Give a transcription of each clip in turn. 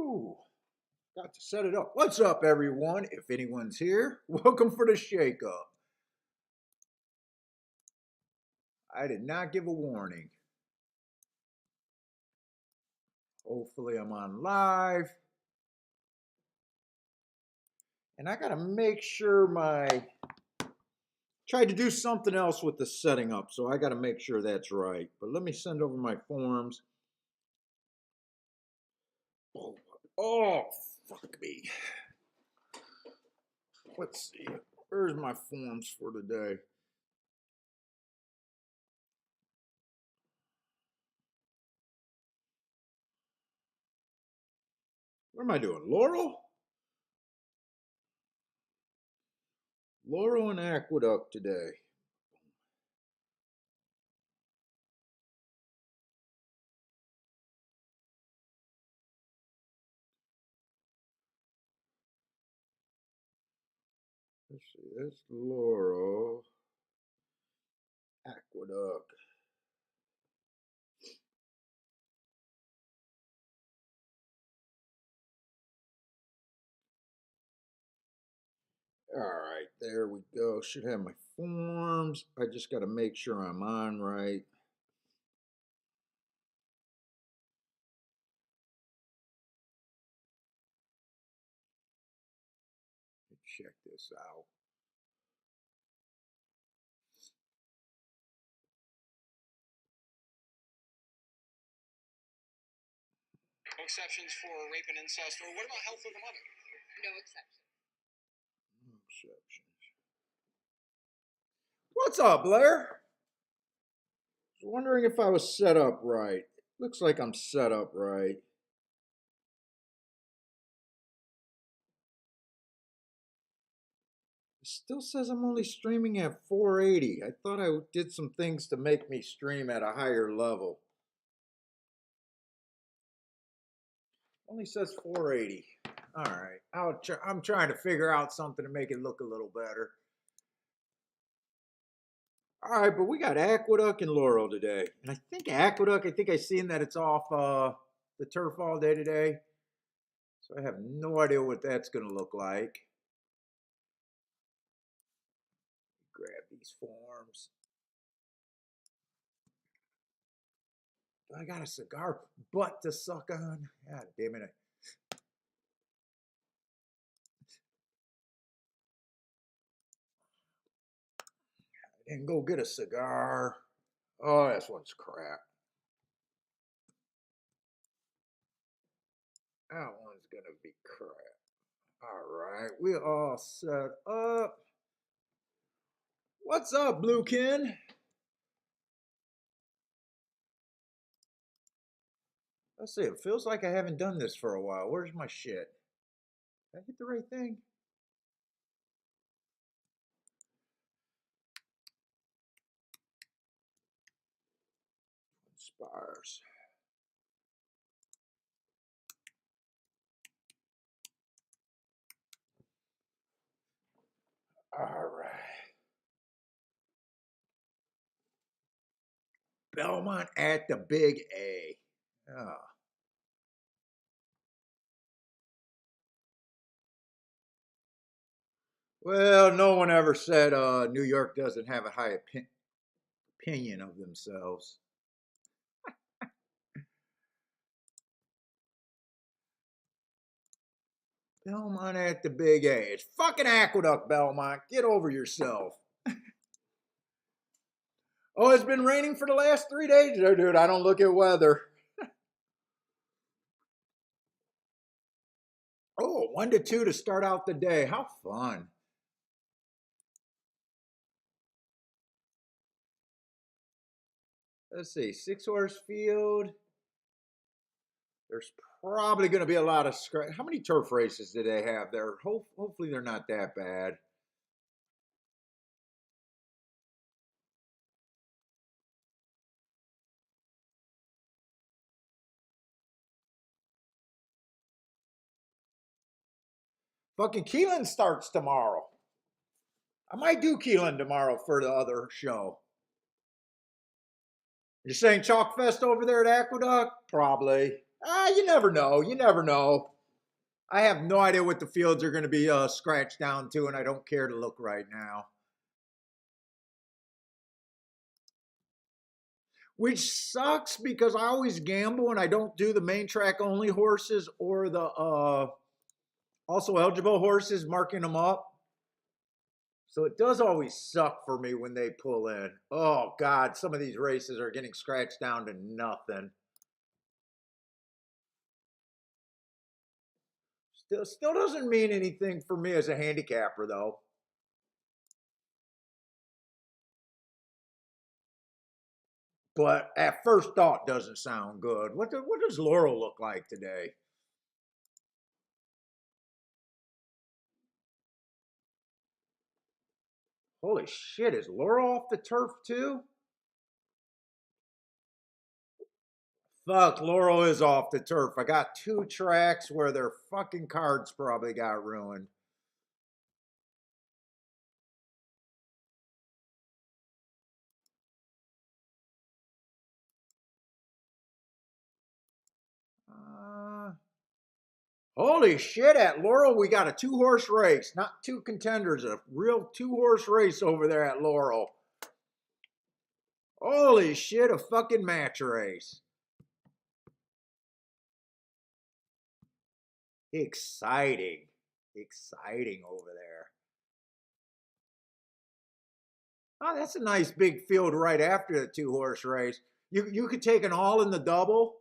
Ooh, got to set it up. What's up, everyone? If anyone's here, welcome for the shake-up. I did not give a warning. Hopefully I'm on live. And I gotta make sure tried to do something else with the setting up, so I gotta make sure that's right. But let me send over my forms. Oh, fuck me. Let's see. Where's my forms for today? What am I doing? Laurel? Laurel and Aqueduct today. Let's see, that's Laurel. Aqueduct. All right, there we go. Should have my forms. I just got to make sure I'm on right. Check this out. No exceptions for rape and incest, or what about health of the mother? No exception. No exceptions. What's up, Blair? I was wondering if I was set up right. Looks like I'm set up right. It still says I'm only streaming at 480. I thought I did some things to make me stream at a higher level. Only says 480. All right. I'm trying to figure out something to make it look a little better. All right, but we got Aqueduct and Laurel today. And I think Aqueduct, I seen that it's off the turf all day today. So I have no idea what that's going to look like. Grab these forms. I got a cigar butt to suck on. God damn it. I didn't go get a cigar. Oh, this one's crap. That one's going to be crap. All right, we all set up. What's up, Bluekin? Let's see, it feels like I haven't done this for a while. Where's my shit? Did I hit the right thing? Spires. All right. Belmont at the Big A. Oh. Well, no one ever said New York doesn't have a high opinion of themselves. Belmont at the Big A. It's fucking Aqueduct, Belmont. Get over yourself. Oh, it's been raining for the last 3 days. Oh, dude, I don't look at weather. Oh, 1 to 2 to start out the day. How fun. Let's see, 6-horse field. There's probably going to be a lot of scratch. How many turf races do they have there? Hopefully they're not that bad. Fucking Keelan starts tomorrow. I might do Keelan tomorrow for the other show. You're saying Chalk Fest over there at Aqueduct? Probably. You never know. You never know. I have no idea what the fields are going to be scratched down to, and I don't care to look right now. Which sucks because I always gamble and I don't do the main track only horses or the also eligible horses, marking them up. So it does always suck for me when they pull in. Oh God, some of these races are getting scratched down to nothing. Still doesn't mean anything for me as a handicapper though. But at first thought doesn't sound good. What does Laurel look like today? Holy shit, is Laurel off the turf too? Fuck, Laurel is off the turf. I got two tracks where their fucking cards probably got ruined. Uh, Holy shit, at Laurel, we got a 2-horse race, not two contenders, a real 2-horse race over there at Laurel. Holy shit, a fucking match race. Exciting. Exciting over there. Oh, that's a nice big field right after the 2-horse race. You could take an all in the double.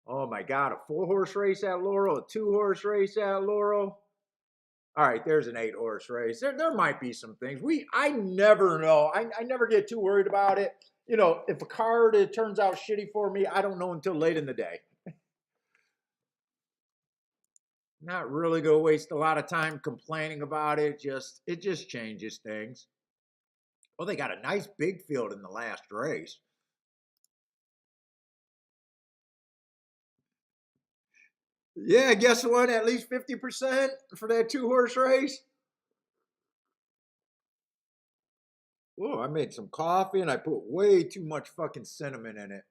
Oh my God, a 4-horse race at Laurel, a 2-horse race at Laurel. All right, there's an 8-horse race. There might be some things. I never know. I never get too worried about it. You know, if a card it turns out shitty for me, I don't know until late in the day. Not really gonna waste a lot of time complaining about it. It just changes things. Well, they got a nice big field in the last race. Yeah, guess what? At least 50% for that 2-horse race. Oh, I made some coffee and I put way too much fucking cinnamon in it.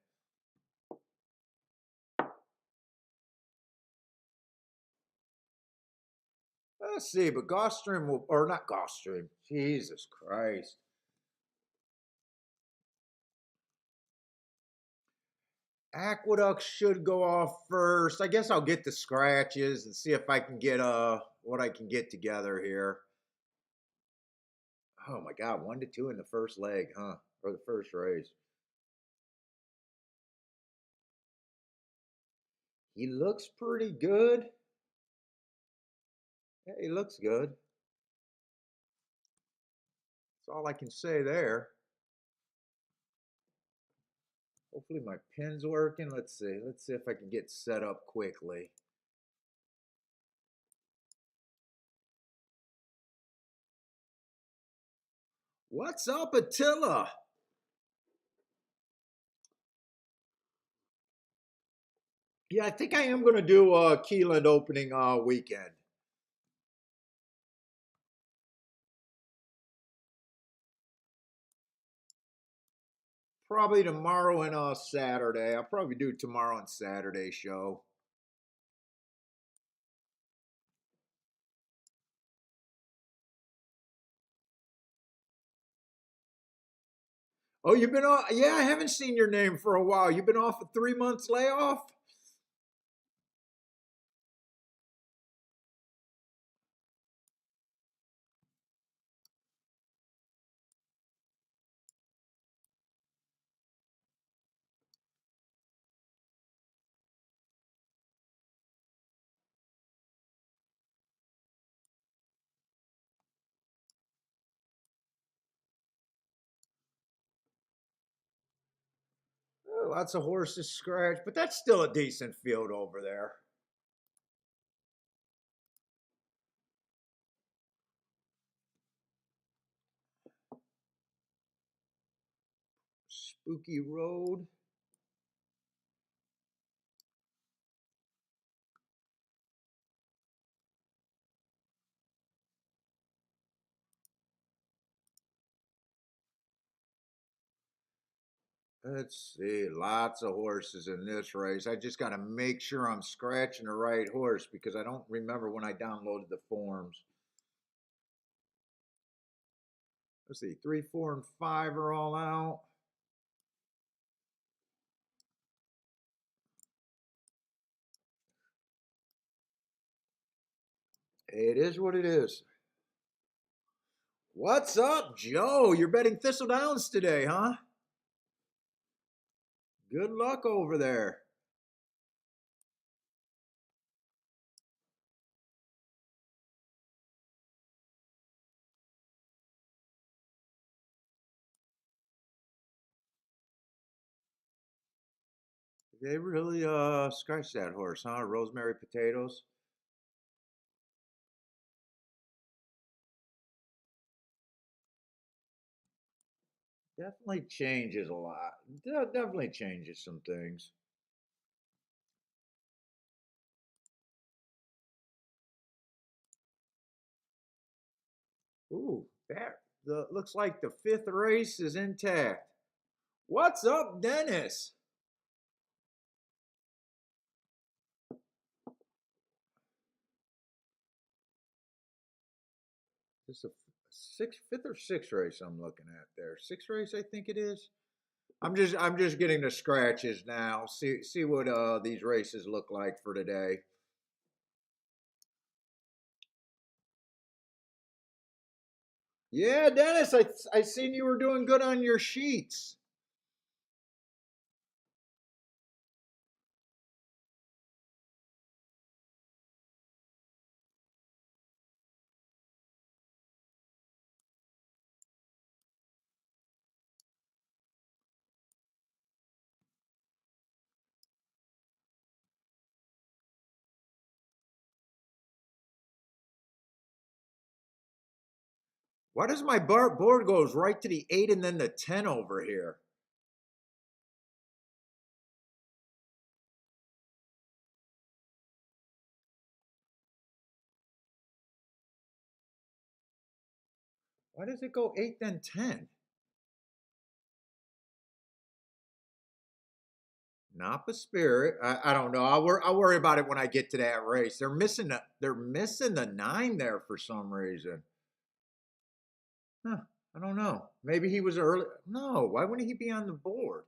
Let's see, but Gulfstream will, or not Gulfstream. Jesus Christ. Aqueduct should go off first. I guess I'll get the scratches and see if I can get what I can get together here. Oh my God, 1-2 in the first leg, huh? Or the first race. He looks pretty good. Yeah, he looks good. That's all I can say there. Hopefully my pin's working. Let's see. Let's see if I can get set up quickly. What's up, Attila? Yeah, I think I am going to do a Keyland opening weekend. Probably tomorrow and Saturday. I'll probably do tomorrow and Saturday show. Oh, you've been off? Yeah, I haven't seen your name for a while. You've been off a 3 months layoff? Lots of horses scratched, but that's still a decent field over there. Spooky Road. Let's see, lots of horses in this race. I just got to make sure I'm scratching the right horse because I don't remember when I downloaded the forms. Let's see, 3, 4, and 5 are all out. It is what it is. What's up, Joe? You're betting Thistle Downs today, huh? Good luck over there. They really scratched that horse, huh? Rosemary Potatoes. Definitely changes a lot. Definitely changes some things. Ooh, that looks like the 5th race is intact. What's up, Dennis? This is a fifth or sixth race I'm looking at there. Sixth race, I think it is. I'm just getting the scratches now. See what these races look like for today. Yeah, Dennis, I seen you were doing good on your sheets. Why does my board goes right to the 8 and then the 10 over here? Why does it go 8 then 10? Napa Spirit. I don't know. I'll worry about it when I get to that race. They're missing the 9 there for some reason. Huh, I don't know. Maybe he was early. No, why wouldn't he be on the board?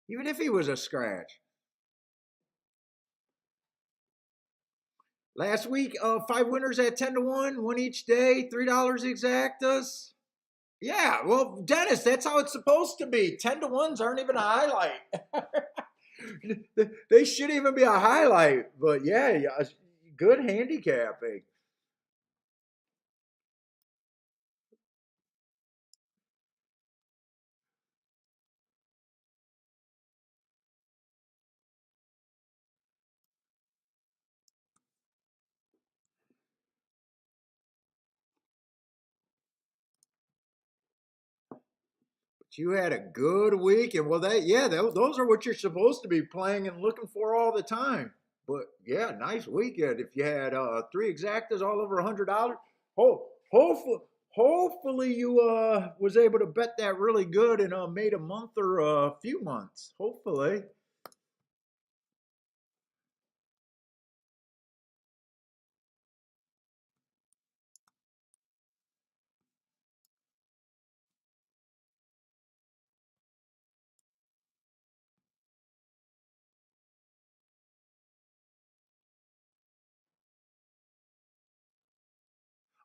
Even if he was a scratch. Last week, 5 winners at 10 to 1, one each day, $3 exactas. Yeah, well, Dennis, that's how it's supposed to be. 10 to 1s aren't even a highlight. They should even be a highlight. But yeah, good handicapping. You had a good week, and well, those are what you're supposed to be playing and looking for all the time. But yeah, nice weekend. If you had 3 exactas all over $100, hopefully, hopefully you was able to bet that really good and made a month or a few months. Hopefully.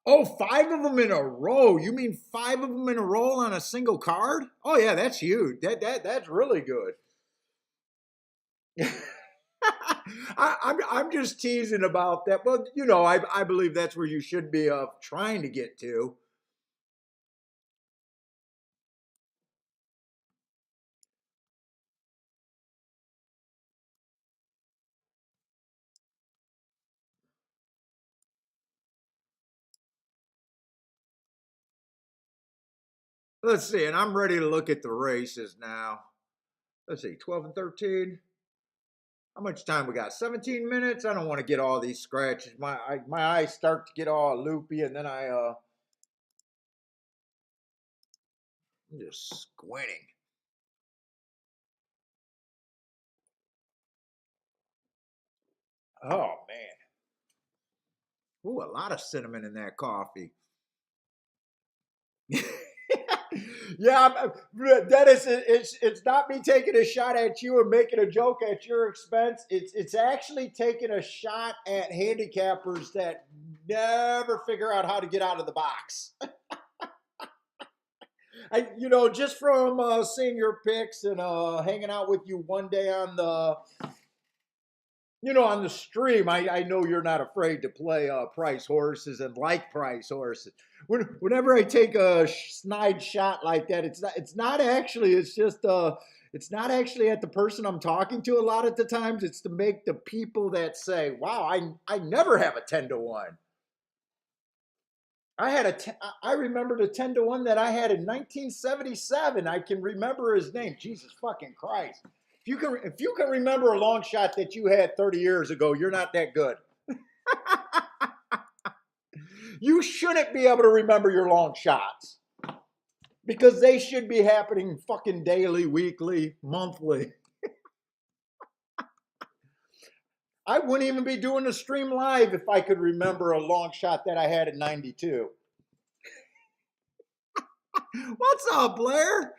Oh, 5 of them in a row. You mean 5 of them in a row on a single card? Oh yeah, that's huge. That's really good. I'm just teasing about that, but I believe that's where you should be trying to get to. Let's see, and I'm ready to look at the races now. Let's see, 12 and 13. How much time we got? 17 minutes. I don't want to get all these scratches. My eyes start to get all loopy, and then I'm just squinting. Oh, man. Ooh, a lot of cinnamon in that coffee. Yeah, Dennis, it's not me taking a shot at you and making a joke at your expense. It's actually taking a shot at handicappers that never figure out how to get out of the box. Just from seeing your pics and hanging out with you one day on on the stream, I know you're not afraid to play price horses and like price horses. Whenever I take a snide shot like that, it's not actually. It's not actually at the person I'm talking to. A lot of the times, it's to make the people that say, "Wow, I never have a 10-1." I remember the 10-1 that I had in 1977. I can remember his name. Jesus fucking Christ. If you can remember a long shot that you had 30 years ago, you're not that good. You shouldn't be able to remember your long shots because they should be happening fucking daily, weekly, monthly. I wouldn't even be doing the stream live if I could remember a long shot that I had in 92. What's up, Blair?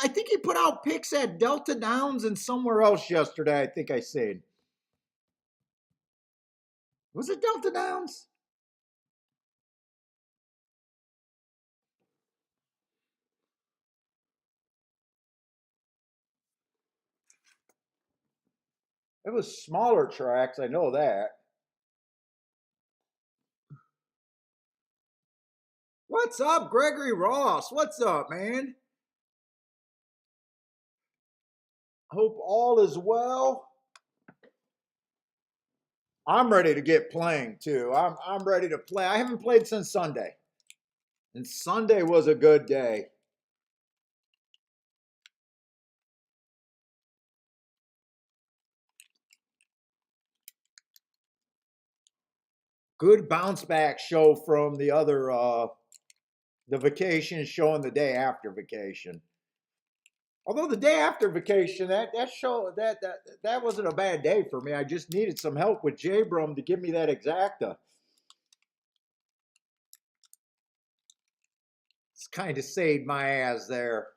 I think he put out pics at Delta Downs and somewhere else yesterday. I think I seen. Was it Delta Downs? It was smaller tracks. I know that. What's up, Gregory Ross? What's up, man? Hope all is well. I'm ready to get playing too. I'm ready to play. I haven't played since Sunday. And Sunday was a good day. Good bounce back show from the vacation show and the day after vacation. Although the day after vacation, that wasn't a bad day for me. I just needed some help with J-Brum to give me that exacta. It's kind of saved my ass there.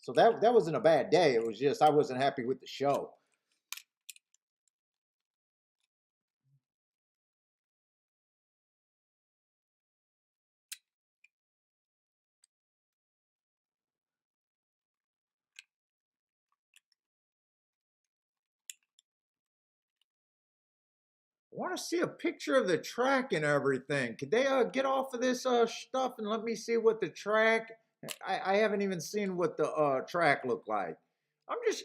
So that wasn't a bad day. It was just I wasn't happy with the show. I want to see a picture of the track and everything. Could they get off of this stuff and let me see what the track? I haven't even seen what the track looked like. I'm just.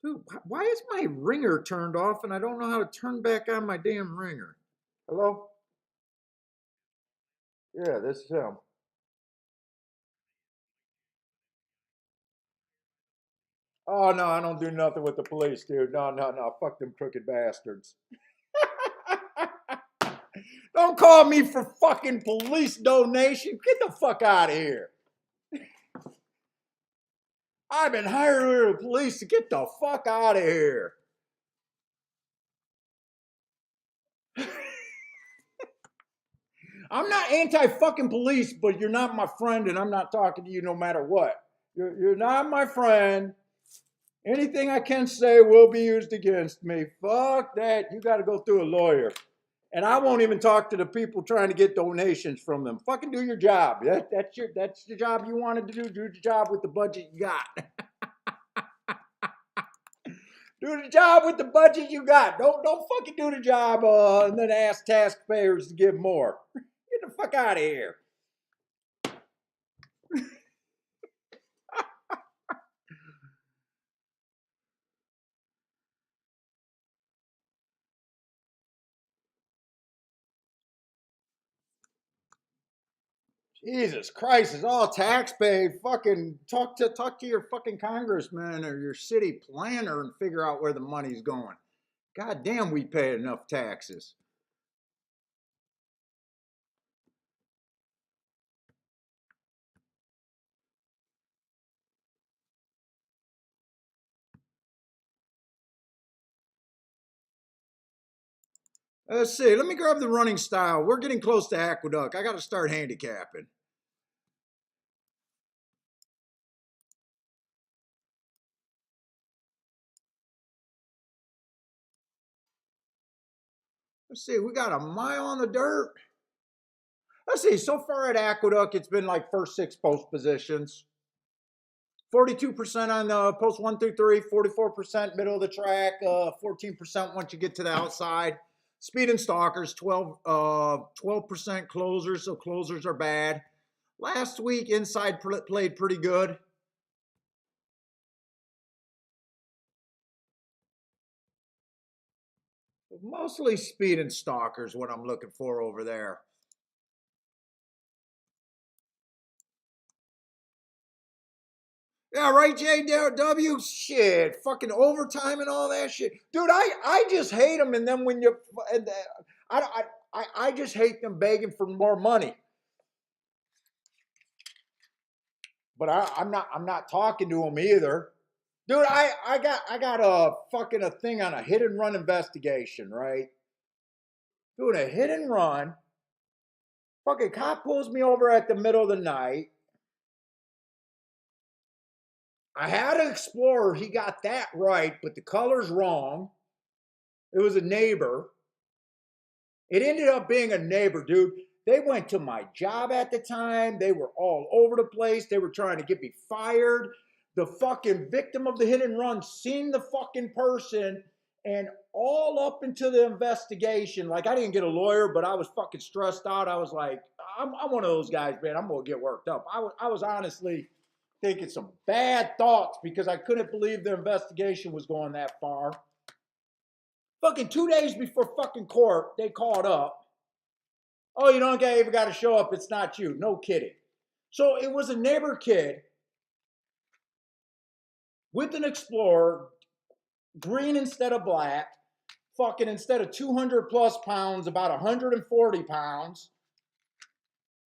Dude, why is my ringer turned off and I don't know how to turn back on my damn ringer? Hello? Yeah, this is him. Oh no, I don't do nothing with the police, dude. No, no, no. Fuck them crooked bastards. Don't call me for fucking police donation. Get the fuck out of here. I've been hired by the police to get the fuck out of here. I'm not anti fucking police, but you're not my friend and I'm not talking to you no matter what. You're not my friend. Anything I can say will be used against me. Fuck that. You got to go through a lawyer. And I won't even talk to the people trying to get donations from them. Fucking do your job. That's the job you wanted to do. Do the job with the budget you got. Do the job with the budget you got. Don't fucking do the job and then ask taxpayers to give more. Get the fuck out of here. Jesus Christ, it's all tax paid. Fucking talk to your fucking congressman or your city planner and figure out where the money's going. God damn, we pay enough taxes. Let's see. Let me grab the running style. We're getting close to Aqueduct. I got to start handicapping. Let's see. We got a mile on the dirt. Let's see. So far at Aqueduct, it's been like first six post positions. 42% on the post 1 through 3, 44% middle of the track, 14% once you get to the outside. Speed and stalkers, 12% closers, so closers are bad. Last week, inside played pretty good. Mostly speed and stalkers, what I'm looking for over there. Yeah, right, JW? Shit, fucking overtime and all that shit. Dude, I just hate them. And then when you, I just hate them begging for more money. But I'm not talking to them either. Dude, I got a fucking a thing on a hit and run investigation, right? Doing a hit and run. Fucking cop pulls me over at the middle of the night. I had an Explorer. He got that right, but the color's wrong. It was a neighbor. It ended up being a neighbor, dude. They went to my job at the time. They were all over the place. They were trying to get me fired. The fucking victim of the hit and run seen the fucking person, and all up into the investigation. Like, I didn't get a lawyer, but I was fucking stressed out. I was like, I'm one of those guys, man. I'm going to get worked up. I was honestly thinking some bad thoughts because I couldn't believe the investigation was going that far. Fucking 2 days before fucking court, they called up. Oh, you don't even got to show up. It's not you. No kidding. So it was a neighbor kid with an Explorer, green instead of black, fucking instead of 200 plus pounds, about 140 pounds.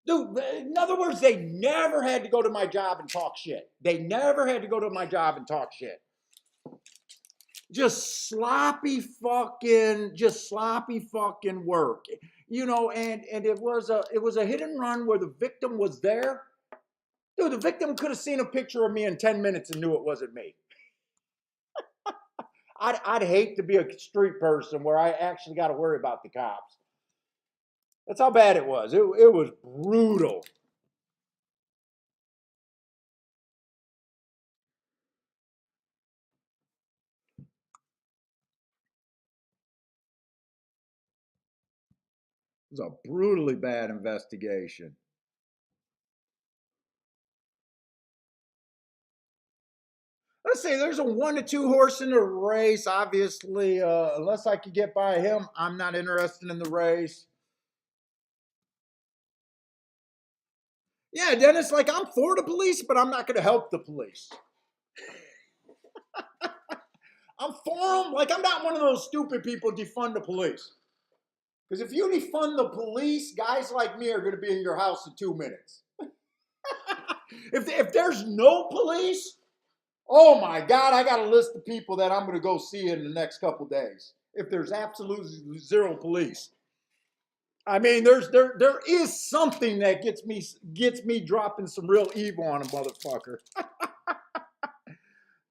Dude, in other words, they never had to go to my job and talk shit. They never had to go to my job and talk shit. Just sloppy fucking work. You know, and it was a hit and run where the victim was there. Dude, the victim could have seen a picture of me in 10 minutes and knew it wasn't me. I'd hate to be a street person where I actually got to worry about the cops. That's how bad it was. It was brutal. It was a brutally bad investigation. Let's say there's a 1 to 2 horse in the race. Obviously, unless I could get by him, I'm not interested in the race. Yeah, Dennis, like I'm for the police, but I'm not going to help the police. I'm for them. Like I'm not one of those stupid people defund the police. Because if you defund the police, guys like me are going to be in your house in 2 minutes. If there's no police, oh my God, I got a list of people that I'm going to go see in the next couple days. If there's absolutely zero police. I mean, there is something that gets me dropping some real evil on a motherfucker.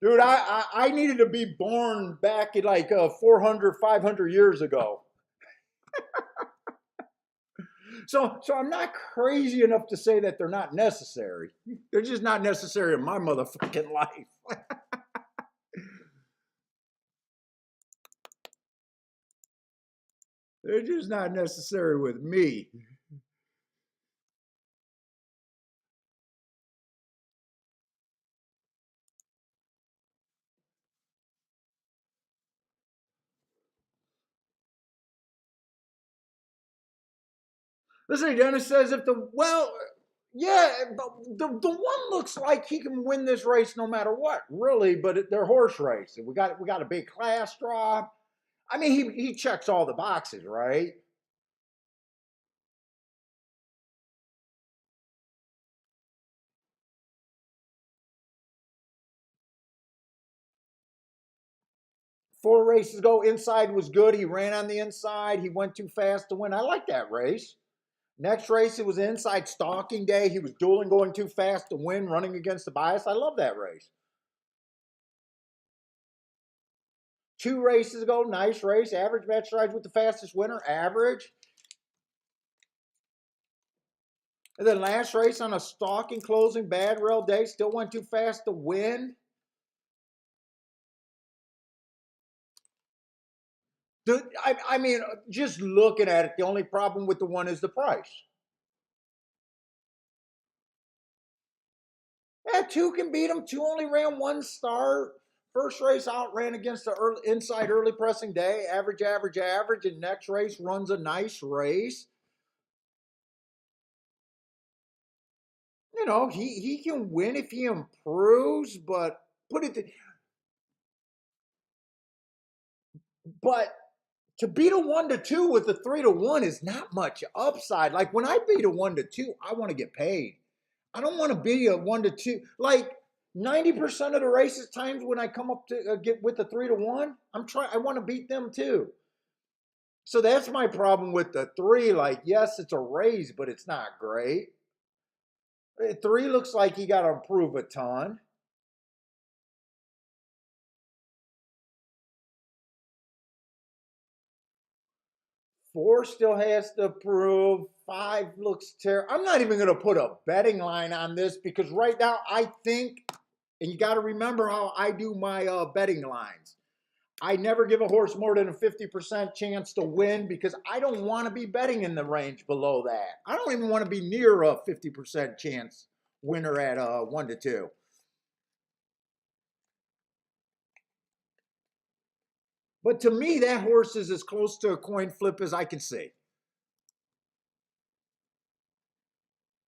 Dude, I needed to be born back in like 400, 500 years ago. So I'm not crazy enough to say that they're not necessary. They're just not necessary in my motherfucking life. They're just not necessary with me. Listen, Dennis says yeah, but the one looks like he can win this race no matter what, really. But they're horse racing. We got a big class drop. I mean, he checks all the boxes, right? 4 races ago, inside was good. He ran on the inside. He went too fast to win. I like that race. Next race, it was inside stalking day. He was dueling, going too fast to win, running against the bias. I love that race. 2 races ago, nice race. Average match strides with the fastest winner, average. And then last race on a stalking closing, bad rail day, still went too fast to win. I mean, just looking at it, the only problem with the one is the price. Yeah, 2 can beat him. 2 only ran 1 start. First race out ran against the inside early pressing day, average, average, average. And next race runs a nice race. You know, he can win if he improves, but but to beat a 1-2 with a 3-1 is not much upside. Like when I beat a 1-2, I want to get paid. I don't want to be a 1-2. Like 90% of the races times when I come up to get with the 3-1, I want to beat them too. So that's my problem with the 3. Like, yes, it's a raise, but it's not great. 3 looks like he got to improve a ton. 4 still has to prove. 5 looks terrible. I'm not even going to put a betting line on this because right now I think, and you got to remember how I do my betting lines. I never give a horse more than a 50% chance to win because I don't want to be betting in the range below that. I don't even want to be near a 50% chance winner at 1-2. But to me, that horse is as close to a coin flip as I can see.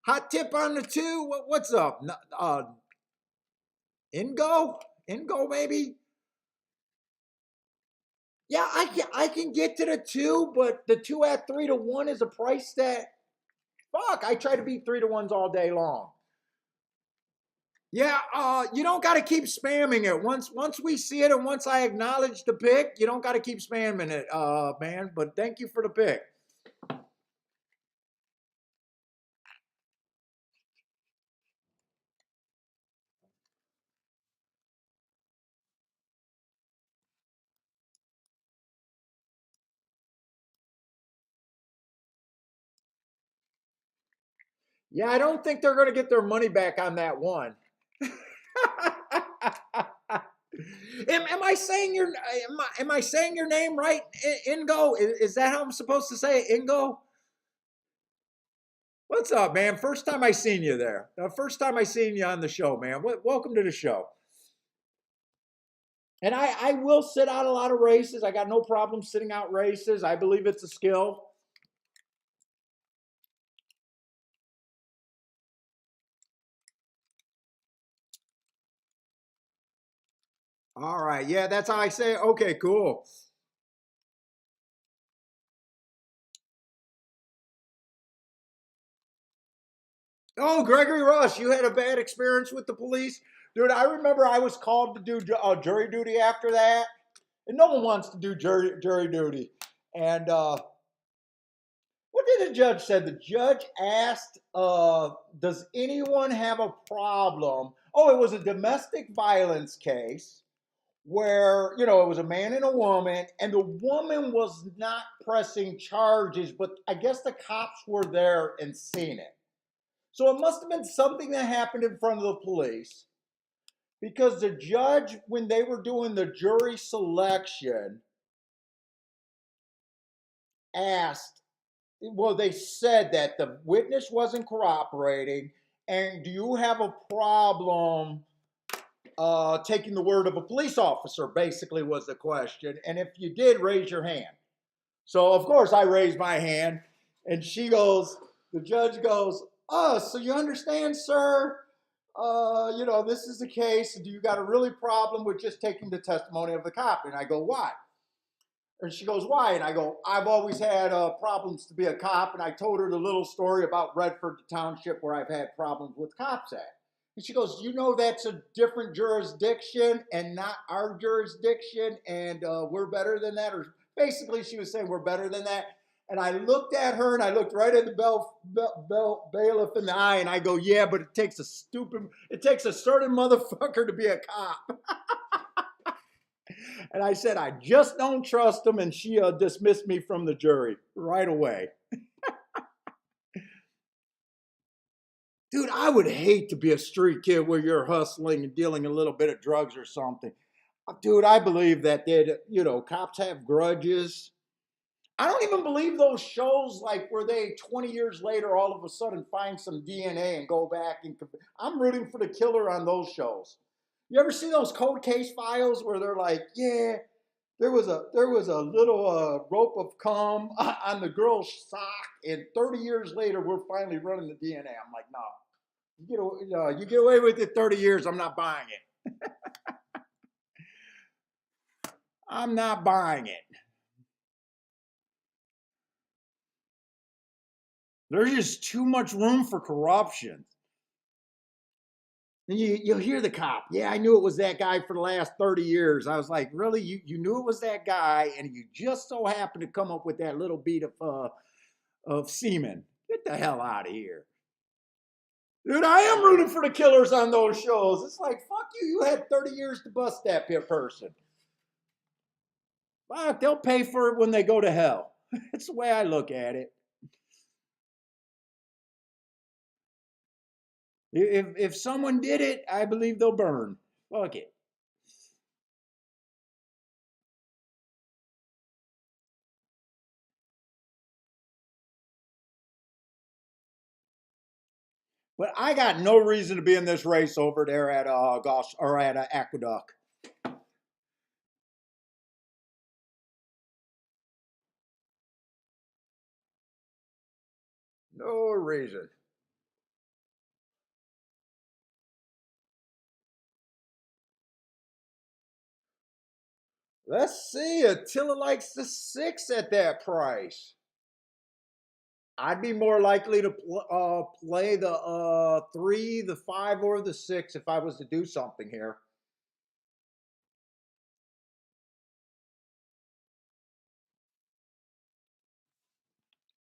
Hot tip on the 2. What's up? Ingo maybe? Yeah, I can get to the 2, but the 2 at 3-1 is a price that, fuck, I try to beat 3-1s all day long. Yeah, you don't got to keep spamming it. Once we see it and once I acknowledge the pick, you don't got to keep spamming it, man. But thank you for the pick. Yeah, I don't think they're going to get their money back on that one. Am I saying your name right? Ingo? Is that how I'm supposed to say it? Ingo? What's up, man? First time I seen you there. First time I seen you on the show, man. Welcome to the show. And I will sit out a lot of races. I got no problem sitting out races. I believe it's a skill. All right. Yeah, that's how I say it. Okay, cool. Oh, Gregory Rush, you had a bad experience with the police? Dude, I remember I was called to do jury duty after that. And no one wants to do jury duty. And what did the judge say? The judge asked, does anyone have a problem? Oh, it was a domestic violence case where, you know, it was a man and a woman, and the woman was not pressing charges, but I guess the cops were there and seen it. So it must have been something that happened in front of the police because the judge, when they were doing the jury selection, asked, well, they said that the witness wasn't cooperating, and do you have a problem taking the word of a police officer, basically was the question. And if you did, raise your hand. So, of course, I raised my hand, and the judge goes, oh, so you understand, sir? You know, this is the case. Do you got a really problem with just taking the testimony of the cop? And I go, why? And she goes, why? And I go, I've always had problems to be a cop. And I told her the little story about Redford Township where I've had problems with cops at. And she goes, you know, that's a different jurisdiction and not our jurisdiction, and we're better than that. Or basically, she was saying we're better than that. And I looked at her and I looked right at the bailiff in the eye, and I go, yeah, but it takes a certain motherfucker to be a cop. And I said, I just don't trust him. And she dismissed me from the jury right away. Dude, I would hate to be a street kid where you're hustling and dealing a little bit of drugs or something. Dude, I believe that cops have grudges. I don't even believe those shows like where they 20 years later all of a sudden find some DNA and go back and I'm rooting for the killer on those shows. You ever see those cold case files where they're like, yeah, there was a little rope of cum on the girl's sock, and 30 years later we're finally running the DNA. I'm like, no, you get away with it 30 years. I'm not buying it. I'm not buying it. There's just too much room for corruption. And you'll hear the cop. Yeah, I knew it was that guy for the last 30 years. I was like, really? You knew it was that guy, and you just so happened to come up with that little beat of semen. Get the hell out of here. Dude, I am rooting for the killers on those shows. It's like, fuck you. You had 30 years to bust that person. Fuck, they'll pay for it when they go to hell. It's the way I look at it. If someone did it, I believe they'll burn. Fuck it. But I got no reason to be in this race over there at Aqueduct. No reason. Let's see. Attila likes the 6 at that price. I'd be more likely to play the 3, the 5, or the 6 if I was to do something here.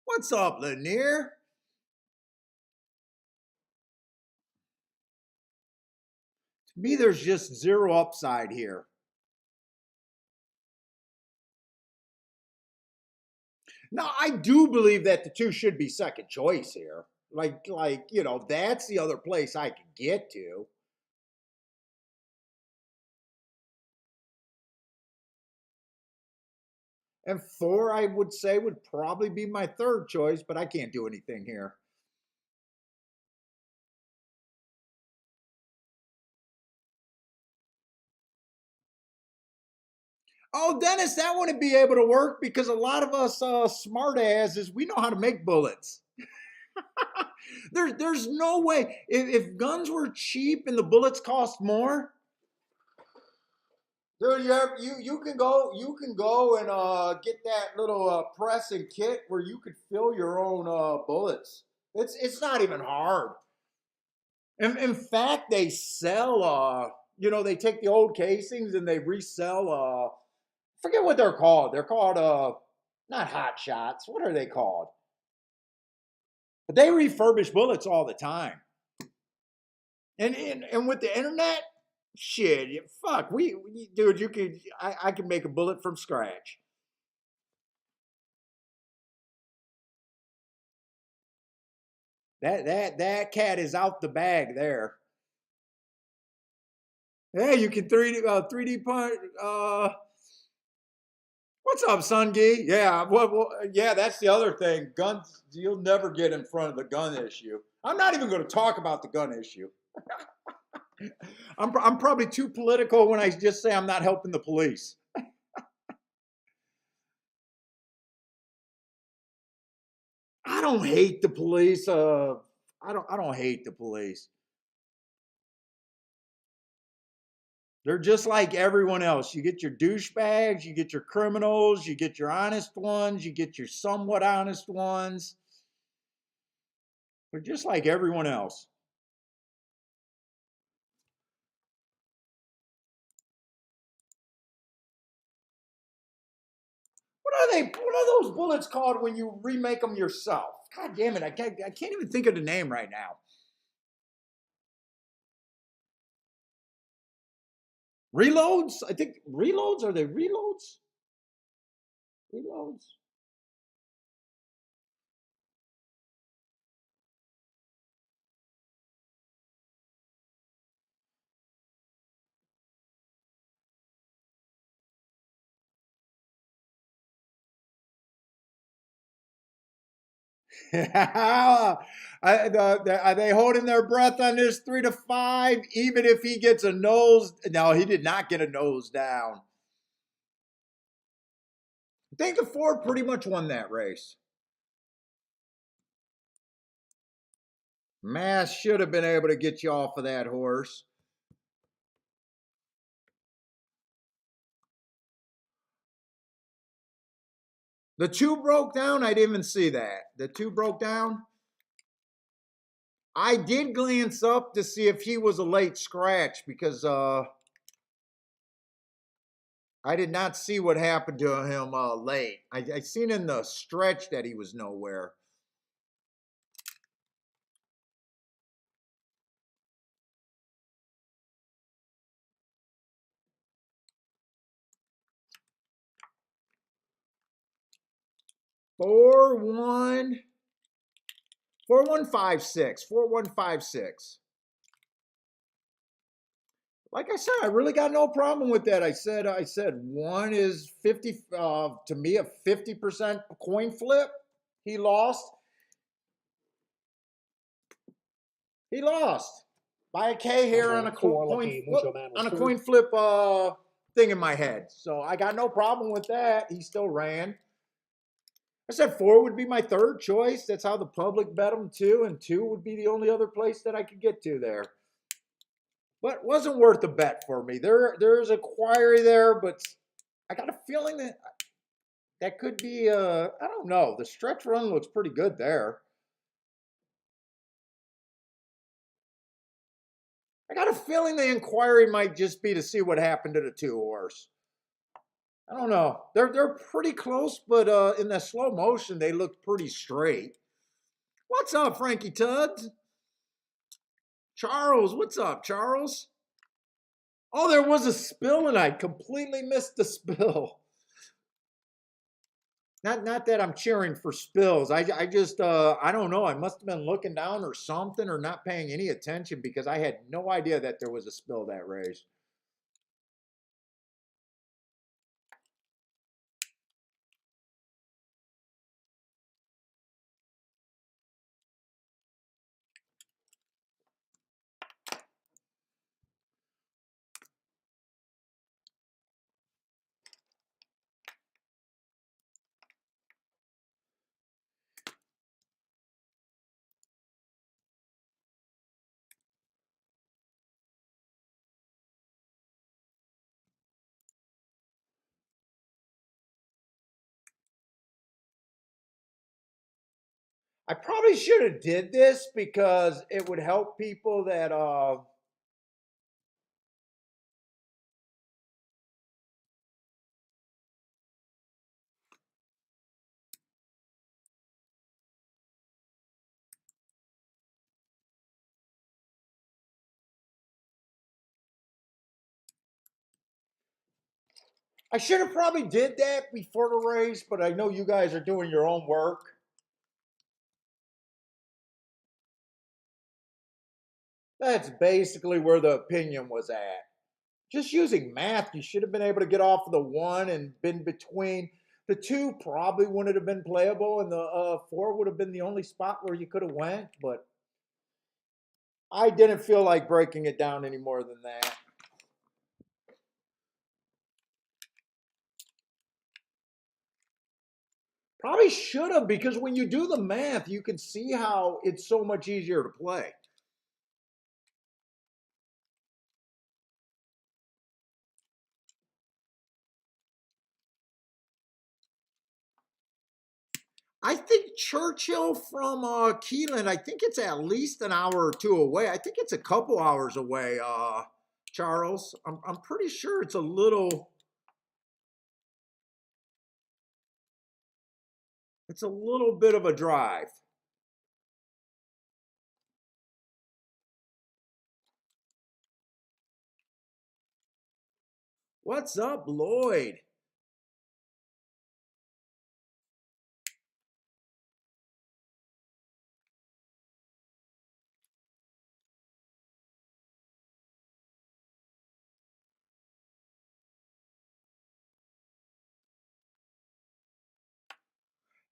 What's up, Lanier? To me, there's just zero upside here. Now, I do believe that the 2 should be second choice here. That's the other place I could get to. And 4, I would say, would probably be my third choice, but I can't do anything here. Oh, Dennis, that wouldn't be able to work because a lot of us smart asses, we know how to make bullets. There's no way. If guns were cheap and the bullets cost more, dude, you can go and get that little pressing kit where you could fill your own bullets. It's not even hard. In fact, they sell they take the old casings and they resell forget what they're called. They're called not hot shots. What are they called? But they refurbish bullets all the time. And with the internet, shit, fuck, dude, I can make a bullet from scratch. That cat is out the bag there. Yeah, you can 3D print. What's up, Sungi? Yeah, yeah, that's the other thing. Guns, you'll never get in front of the gun issue. I'm not even going to talk about the gun issue. I'm probably too political when I just say I'm not helping the police. I don't hate the police. I don't hate the police. They're just like everyone else. You get your douchebags, you get your criminals, you get your honest ones, you get your somewhat honest ones. They're just like everyone else. What are they? What are those bullets called when you remake them yourself? God damn it! I can't even think of the name right now. Reloads? I think reloads. Are they reloads? Reloads. Are they holding their breath on this 3 to 5? Even if he gets a nose, no, he did not get a nose down. I think the 4 pretty much won that race. Mass should have been able to get you off of that horse. The 2 broke down. I didn't even see that. The 2 broke down. I did glance up to see if he was a late scratch because I did not see what happened to him late. I seen in the stretch that he was nowhere. Four one 4156. 4156. Like I said, I really got no problem with that. I said one is 50 to me a 50% coin flip. He lost. He lost by a K here on a coin flip, on a coin flip thing in my head. So I got no problem with that. He still ran. I said 4 would be my third choice. That's how the public bet him too, and 2 would be the only other place that I could get to there. But wasn't worth the bet for me. There's a quarry there, but I got a feeling that that could be I don't know. The stretch run looks pretty good there. I got a feeling the inquiry might just be to see what happened to the 2 horse. I don't know. They're pretty close, but in the slow motion they look pretty straight. What's up, Frankie Tuds? Charles, what's up, Charles? Oh, there was a spill and I completely missed the spill. Not that I'm cheering for spills. I just I don't know. I must have been looking down or something or not paying any attention because I had no idea that there was a spill that race. I probably should have did this because it would help people that I should have probably did that before the race, but I know you guys are doing your own work. That's basically where the opinion was at. Just using math, you should have been able to get off of the 1 and been between. The 2 probably wouldn't have been playable, and the 4 would have been the only spot where you could have went, but I didn't feel like breaking it down any more than that. Probably should have, because when you do the math, you can see how it's so much easier to play. I think Churchill from Keelan, I think it's at least an hour or 2 away. I think it's a couple hours away, Charles. I'm pretty sure it's a little. It's a little bit of a drive. What's up, Lloyd?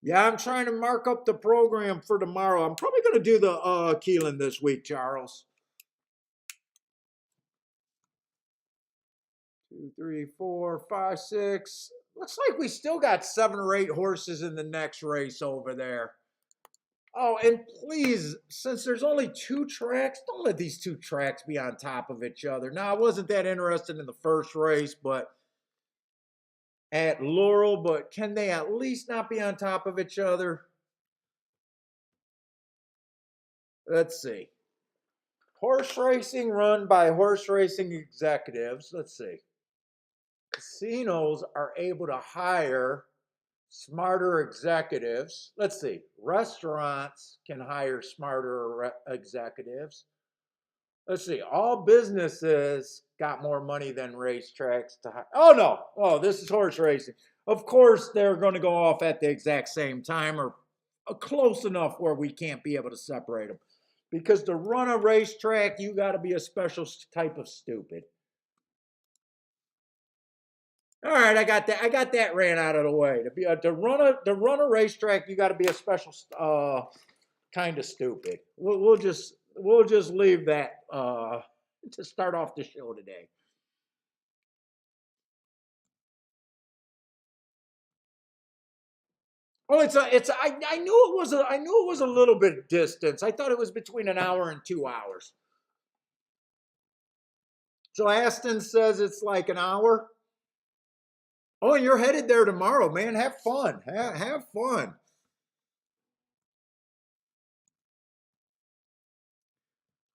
Yeah, I'm trying to mark up the program for tomorrow. I'm probably going to do the Keelan this week, Charles. 2, 3, 4, 5, 6. Looks like we still got 7 or 8 horses in the next race over there. Oh, and please, since there's only 2 tracks, don't let these 2 tracks be on top of each other. Now, I wasn't that interested in the first race, but at Laurel, but can they at least not be on top of each other? Let's see. Horse racing run by horse racing executives. Let's see. Casinos are able to hire smarter executives. Let's see. Restaurants can hire smarter executives. Let's see. All businesses got more money than racetracks to hire. Oh, no. Oh, this is horse racing. Of course, they're going to go off at the exact same time or close enough where we can't be able to separate them. Because to run a racetrack, you got to be a special type of stupid. All right, I got that. I got that ran out of the way. To run a racetrack, you got to be a special kind of stupid. We'll just leave that to start off the show today. Oh, I knew it was a little bit of distance. I thought it was between an hour and 2 hours. So Aston says it's like an hour. Oh, and you're headed there tomorrow, man. Have fun. Have fun.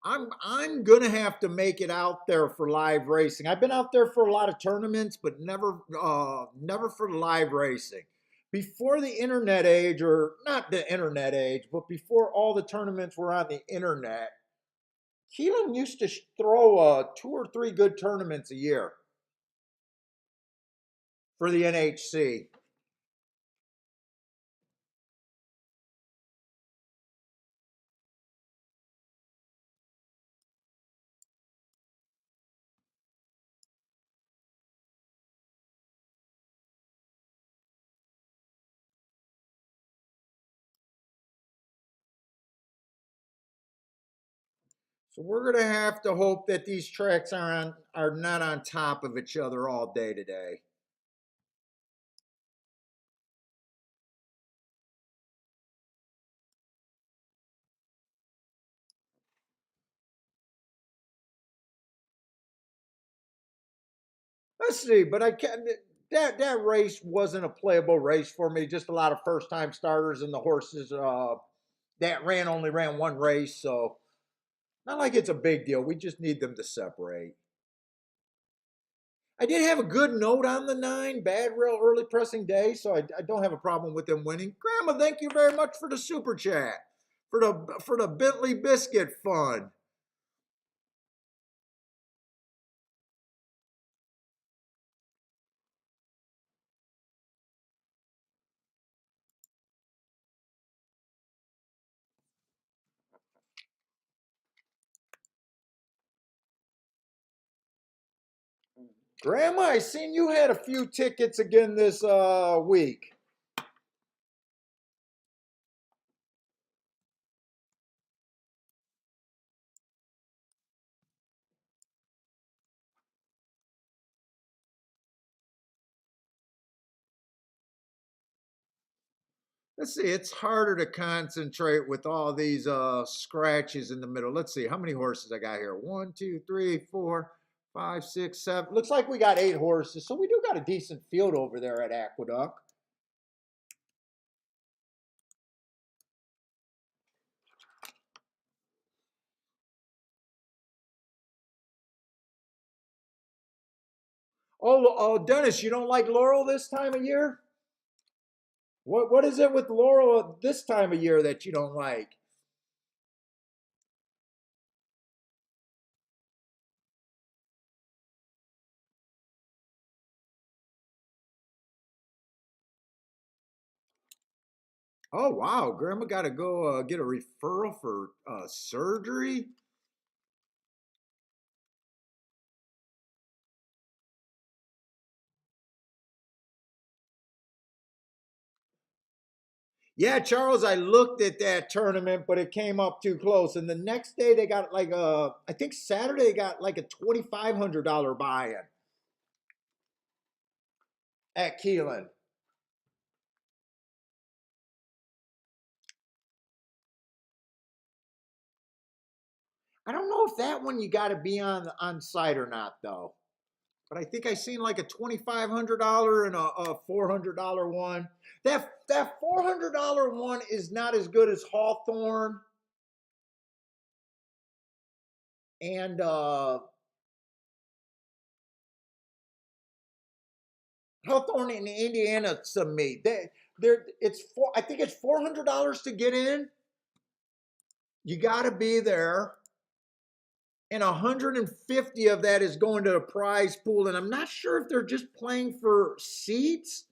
I'm gonna have to make it out there for live racing. I've been out there for a lot of tournaments, but never for live racing. Before the internet age, or not the internet age, but before all the tournaments were on the internet, Keelan used to throw 2 or 3 good tournaments a year for the NHC. So we're gonna have to hope that these tracks are not on top of each other all day today. Let's see, but I can't. That race wasn't a playable race for me. Just a lot of first time starters, and the horses that only ran 1 race, so not like it's a big deal. We just need them to separate. I did have a good note on the 9, bad rail early pressing day, so I don't have a problem with them winning. Grandma, thank you very much for the super chat for the Bentley biscuit fund. Grandma, I seen you had a few tickets again this week. Let's see, it's harder to concentrate with all these scratches in the middle. Let's see, how many horses I got here? 1, 2, 3, 4, 5, 6, 7. Looks like we got 8 horses, so we do got a decent field over there at Aqueduct. Oh, Dennis, you don't like Laurel this time of year? What is it with Laurel this time of year that you don't like? Oh wow, Grandma got to go get a referral for surgery. Yeah, Charles, I looked at that tournament, but it came up too close. And the next day they got like I think Saturday they got like a $2,500 buy-in at Keelan. I don't know if that one you got to be on site or not though. But I think I seen like a $2,500 and a $400 one. That $400 one is not as good as Hawthorne and Hawthorne in Indiana to me. It's four. I think it's $400 to get in. You got to be there, and 150 of that is going to the prize pool. And I'm not sure if they're just playing for seats.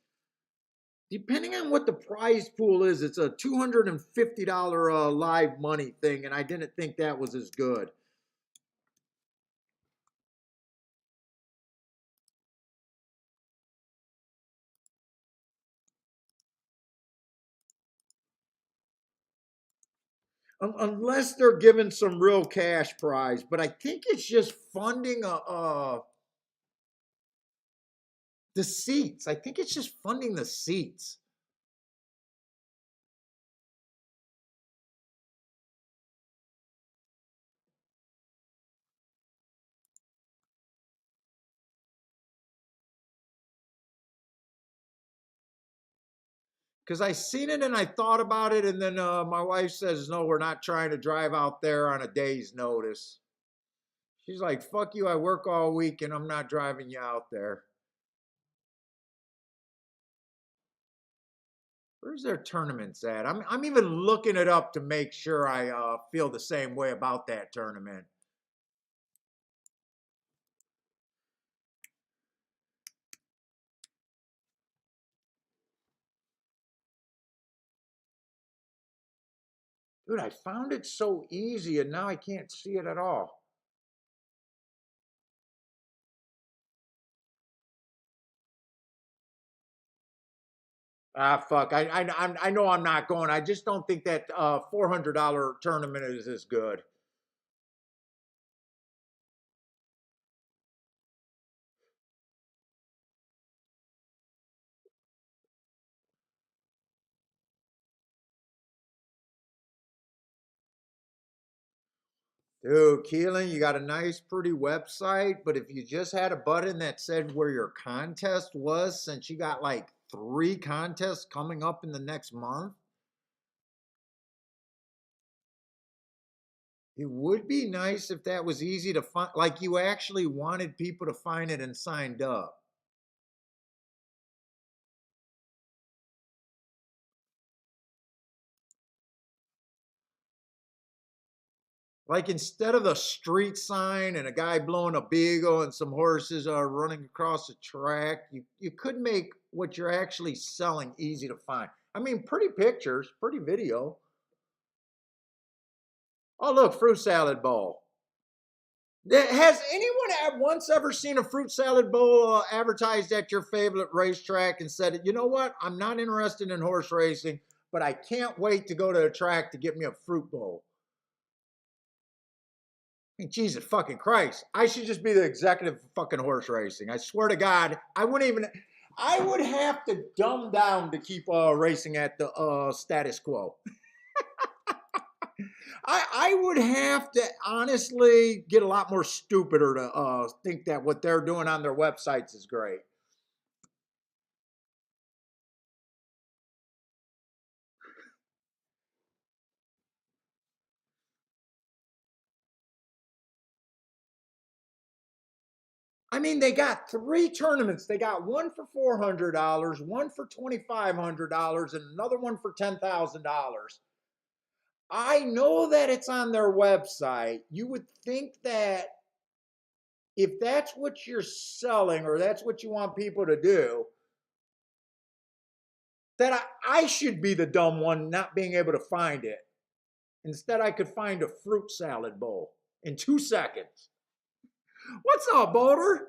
Depending on what the prize pool is, it's a $250 live money thing, and I didn't think that was as good. Unless they're giving some real cash prize, but I think it's just funding the seats. I think it's just funding the seats. Because I seen it and I thought about it, and then my wife says, "No, we're not trying to drive out there on a day's notice." She's like, "Fuck you! I work all week, and I'm not driving you out there." Where's their tournaments at? I'm even looking it up to make sure I feel the same way about that tournament. Dude, I found it so easy, and now I can't see it at all. Ah, fuck. I know I'm not going. I just don't think that $400 tournament is as good. Dude, Keelan, you got a nice, pretty website, but if you just had a button that said where your contest was, since you got like 3 contests coming up in the next month, it would be nice if that was easy to find. Like you actually wanted people to find it and signed up. Like instead of the street sign and a guy blowing a beagle and some horses are running across the track, you could make what you're actually selling easy to find. I mean, pretty pictures, pretty video. Oh, look, fruit salad bowl. Has anyone at once ever seen a fruit salad bowl advertised at your favorite racetrack and said, you know what? I'm not interested in horse racing, but I can't wait to go to a track to get me a fruit bowl. I mean, Jesus fucking Christ. I should just be the executive of fucking horse racing. I swear to God, I wouldn't even, I would have to dumb down to keep racing at the status quo. I would have to honestly get a lot more stupider to think that what they're doing on their websites is great. I mean, they got 3 tournaments. They got one for $400, one for $2,500, and another one for $10,000. I know that it's on their website. You would think that if that's what you're selling or that's what you want people to do, that I should be the dumb one not being able to find it. Instead, I could find a fruit salad bowl in 2 seconds. What's up, Boulder?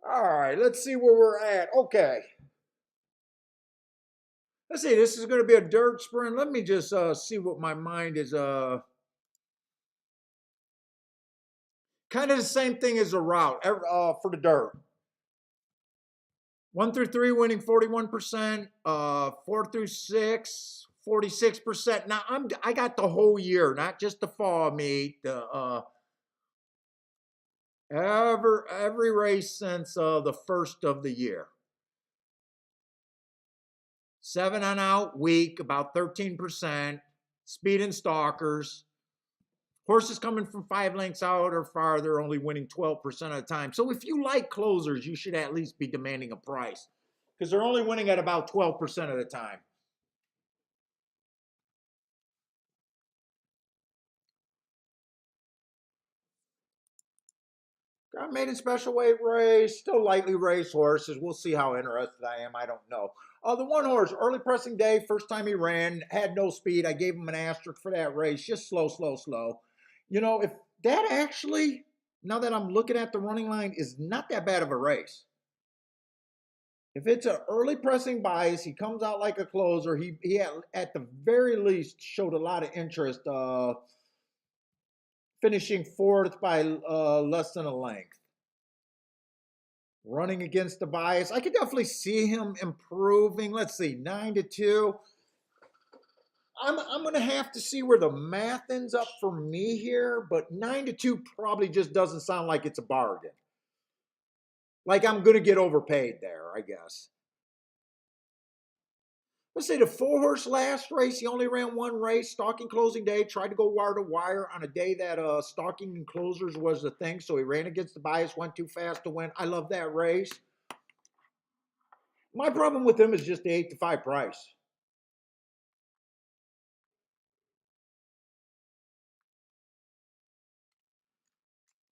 All right, let's see where we're at. Okay. Let's see, this is going to be a dirt sprint. Let me just see what my mind is. Kind of the same thing as a route for the dirt. 1 through 3 winning 41%. 4 through 6, 46%. Now I got the whole year, not just the fall meet. Every race since the first of the year. 7 on out, weak, about 13%. Speed and stalkers. Horses coming from 5 lengths out or farther, only winning 12% of the time. So if you like closers, you should at least be demanding a price because they're only winning at about 12% of the time. Got made in special weight race, still lightly raced horses. We'll see how interested I am. I don't know. The one horse, early pressing day, first time he ran, had no speed. I gave him an asterisk for that race. Just slow, slow, slow. You know, if that actually, now that I'm looking at the running line, is not that bad of a race. If it's an early pressing bias, he comes out like a closer. He at the very least showed a lot of interest, finishing 4th by less than a length. Running against the bias, I could definitely see him improving. Let's see, 9-2. I'm going to have to see where the math ends up for me here, but 9-2 probably just doesn't sound like it's a bargain. Like I'm going to get overpaid there, I guess. Let's say the 4-horse last race, he only ran 1 race, stalking closing day, tried to go wire to wire on a day that stalking and closers was a thing, so he ran against the bias, went too fast to win. I love that race. My problem with him is just the 8-5 price.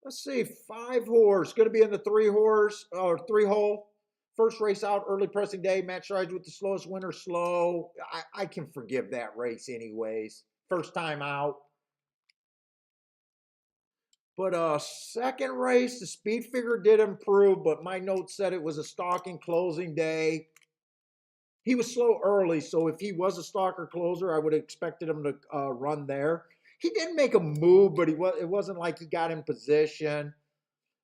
Let's see, 5-horse, going to be in the 3-horse or 3-hole. First race out, early pressing day. Matt strides with the slowest winner, slow. I can forgive that race anyways. First time out. But second race, the speed figure did improve, but my notes said it was a stalking closing day. He was slow early, so if he was a stalker closer, I would have expected him to run there. He didn't make a move, but it wasn't like he got in position.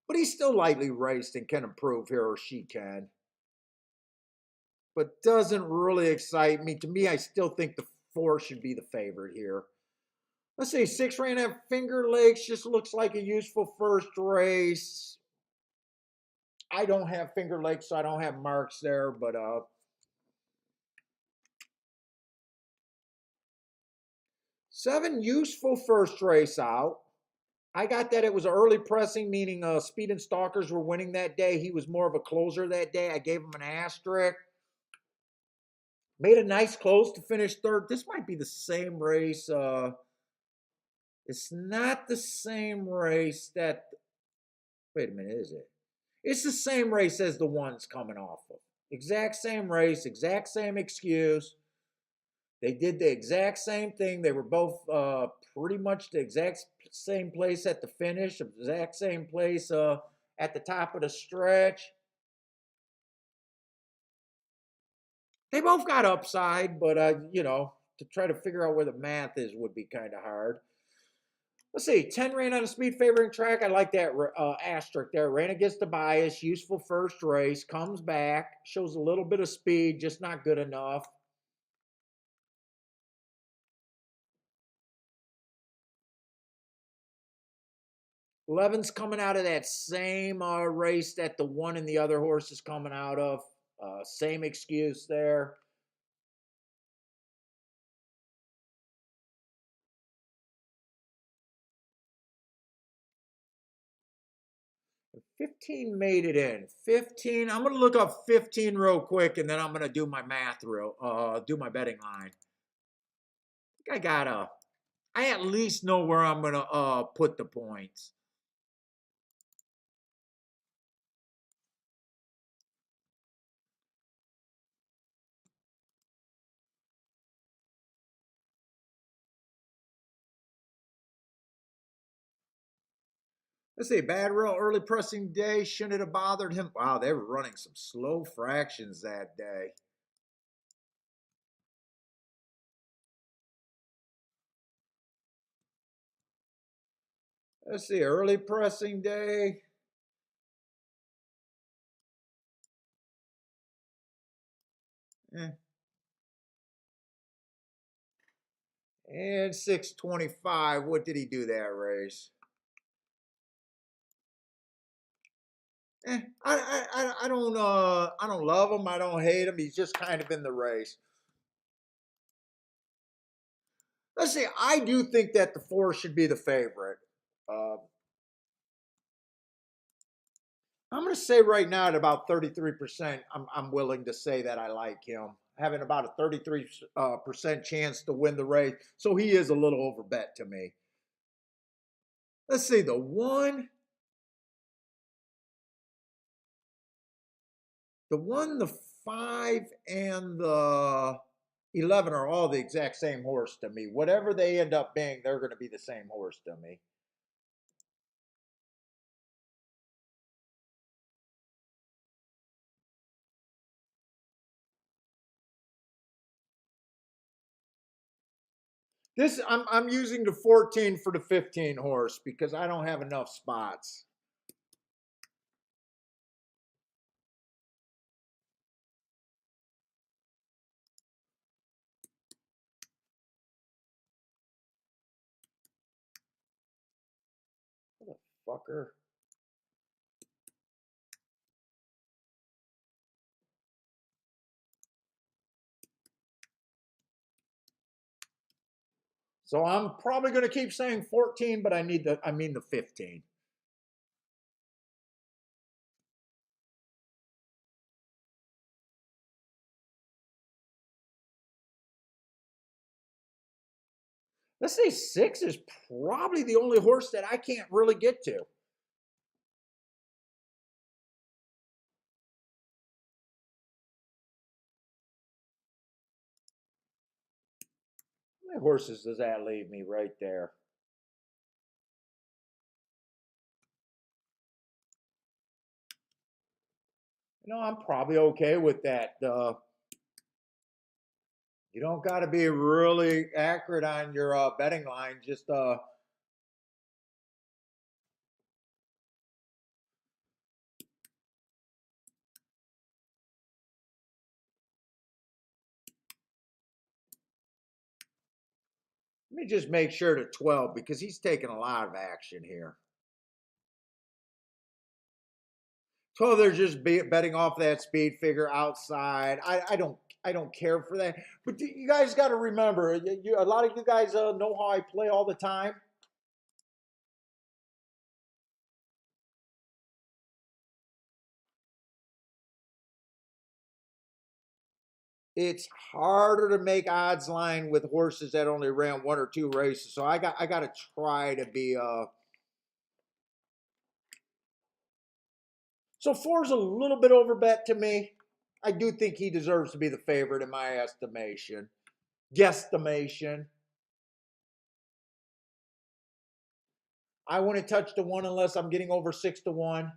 But he's still lightly raced and can improve here, or she can. But doesn't really excite me. To me, I still think the 4 should be the favorite here. Let's see, 6 ran at Finger Lakes. Just looks like a useful first race. I don't have Finger Lakes, so I don't have marks there. But 7, useful first race out. I got that it was early pressing, meaning Speed and Stalkers were winning that day. He was more of a closer that day. I gave him an asterisk. Made a nice close to finish 3rd. This might be the same race. It's not the same race that. Wait a minute, is it? It's the same race as the ones coming off of. Exact same race, exact same excuse. They did the exact same thing. They were both pretty much the exact same place at the finish, exact same place at the top of the stretch. They both got upside, but to try to figure out where the math is would be kind of hard. Let's see, 10 ran on a speed favoring track. I like that asterisk there. Ran against the bias, useful first race, comes back, shows a little bit of speed, just not good enough. 11's coming out of that same race that the one and the other horse is coming out of. Same excuse there. And 15 made it in. 15. I'm gonna look up 15 real quick, and then I'm gonna do my math do my betting line. I at least know where I'm gonna put the points. Let's see, bad real early pressing day. Shouldn't have bothered him. Wow, they were running some slow fractions that day. Let's see, early pressing day. Eh. And 625. What did he do that race? I don't love him. I don't hate him. He's just kind of in the race. Let's see. I do think that the 4 should be the favorite. Uh, I'm going to say right now at about 33%, I'm willing to say that I like him. Having about a 33% chance to win the race. So he is a little over bet to me. Let's see. The 1, the 5, and the 11 are all the exact same horse to me. Whatever they end up being, they're going to be the same horse to me. This I'm using the 14 for the 15 horse because I don't have enough spots. What a fucker. So I'm probably going to keep saying 14, but I mean the 15. Let's say 6 is probably the only horse that I can't really get to. How many horses does that leave me right there? I'm probably okay with that. You don't got to be really accurate on your betting line. Just let me just make sure to 12 because he's taking a lot of action here. 12, they're just betting off that speed figure outside. I don't care for that. But you guys got to remember, a lot of you guys know how I play all the time. It's harder to make odds line with horses that only ran 1 or 2 races. So I got to try to be So 4's a little bit over bet to me. I do think he deserves to be the favorite in my estimation. Guesstimation. I wouldn't touch the 1 unless I'm getting over 6 to 1.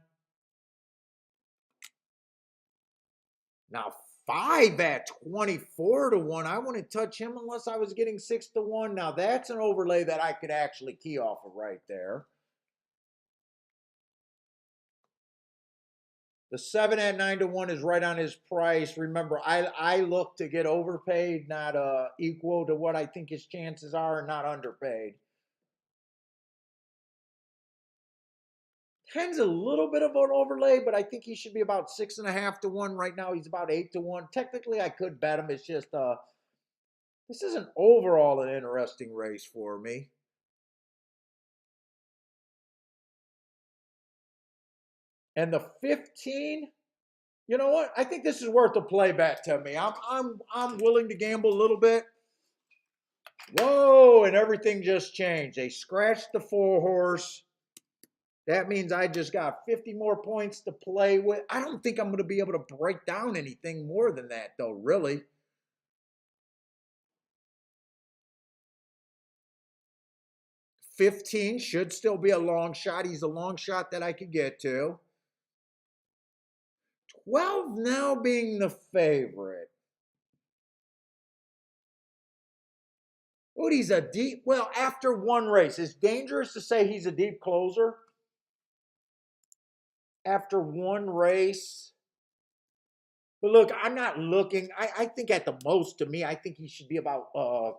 Now 5 at 24 to 1. I wouldn't touch him unless I was getting 6 to 1. Now that's an overlay that I could actually key off of right there. The 7 at 9 to 1 is right on his price. Remember, I look to get overpaid, not equal to what I think his chances are, and not underpaid. 10's a little bit of an overlay, but I think he should be about 6.5 to 1. Right now, he's about 8 to 1. Technically, I could bet him. It's just this isn't overall an interesting race for me. And the 15, you know what? I think this is worth a play bet to me. I'm willing to gamble a little bit. Whoa, and everything just changed. They scratched the 4 horse. That means I just got 50 more points to play with. I don't think I'm going to be able to break down anything more than that, though, really. $15 should still be a long shot. He's a long shot that I could get to. 12 now being the favorite. Oh, he's a deep, well, after one race. It's dangerous to say he's a deep closer. After one race. But look, I'm not looking. I think at the most, to me, I think he should be about 4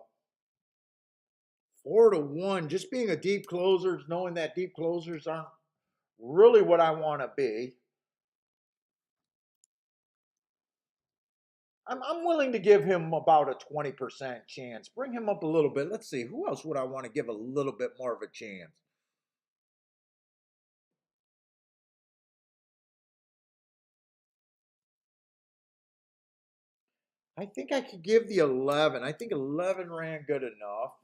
to 1. Just being a deep closer, knowing that deep closers aren't really what I want to be. I'm willing to give him about a 20% chance. Bring him up a little bit. Let's see. Who else would I want to give a little bit more of a chance? I think I could give the 11. I think 11 ran good enough.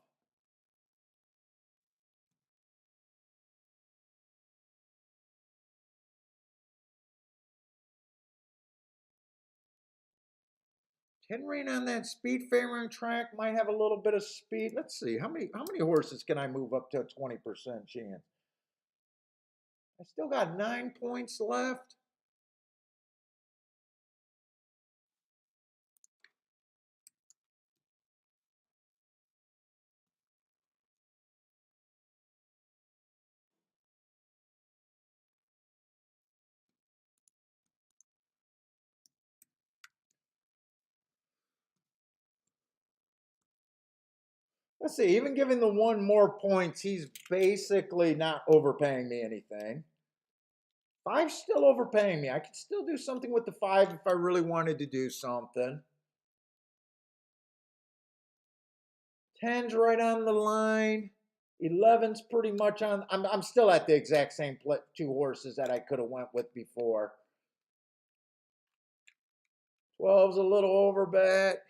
Ten ran on that speed favoring track. Might have a little bit of speed. Let's see. How many horses can I move up to a 20% chance? I still got 9 points left. Let's see. Even giving the 1 more points, he's basically not overpaying me anything. 5's still overpaying me. I could still do something with the 5 if I really wanted to do something. 10's right on the line. 11's pretty much on. I'm still at the exact same 2 horses that I could have went with before. 12's a little over bet.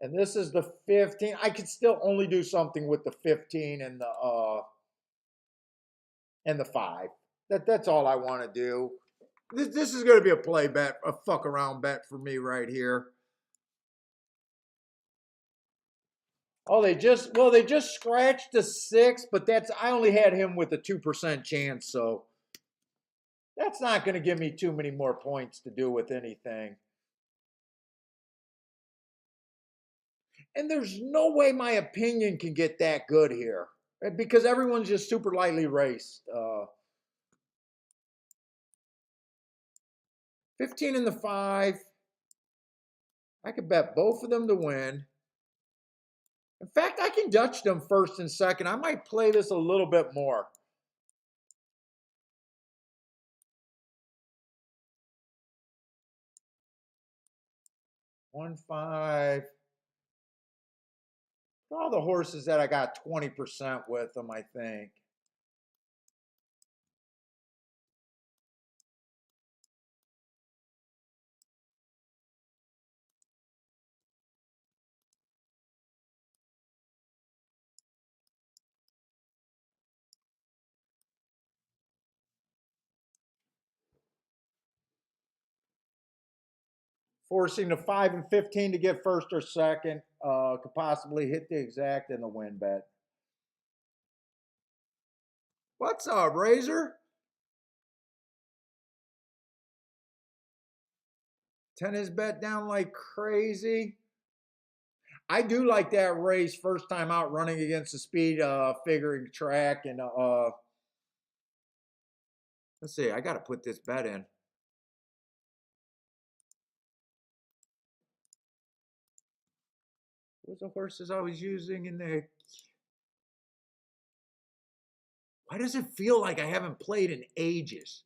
And this is the 15. I could still only do something with the 15 and the 5. That's all I want to do. This is going to be a play bet, a fuck around bet for me right here. Oh, they just scratched the 6, but I only had him with a 2% chance, so that's not going to give me too many more points to do with anything. And there's no way my opinion can get that good here because everyone's just super lightly raced. 15 and the 5. I could bet both of them to win. In fact, I can Dutch them first and second. I might play this a little bit more. 1, 5. All the horses that I got 20% with them, I think. Forcing the 5 and 15 to get first or second. Could possibly hit the exact and the win bet. What's up, Razor? Tennis bet down like crazy. I do like that race first time out running against the speed figuring track and let's see, I got to put this bet in. What's the horses I was using in the? Why does it feel like I haven't played in ages?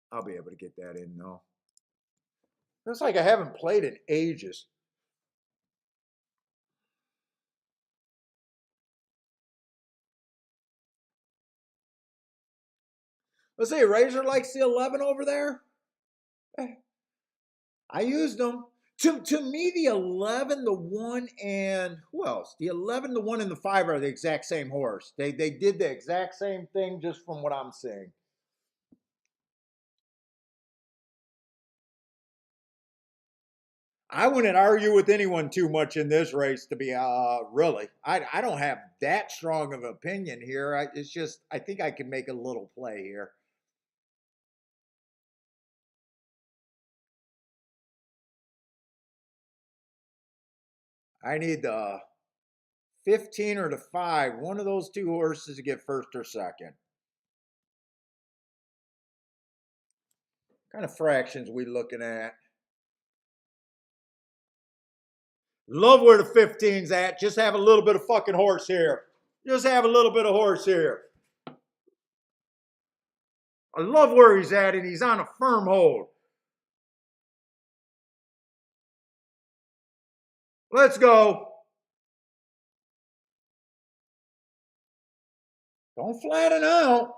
I'll be able to get that in though. It's like I haven't played in ages. Let's see, Razor likes the 11 over there. I used them. To me, the 11, the 1, and who else? The 11, the 1, and the 5 are the exact same horse. They did the exact same thing just from what I'm seeing. I wouldn't argue with anyone too much in this race, to be really. I don't have that strong of an opinion here. It's just I think I can make a little play here. I need the 15 or the 5, one of those two horses to get first or second. What kind of fractions we looking at? Love where the 15's at. Just have a little bit of fucking horse here. Just have a little bit of horse here. I love where he's at, and he's on a firm hold. Let's go. Don't flatten out.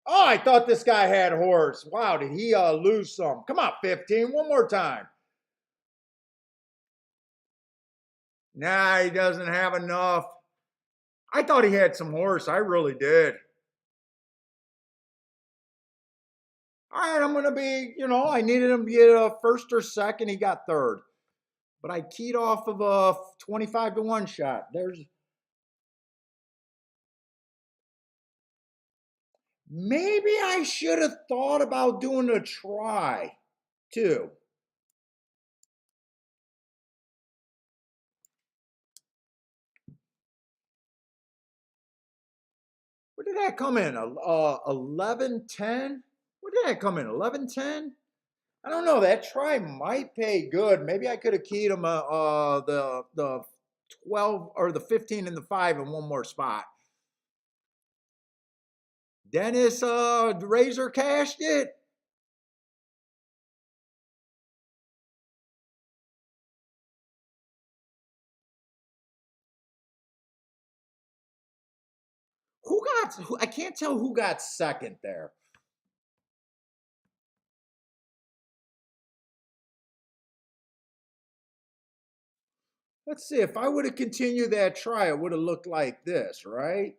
Oh, I thought this guy had horse. Wow, did he lose some? Come on, 15, one more time. Nah, he doesn't have enough. I thought he had some horse. I really did. All right, I'm going to be, I needed him to get a first or second. He got third. But I keyed off of a 25 to 1 shot. Maybe I should have thought about doing a try too. What did that come in? 11-10? What did that come in? 11-10? I don't know. That try might pay good. Maybe I could have keyed him the 12 or the 15 and the 5 in one more spot. Dennis Razor cashed it. I can't tell who got second there. Let's see, if I would have continued that try, it would have looked like this, right?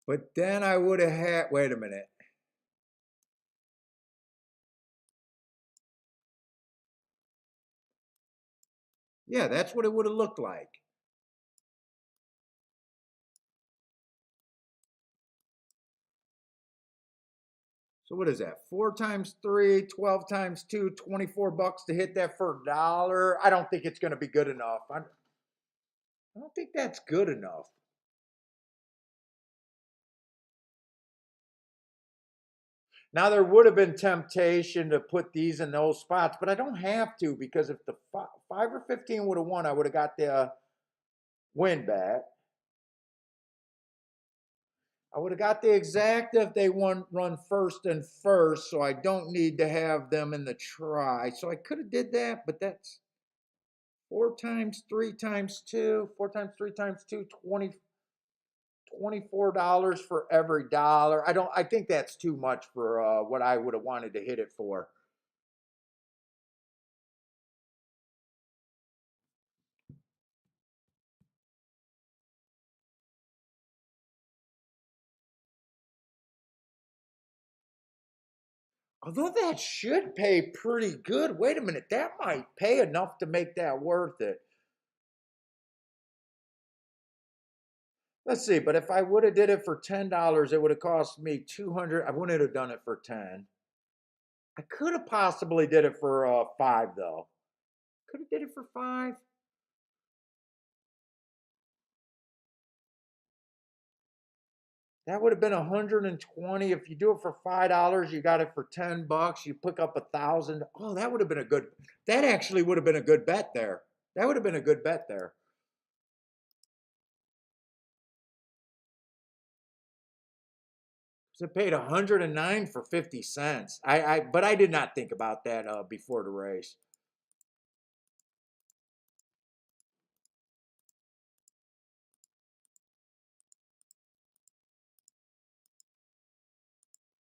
But then I would have had, wait a minute. Yeah, that's what it would have looked like. So what is that? 4 times 3, 12 times 2, 24 bucks to hit that for $1. I don't think it's going to be good enough. I don't think that's good enough. Now there would have been temptation to put these in those spots, but I don't have to because if the 5 or 15 would have won, I would have got the win back. I would have got the exact if they run first and first, so I don't need to have them in the try. So I could have did that, but that's 4 times 3 times 2, 4 times 3 times 2, $24 for every dollar. I think that's too much for what I would have wanted to hit it for. Although that should pay pretty good. Wait a minute, that might pay enough to make that worth it. Let's see, but if I would have did it for $10, it would have cost me 200. I wouldn't have done it for 10. I could have possibly did it for 5 though. Could have did it for 5. That would have been 120. If you do it for $5, you got it for $10. You pick up 1,000. Oh, that would have been a good. That actually would have been a good bet there. That would have been a good bet there. So it paid 109 for 50 cents. But I did not think about that before the race.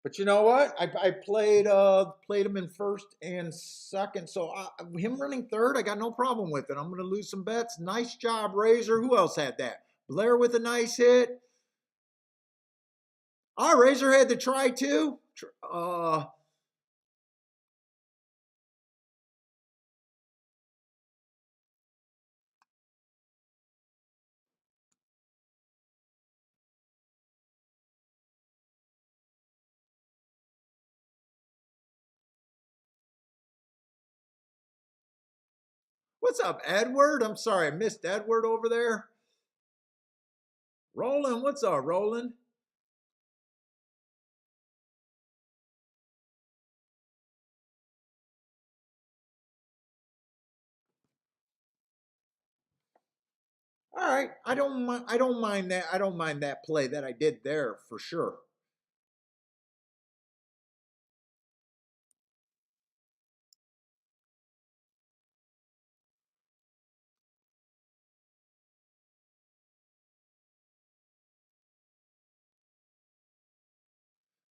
But you know what? I played him in first and second. So him running third, I got no problem with it. I'm going to lose some bets. Nice job, Razor. Who else had that? Blair with a nice hit. Oh, Razor had to try too. What's up, Edward? I'm sorry, I missed Edward over there. Roland, what's up, Roland? All right, I don't mind. I don't mind that. I don't mind that play that I did there for sure.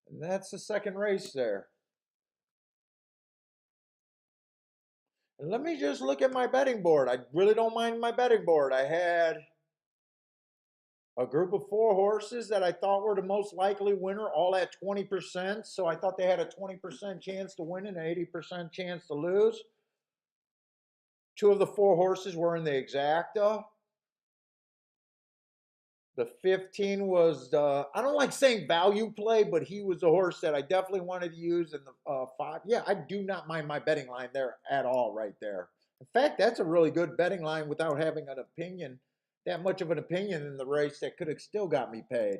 And that's the second race there. And let me just look at my betting board. I really don't mind my betting board. I had a group of 4 horses that I thought were the most likely winner, all at 20%. So I thought they had a 20% chance to win and an 80% chance to lose. 2 of the 4 horses were in the exacta. The 15 was I don't like saying value play, but he was a horse that I definitely wanted to use in the 5. Yeah, I do not mind my betting line there at all, right there. In fact, that's a really good betting line without having an opinion, that much of an opinion in the race that could have still got me paid.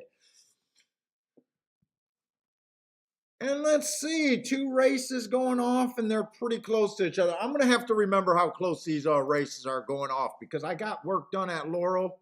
And let's see, 2 races going off, and they're pretty close to each other. I'm going to have to remember how close these races are going off because I got work done at Laurel.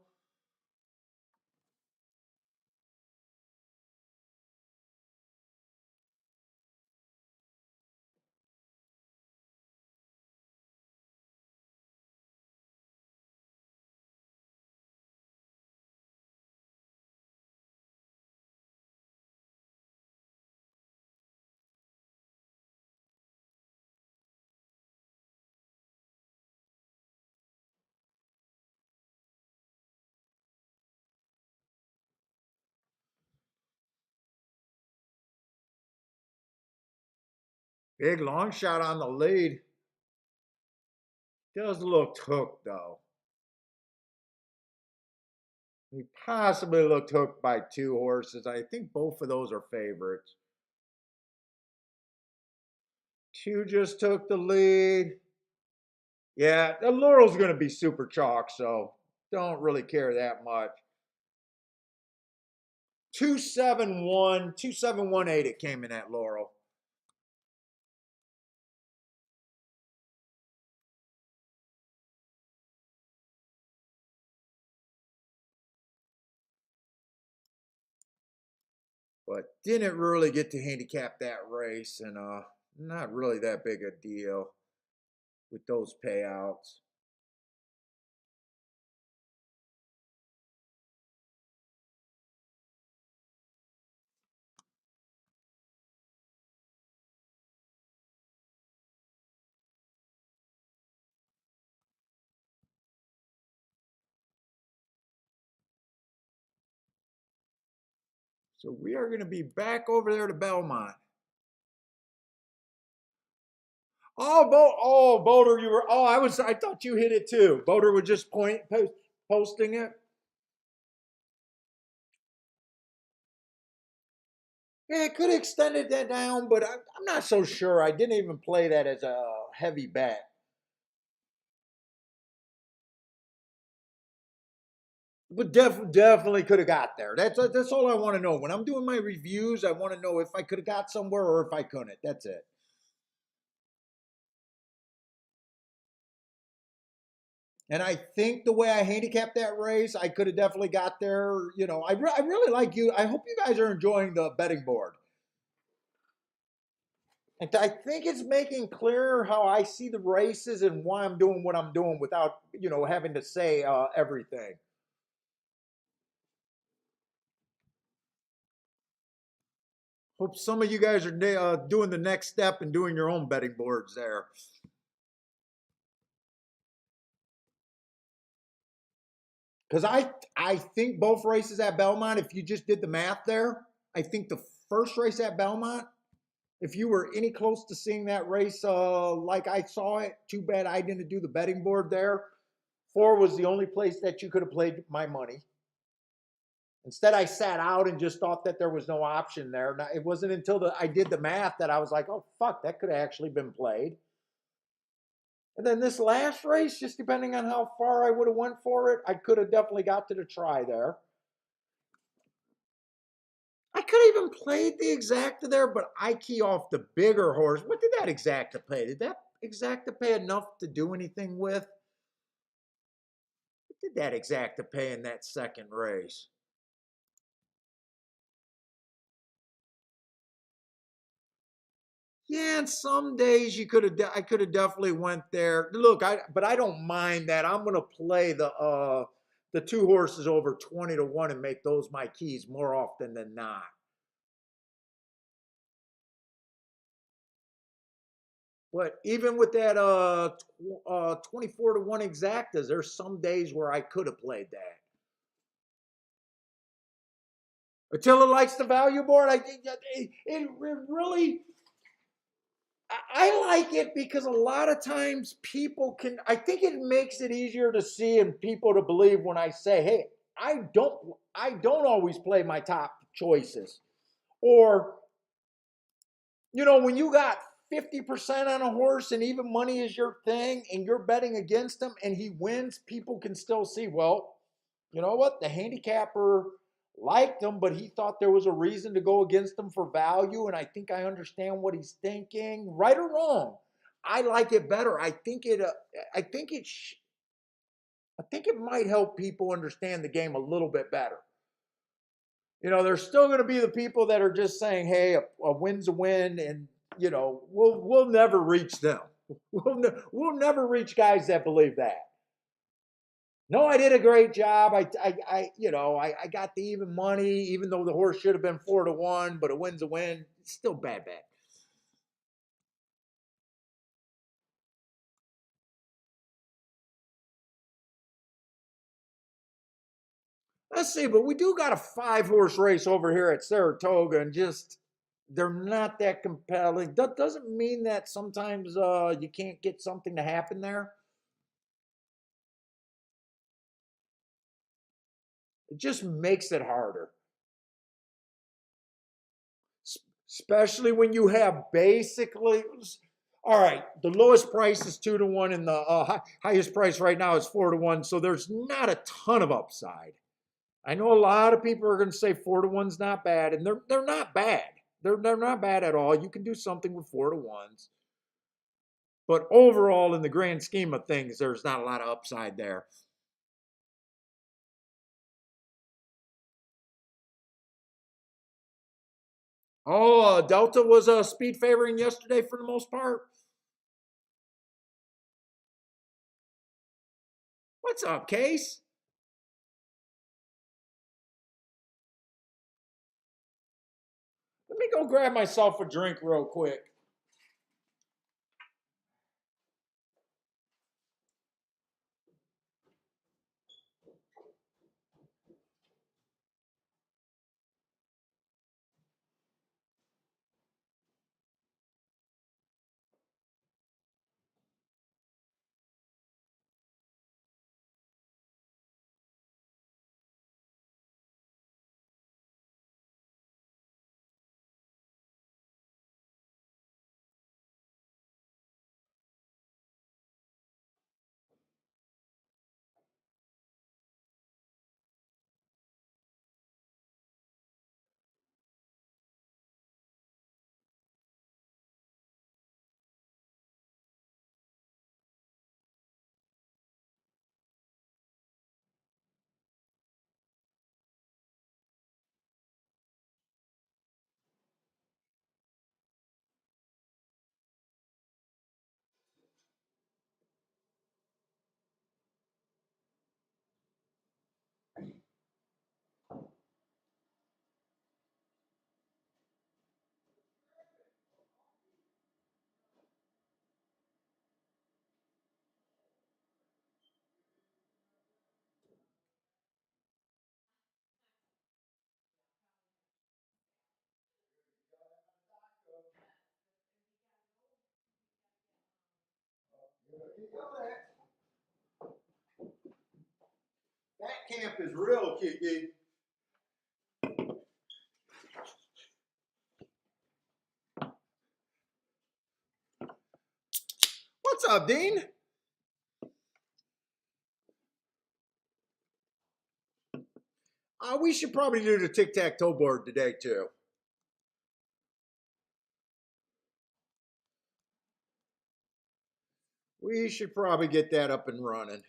Big long shot on the lead. Does look hooked though. He possibly looked hooked by 2 horses. I think both of those are favorites. 2 just took the lead. Yeah, the Laurel's going to be super chalk, so don't really care that much. 271, 2718 it came in at Laurel. But didn't really get to handicap that race, and not really that big a deal with those payouts. So we are going to be back over there to Belmont. Boulder, you were. Oh, I thought you hit it too. Boulder was just posting it. Yeah, it could have extended that down, but I'm not so sure. I didn't even play that as a heavy bet. But definitely could have got there. That's all I want to know. When I'm doing my reviews, I want to know if I could have got somewhere or if I couldn't. That's it. And I think the way I handicapped that race, I could have definitely got there. You know, I really like you. I hope you guys are enjoying the betting board. And I think it's making clear how I see the races and why I'm doing what I'm doing without, having to say everything. Hope some of you guys are doing the next step and doing your own betting boards there. Because I think both races at Belmont, if you just did the math there, I think the first race at Belmont, if you were any close to seeing that race like I saw it, too bad I didn't do the betting board there. 4 was the only place that you could have played my money. Instead, I sat out and just thought that there was no option there. Now, it wasn't until I did the math that I was like, oh, fuck, that could have actually been played. And then this last race, just depending on how far I would have went for it, I could have definitely got to the try there. I could have even played the exacta there, but I key off the bigger horse. What did that exacta pay? Did that exacta pay enough to do anything with? What did that exacta pay in that second race? Yeah, and some days I could have definitely went there. Look, but I don't mind that. I'm gonna play the 2 horses over 20 to 1 and make those my keys more often than not. But even with that 24 to 1 exactas, there's some days where I could have played that. Attila likes the value board. I think it really I like it because a lot of times people can. I think it makes it easier to see and people to believe when I say, "Hey, I don't always play my top choices," or when you got 50% on a horse and even money is your thing and you're betting against him and he wins, people can still see, well, you know what? The handicapper liked him, but he thought there was a reason to go against him for value. And I think I understand what he's thinking, right or wrong. I like it better. I think I think it might help people understand the game a little bit better. There's still going to be the people that are just saying, "Hey, a win's a win," and we'll never reach them. We'll never reach guys that believe that. No, I did a great job. I got the even money, even though the horse should have been 4 to 1, but a win's a win. It's still bad bet. Let's see, but we do got a 5 horse race over here at Saratoga, and just they're not that compelling. That doesn't mean that sometimes you can't get something to happen there. It just makes it harder. Especially when you have basically, all right, the lowest price is 2 to 1 and the highest price right now is 4 to 1. So there's not a ton of upside. I know a lot of people are going to say 4 to 1's not bad, and they're not bad. They're not bad at all. You can do something with 4 to 1s. But overall, in the grand scheme of things, there's not a lot of upside there. Oh, Delta was a speed favoring yesterday for the most part. What's up, Case? Let me go grab myself a drink real quick. That camp is real, Kiki. What's up, Dean? We should probably do the tic-tac-toe board today, too. We should probably get that up and running.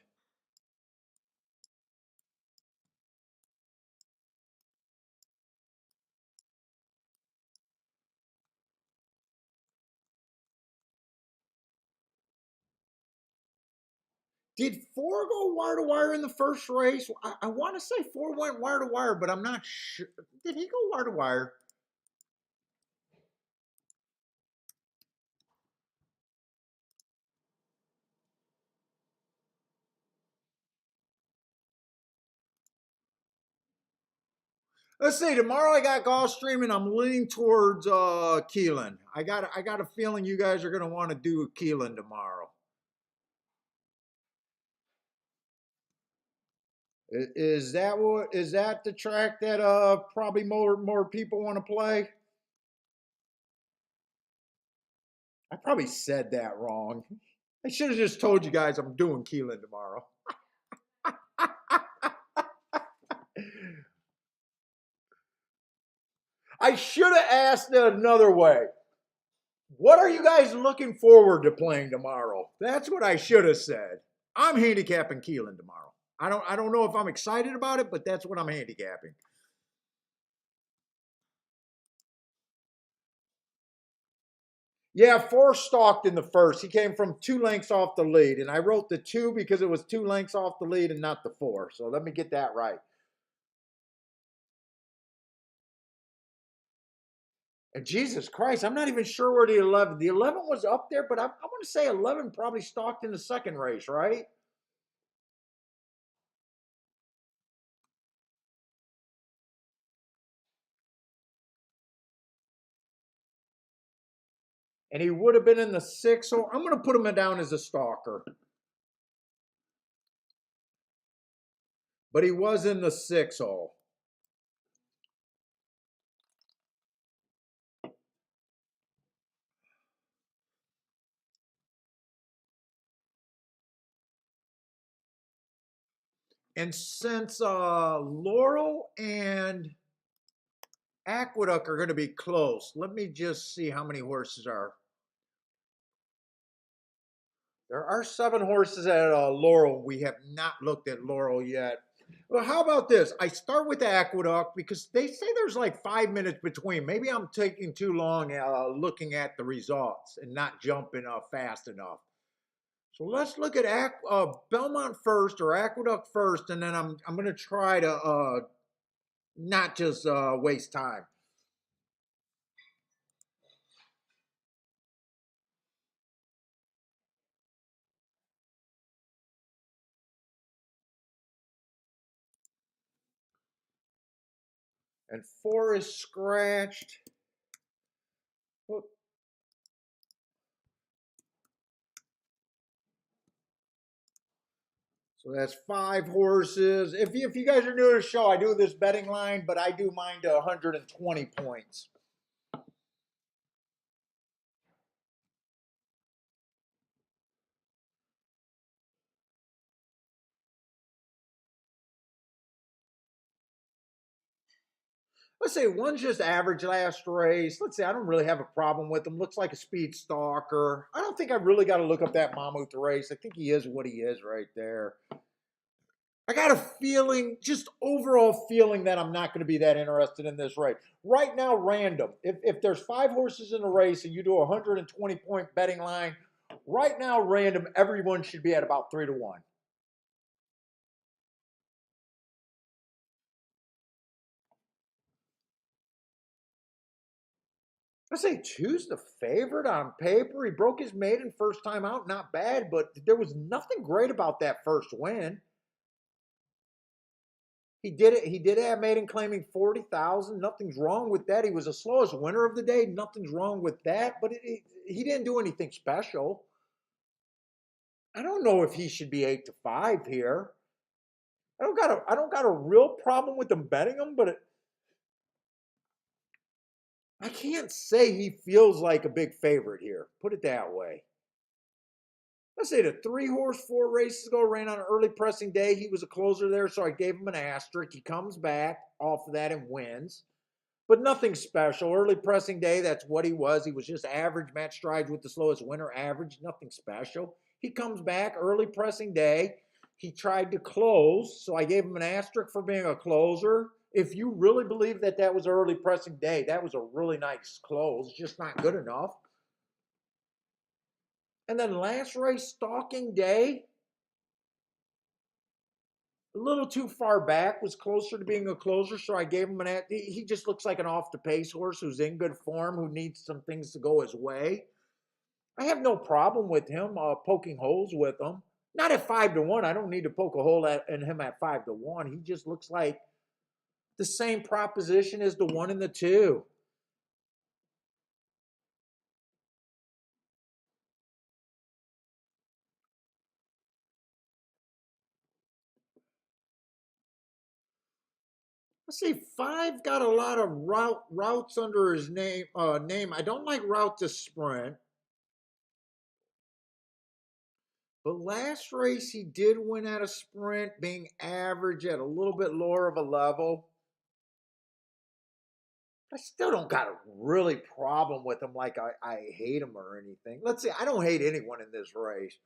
Did 4 go wire to wire in the first race? I want to say 4 went wire to wire, but I'm not sure. Did he go wire to wire? Let's see. Tomorrow I got Gulfstream, and I'm leaning towards Keelan. I got a feeling you guys are gonna want to do Keelan tomorrow. Is that the track that probably more people want to play? I probably said that wrong. I should have just told you guys I'm doing Keelan tomorrow. I should have asked it another way. What are you guys looking forward to playing tomorrow? That's what I should have said. I'm handicapping Keelan tomorrow. I don't know if I'm excited about it, but that's what I'm handicapping. Yeah, 4 stalked in the first. He came from 2 lengths off the lead, and I wrote the 2 because it was 2 lengths off the lead and not the 4. So let me get that right. And Jesus Christ, I'm not even sure where the 11. The 11 was up there, but I want to say 11 probably stalked in the second race, right? And he would have been in the 6. So I'm going to put him down as a stalker. But he was in the 6 hole. And since Laurel and Aqueduct are going to be close, let me just see how many horses are. There are 7 horses at Laurel. We have not looked at Laurel yet. Well, how about this? I start with the Aqueduct because they say there's like 5 minutes between. Maybe I'm taking too long looking at the results and not jumping fast enough. So let's look at Belmont first or Aqueduct first, and then I'm going to try to not just waste time. And 4 is scratched. So that's 5 horses. If you guys are new to the show, I do this betting line, but I do mine to 120 points. Let's say one's just average last race. Let's say I don't really have a problem with him. Looks like a speed stalker. I don't think I really got to look up that Mammoth race. I think he is what he is right there. I got a feeling, just overall feeling that I'm not going to be that interested in this race. Right now, random. If there's 5 horses in a race and you do a 120-point betting line, right now, random, everyone should be at about 3 to 1. I say 2's the favorite on paper. He broke his maiden first time out, not bad, but there was nothing great about that first win. He did it. He did have maiden claiming 40,000. Nothing's wrong with that. He was the slowest winner of the day. Nothing's wrong with that. But he didn't do anything special. I don't know if he should be 8-5 here. I don't got a real problem with them betting him, but I can't say he feels like a big favorite here. Put it that way. Let's say the 3-horse 4 races ago ran on an early pressing day. He was a closer there, so I gave him an asterisk. He comes back off of that and wins, but nothing special. Early pressing day, that's what he was. He was just average. Matt strides with the slowest winner, average, nothing special. He comes back early pressing day. He tried to close, so I gave him an asterisk for being a closer. If you really believe that that was early pressing day, that was a really nice close, just not good enough. And then last race, stalking day, a little too far back, was closer to being a closer, so I gave him an. He just looks like an off the pace horse who's in good form, who needs some things to go his way. I have no problem with him poking holes with him. Not at 5-1. I don't need to poke a hole in him at 5-1. He just looks like the same proposition as the 1 and the 2. Let's see, 5 got a lot of routes under his name. I don't like route to sprint. But last race, he did win at a sprint, being average at a little bit lower of a level. I still don't got a really problem with him like I hate him or anything. Let's see, I don't hate anyone in this race.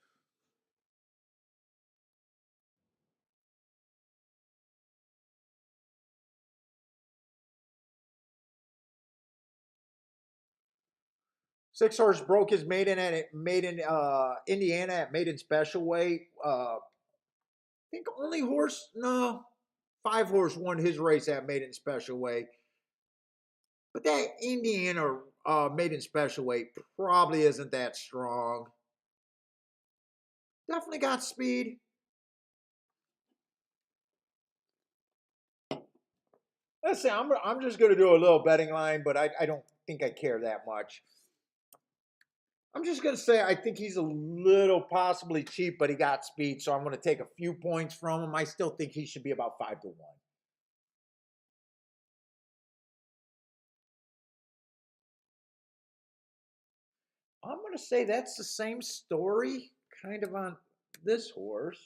Six-horse broke his maiden Indiana at maiden special weight. I think only horse, no, 5-horse won his race at maiden special weight. But that Indiana maiden special weight probably isn't that strong. Definitely got speed. Let's say I'm just going to do a little betting line, but I don't think I care that much. I'm just going to say I think he's a little possibly cheap, but he got speed, so I'm going to take a few points from him. I still think he should be about 5-1. I'm going to say that's the same story, kind of on this horse.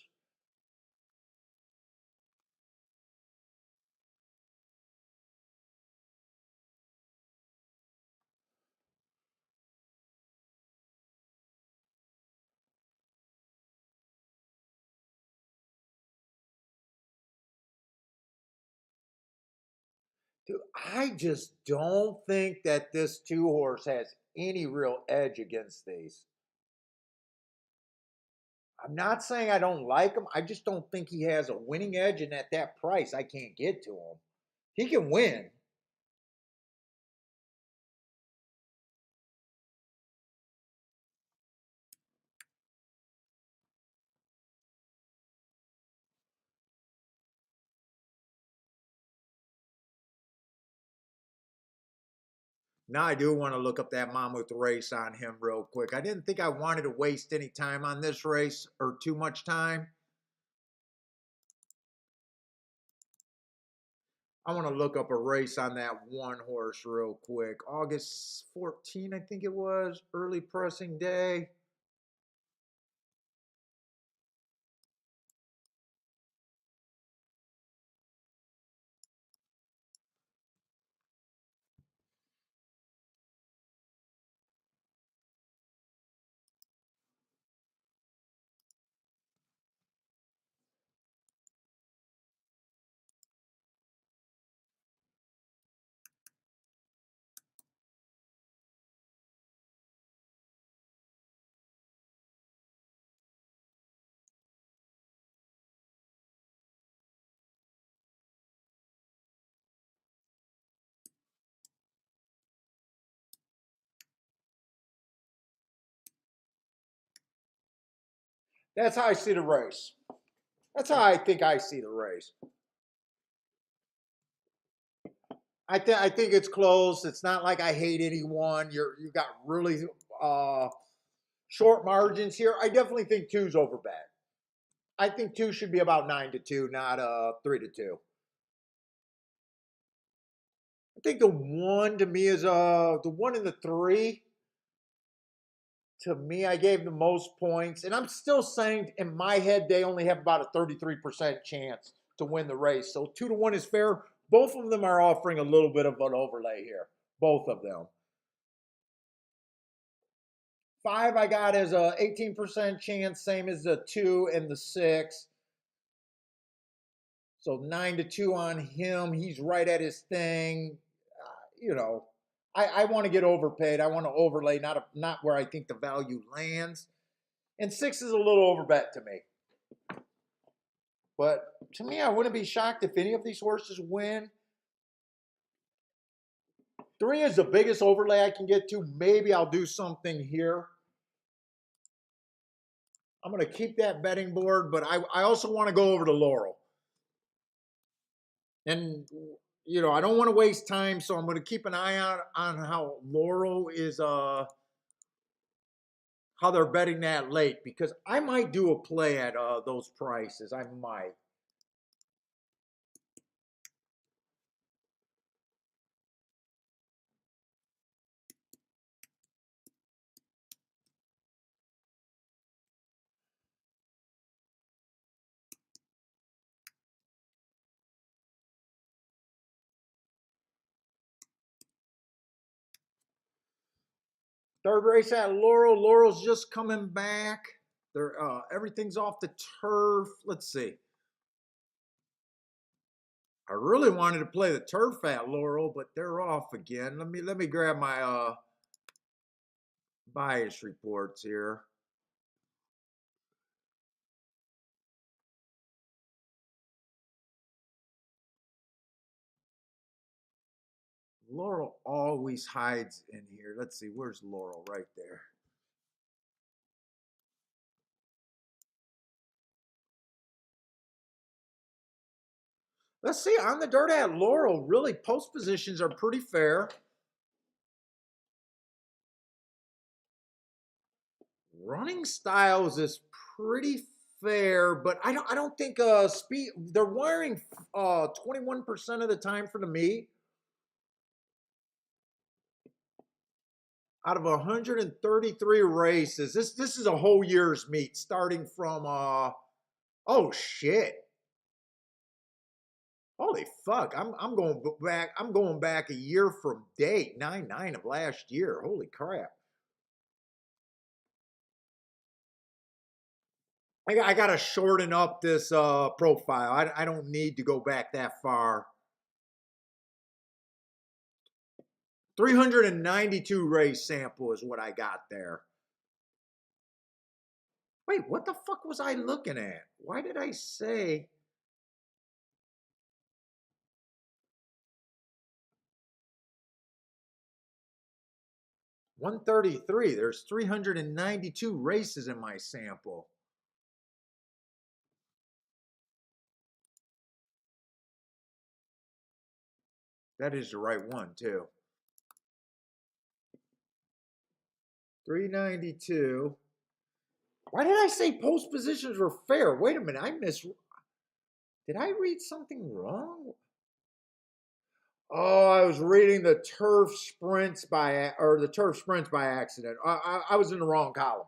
Dude, I just don't think that this 2-horse has any real edge against these. I'm not saying I don't like him. I just don't think he has a winning edge, and at that price, I can't get to him. He can win. Now I do want to look up that Monmouth race on him real quick. I didn't think I wanted to waste any time on this race or too much time. I want to look up a race on that 1-horse real quick. August 14, I think it was, early pressing day. That's how I see the race. That's how I think I see the race. I think it's close. It's not like I hate anyone. You got really uh, short margins here. I definitely think two's overbet. I think two should be about 9-2, not 3-2. I think the one to me is the one and the three. To me, I gave the most points, and I'm still saying in my head they only have about a 33% chance to win the race. So 2-1 is fair. Both of them are offering a little bit of an overlay here. Both of them. Five I got as a 18% chance, same as the two and the six. So 9-2 on him. He's right at his thing. You know, I want to get overpaid. I want to overlay, not where I think the value lands. And six is a little overbet to me. But to me, I wouldn't be shocked if any of these horses win. Three is the biggest overlay I can get to. Maybe I'll do something here. I'm going to keep that betting board, but I also want to go over to Laurel. And, you know, I don't want to waste time, so I'm going to keep an eye out on how Laurel is, how they're betting that late, because I might do a play at those prices. I might. Third race at Laurel. Laurel's just coming back. They're everything's off the turf. Let's see. I really wanted to play the turf at Laurel, but they're off again. Let me grab my bias reports here. Laurel always hides in here. Let's see, where's Laurel? Right there. Let's see, on the dirt at Laurel, really post positions are pretty fair. Running styles is pretty fair, but I don't think speed, they're wiring 21% of the time for the meet. Out of 133 races, this is a whole year's meet, starting from oh shit. Holy fuck. I'm going back a year from date, 9-9 of last year. Holy crap. I gotta shorten up this profile. I don't need to go back that far. 392 race sample is what I got there. Wait, what the fuck was I looking at? Why did I say 133? There's 392 races in my sample. That is the right one, too. 392. Why did I say post positions were fair? Wait a minute, did I read something wrong? Oh, I was reading the turf sprints by accident. I was in the wrong column.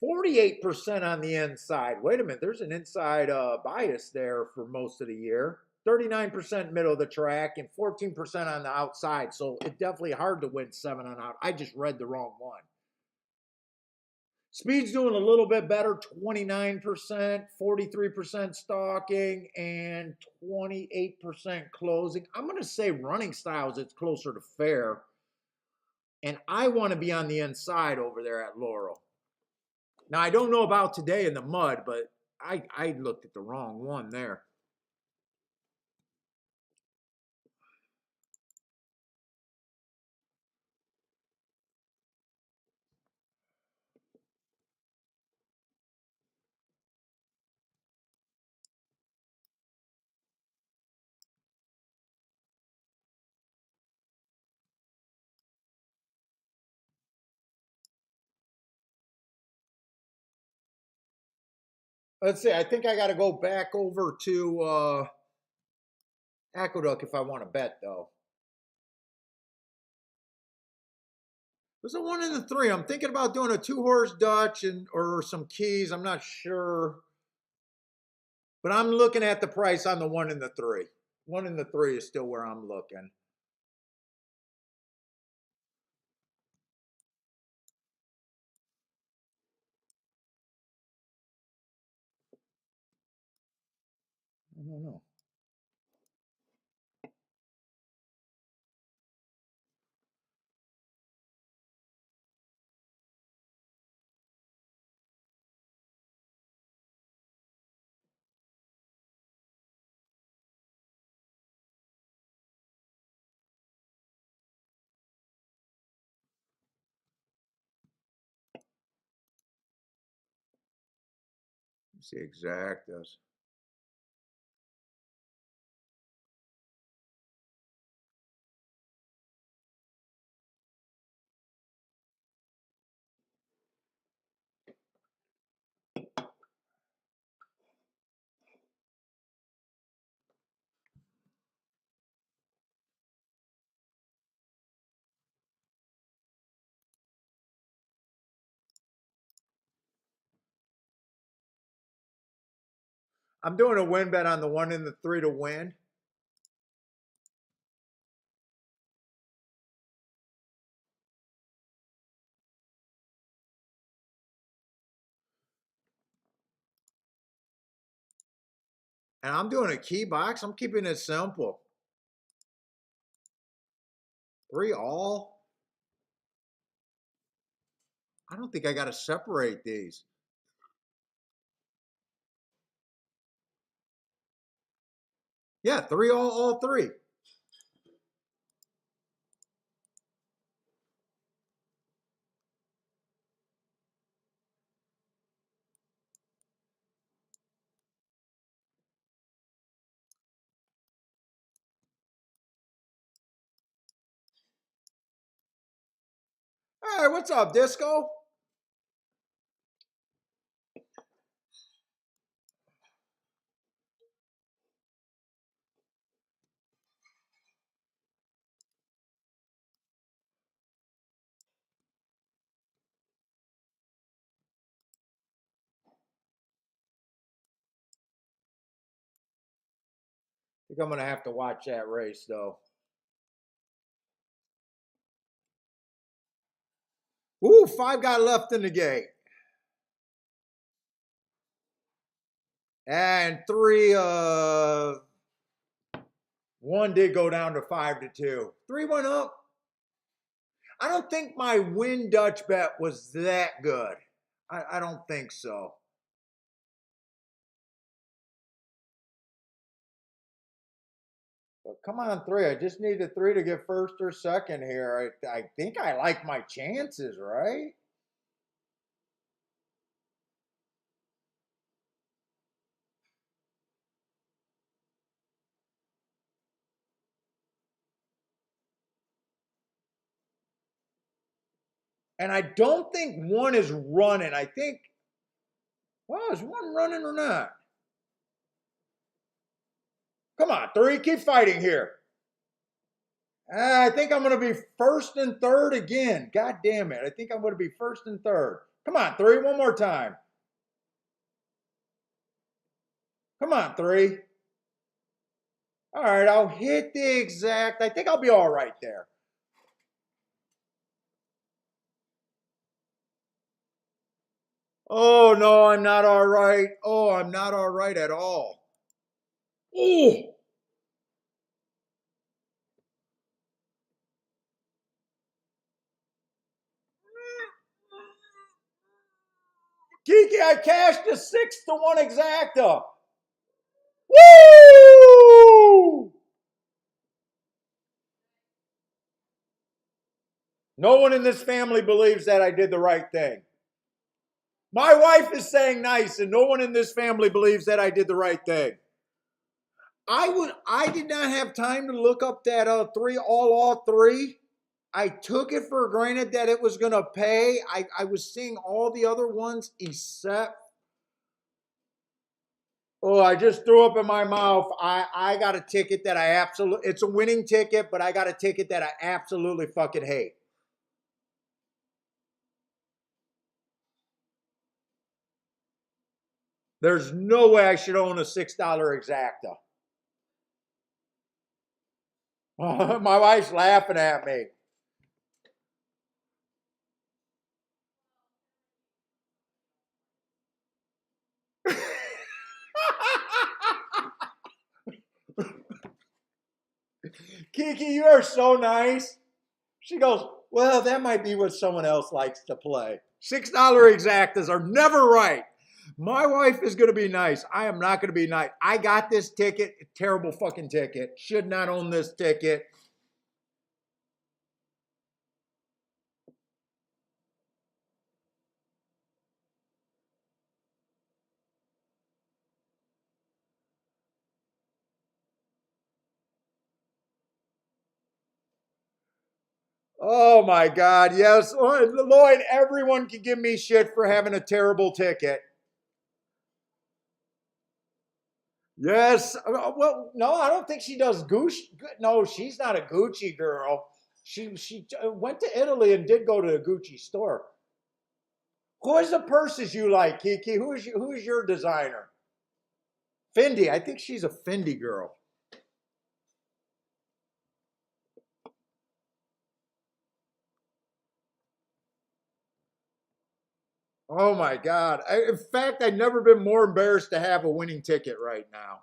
48% on the inside. Wait a minute, there's an inside bias there for most of the year. 39% middle of the track and 14% on the outside. So it's definitely hard to win 7 on out. I just read the wrong one. Speed's doing a little bit better, 29%, 43% stalking, and 28% closing. I'm going to say running styles, it's closer to fair. And I want to be on the inside over there at Laurel. Now, I don't know about today in the mud, but I looked at the wrong one there. Let's see. I think I got to go back over to Aqueduct if I want to bet, though. There's a 1 and a 3. I'm thinking about doing a 2-horse Dutch or some keys. I'm not sure. But I'm looking at the price on the 1 and the 3. 1 and the 3 is still where I'm looking. I don't know. Let's see exactas. I'm doing a win bet on the 1 and the 3 to win. And I'm doing a key box. I'm keeping it simple. 3 all. I don't think I got to separate these. Yeah, 3 all 3. Hey, what's up, Disco? I think I'm going to have to watch that race, though. Ooh, 5 got left in the gate. And 3, 1 did go down to 5 to 2. 3 went up. I don't think my win Dutch bet was that good. I don't think so. But come on, 3. I just need the 3 to get first or second here. I think I like my chances, right? And I don't think 1 is running. I think, well, is 1 running or not? Come on, 3, keep fighting here. I think I'm going to be first and third again. God damn it. I think I'm going to be first and third. Come on, 3, one more time. Come on, 3. All right, I'll hit the exact. I think I'll be all right there. Oh, no, I'm not all right. Oh, I'm not all right at all. Ooh. Kiki, I cashed a 6 to 1 exacta. Woo! No one in this family believes that I did the right thing. My wife is saying nice, and no one in this family believes that I did the right thing. I did not have time to look up that 3 all 3. I took it for granted that it was going to pay. I was seeing all the other ones except Oh, I just threw up in my mouth. I got a ticket that I absolutely, it's a winning ticket, but I got a ticket that I absolutely fucking hate. There's no way I should own a $6 exacta. My wife's laughing at me. Kiki, you are so nice. She goes, well, that might be what someone else likes to play. $6 exactas are never right. My wife is going to be nice. I am not going to be nice. I got this ticket. Terrible fucking ticket. Should not own this ticket. Oh my God. Yes. Lloyd, everyone can give me shit for having a terrible ticket. Yes. Well, no, I don't think she does Gucci. No, she's not a Gucci girl. She went to Italy and did go to a Gucci store. Who is the purses you like, Kiki? Who is your designer? Fendi. I think she's a Fendi girl. Oh my God. In fact, I've never been more embarrassed to have a winning ticket right now.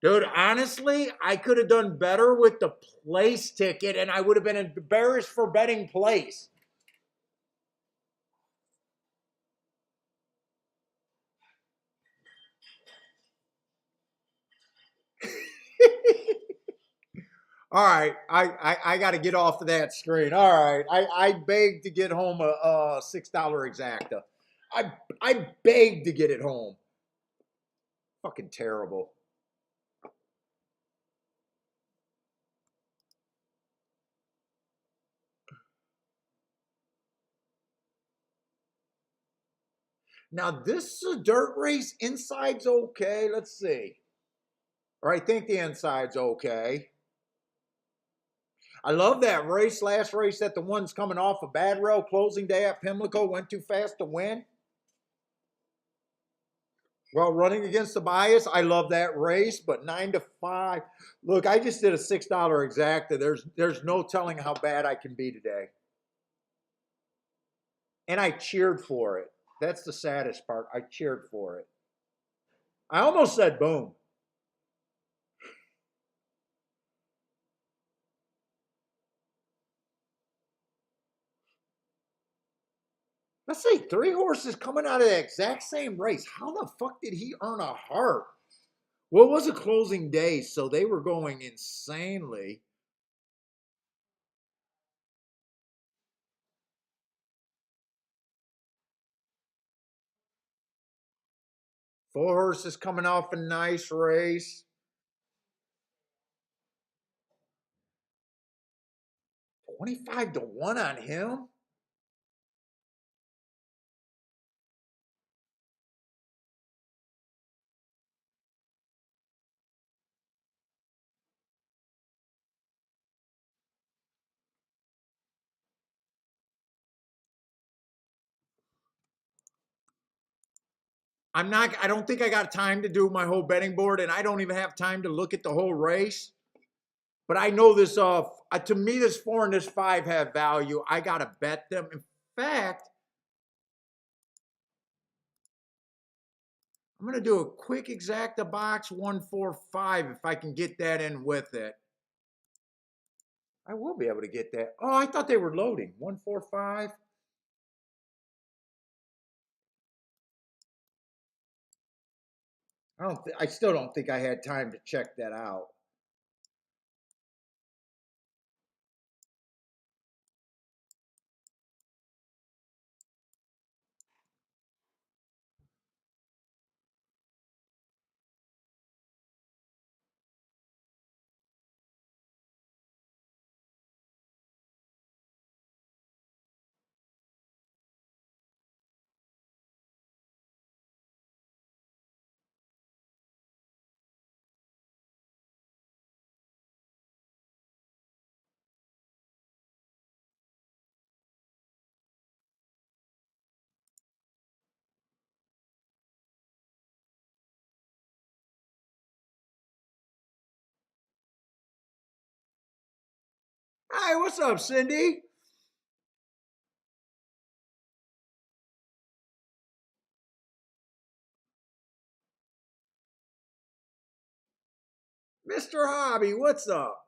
Dude, honestly, I could have done better with the place ticket and I would have been embarrassed for betting place. All right, I got to get off of that screen. All right, I begged to get home a $6 exacta. I begged to get it home. Fucking terrible. Now this is a dirt race. Inside's okay. Let's see. Or I think the inside's okay. I love that race. Last race that the one's coming off a bad rail closing day at Pimlico went too fast to win. Well, running against the bias, I love that race, but 9 to 5. Look, I just did a $6 exacta. There's no telling how bad I can be today. And I cheered for it. That's the saddest part. I cheered for it. I almost said boom. Let's say 3 horses coming out of the exact same race. How the fuck did he earn a heart? Well, it was a closing day, so they were going insanely. 4 horses coming off a nice race. 25 to 1 on him. I don't think I got time to do my whole betting board, and I don't even have time to look at the whole race. But I know this to me, this 4 and this 5 have value. I gotta bet them. In fact, I'm gonna do a quick exacta box 145 if I can get that in with it. I will be able to get that. Oh, I thought they were loading. 145. I still don't think I had time to check that out. Hi, what's up, Cindy? Mr. Hobby, what's up?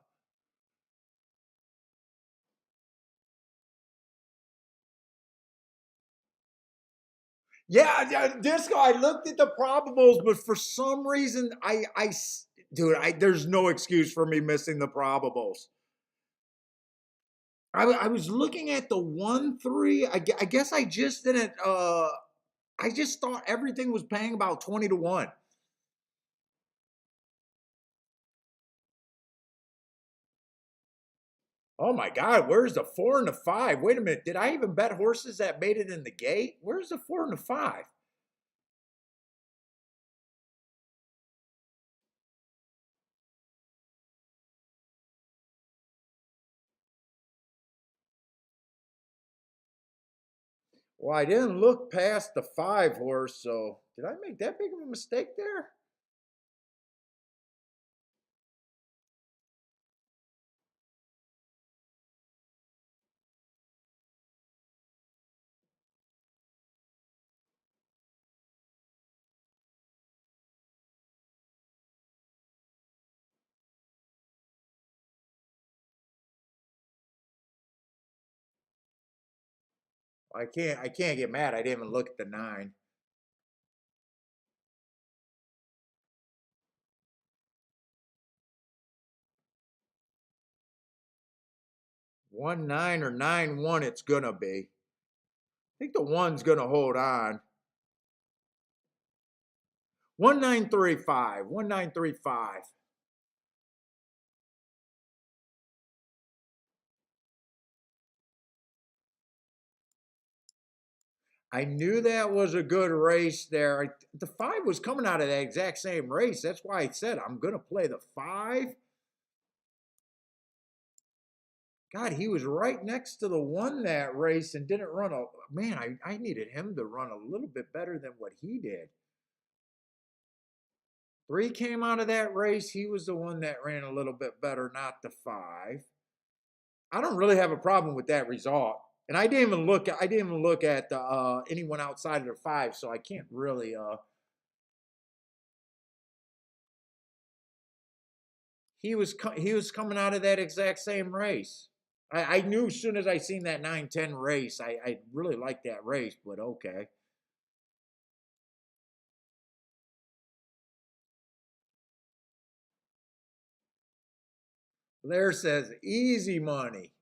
Yeah, Disco. I looked at the probables, but for some reason, dude, there's no excuse for me missing the probables. I was looking at the 1-3. I guess I just didn't. I just thought everything was paying about 20 to 1. Oh my God, where's the 4 and the 5? Wait a minute, did I even bet horses that made it in the gate? Where's the 4 and the 5? Well, I didn't look past the 5 horse, so did I make that big of a mistake there? I can't get mad. I didn't even look at the 9. 1-9 or 9-1 it's gonna be. I think the one's gonna hold on. 1935. 1935. I knew that was a good race there. The 5 was coming out of that exact same race. That's why I said I'm gonna play the 5. God, he was right next to the 1 that race and didn't run a man. I needed him to run a little bit better than what he did. 3 came out of that race. He was the one that ran a little bit better, not the 5. I don't really have a problem with that result. And I didn't even look. I didn't even look at anyone outside of the 5, so I can't really. He was coming out of that exact same race. I knew as soon as I seen that 9-10 race, I really liked that race. But okay, Blair says easy money.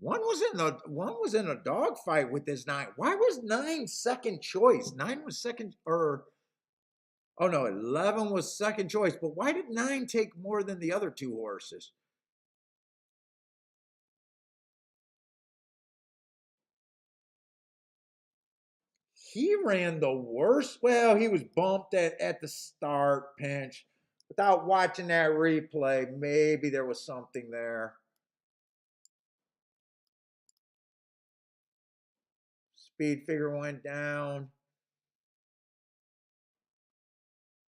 One was in a dogfight with this 9. Why was 9 second choice? 9 was second, or oh no, 11 was second choice. But why did 9 take more than the other 2 horses? He ran the worst. Well, he was bumped at the start pinch. Without watching that replay, maybe there was something there. Speed figure went down.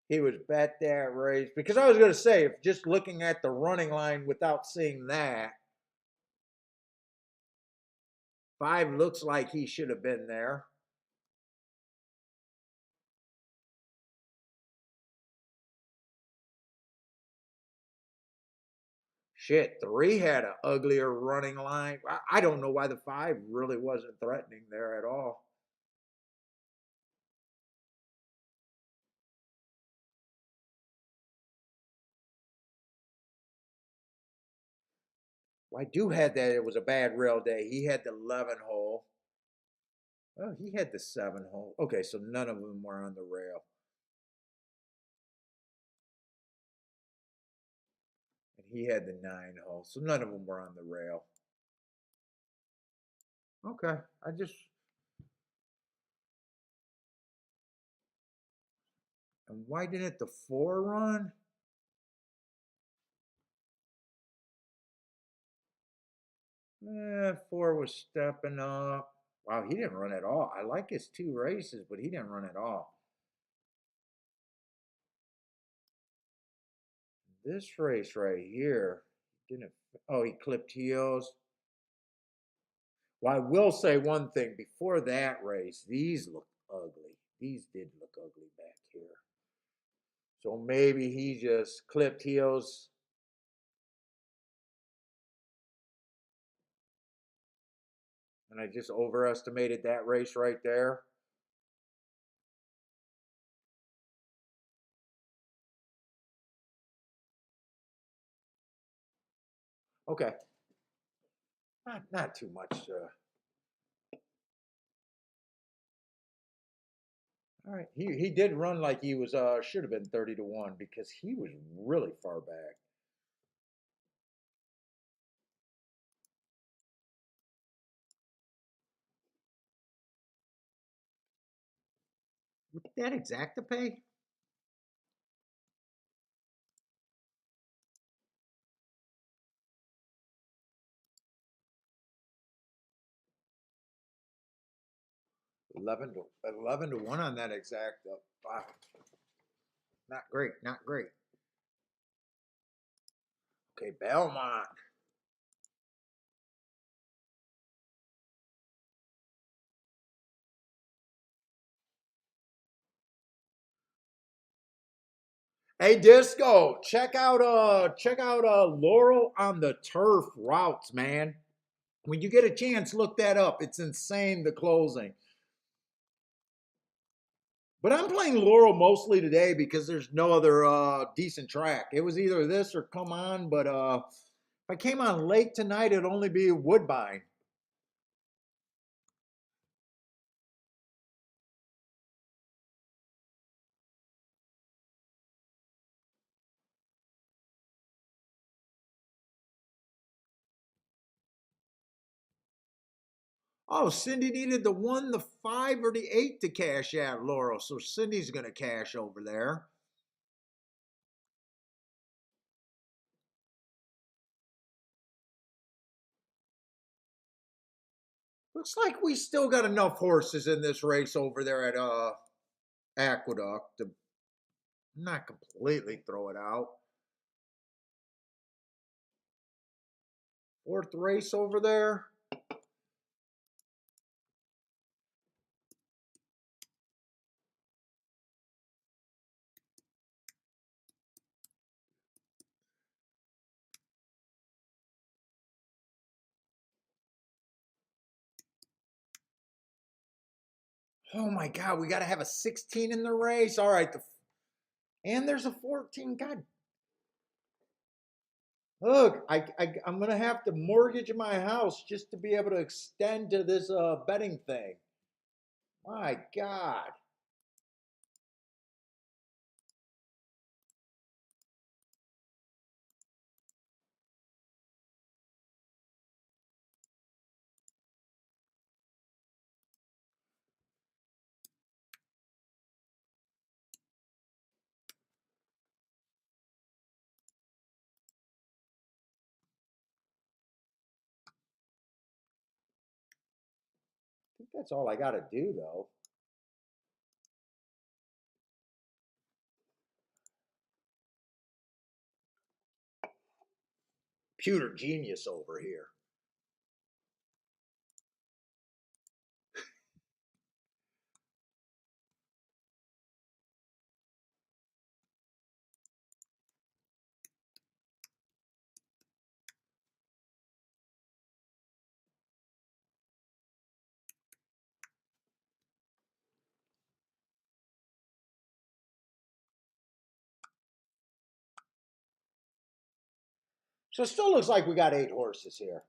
He was bet that race because I was going to say, if just looking at the running line without seeing that, 5 looks like he should have been there. Shit, 3 had an uglier running line. I don't know why the 5 really wasn't threatening there at all. Well, I do had that. It was a bad rail day. He had the 11 hole. Oh, he had the 7 hole. Okay, so none of them were on the rail. And he had the 9 hole. So none of them were on the rail. Okay. I just. And why didn't the 4 run? 4 was stepping up. Wow, he didn't run at all. I like his 2 races, but he didn't run at all. This race right here didn't. Oh, he clipped heels. Well, I will say one thing. Before that race, these look ugly. These did look ugly back here. So maybe he just clipped heels. And I just overestimated that race right there. Okay. Not too much. All right. He did run like he was should have been 30-1 because he was really far back. Would that exacta pay? Eleven to 1 on that exact. Wow. Not great. Not great. Okay, Belmont. Hey Disco, check out Laurel on the turf routes, man. When you get a chance, look that up. It's insane the closing. But I'm playing Laurel mostly today because there's no other decent track. It was either this or come on, but if I came on late tonight, it'd only be Woodbine. Oh, Cindy needed the 1, the 5, or the 8 to cash out Laurel. So Cindy's going to cash over there. Looks like we still got enough horses in this race over there at Aqueduct to not completely throw it out. Fourth race over there. Oh my God, we got to have a 16 in the race. All right, and there's a 14. God, look, I'm gonna have to mortgage my house just to be able to extend to this betting thing. My God. I think that's all I got to do though. Computer genius over here. So it still looks like we got 8 horses here.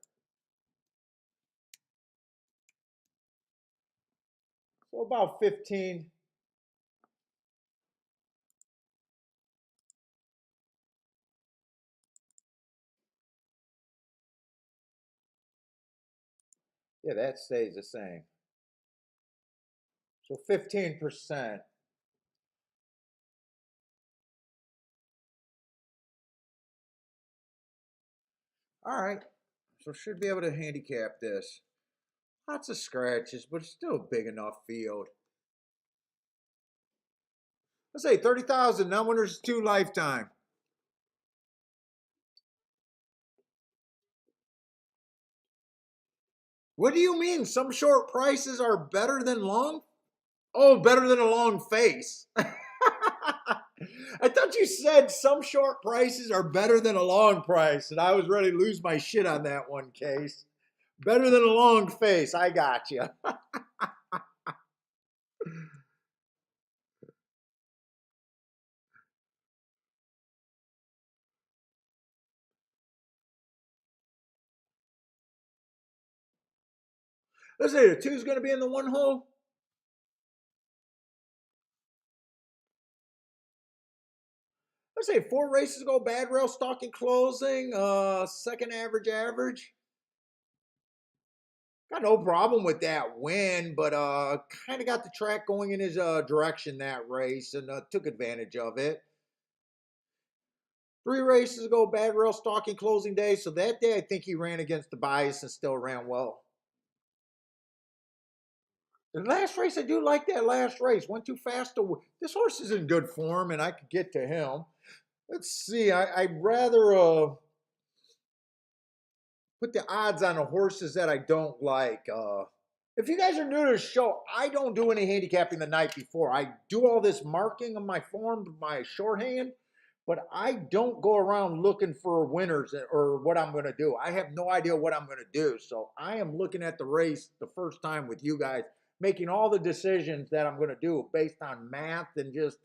So about 15. Yeah, that stays the same. So 15%. All right. So should be able to handicap this. Lots of scratches, but it's still a big enough field. Let's say 30,000. Now winners 2 lifetime. What do you mean? Some short prices are better than long? Oh, better than a long face. I thought you said some short prices are better than a long price, and I was ready to lose my shit on that one, Case. Better than a long face. I got you. Let's say the two's going to be in the one hole. Let's say 4 races ago, bad rail, stalking, closing, second average, average. Got no problem with that win, but kind of got the track going in his direction that race and took advantage of it. 3 races ago, bad rail, stalking, closing day. So that day, I think he ran against the bias and still ran well. The last race, I do like that last race. Went too fast to win. This horse is in good form, and I could get to him. Let's see. I'd rather put the odds on the horses that I don't like. If you guys are new to the show, I don't do any handicapping the night before. I do all this marking on my form, my shorthand, but I don't go around looking for winners or what I'm going to do. I have no idea what I'm going to do. So I am looking at the race the first time with you guys, making all the decisions that I'm going to do based on math and just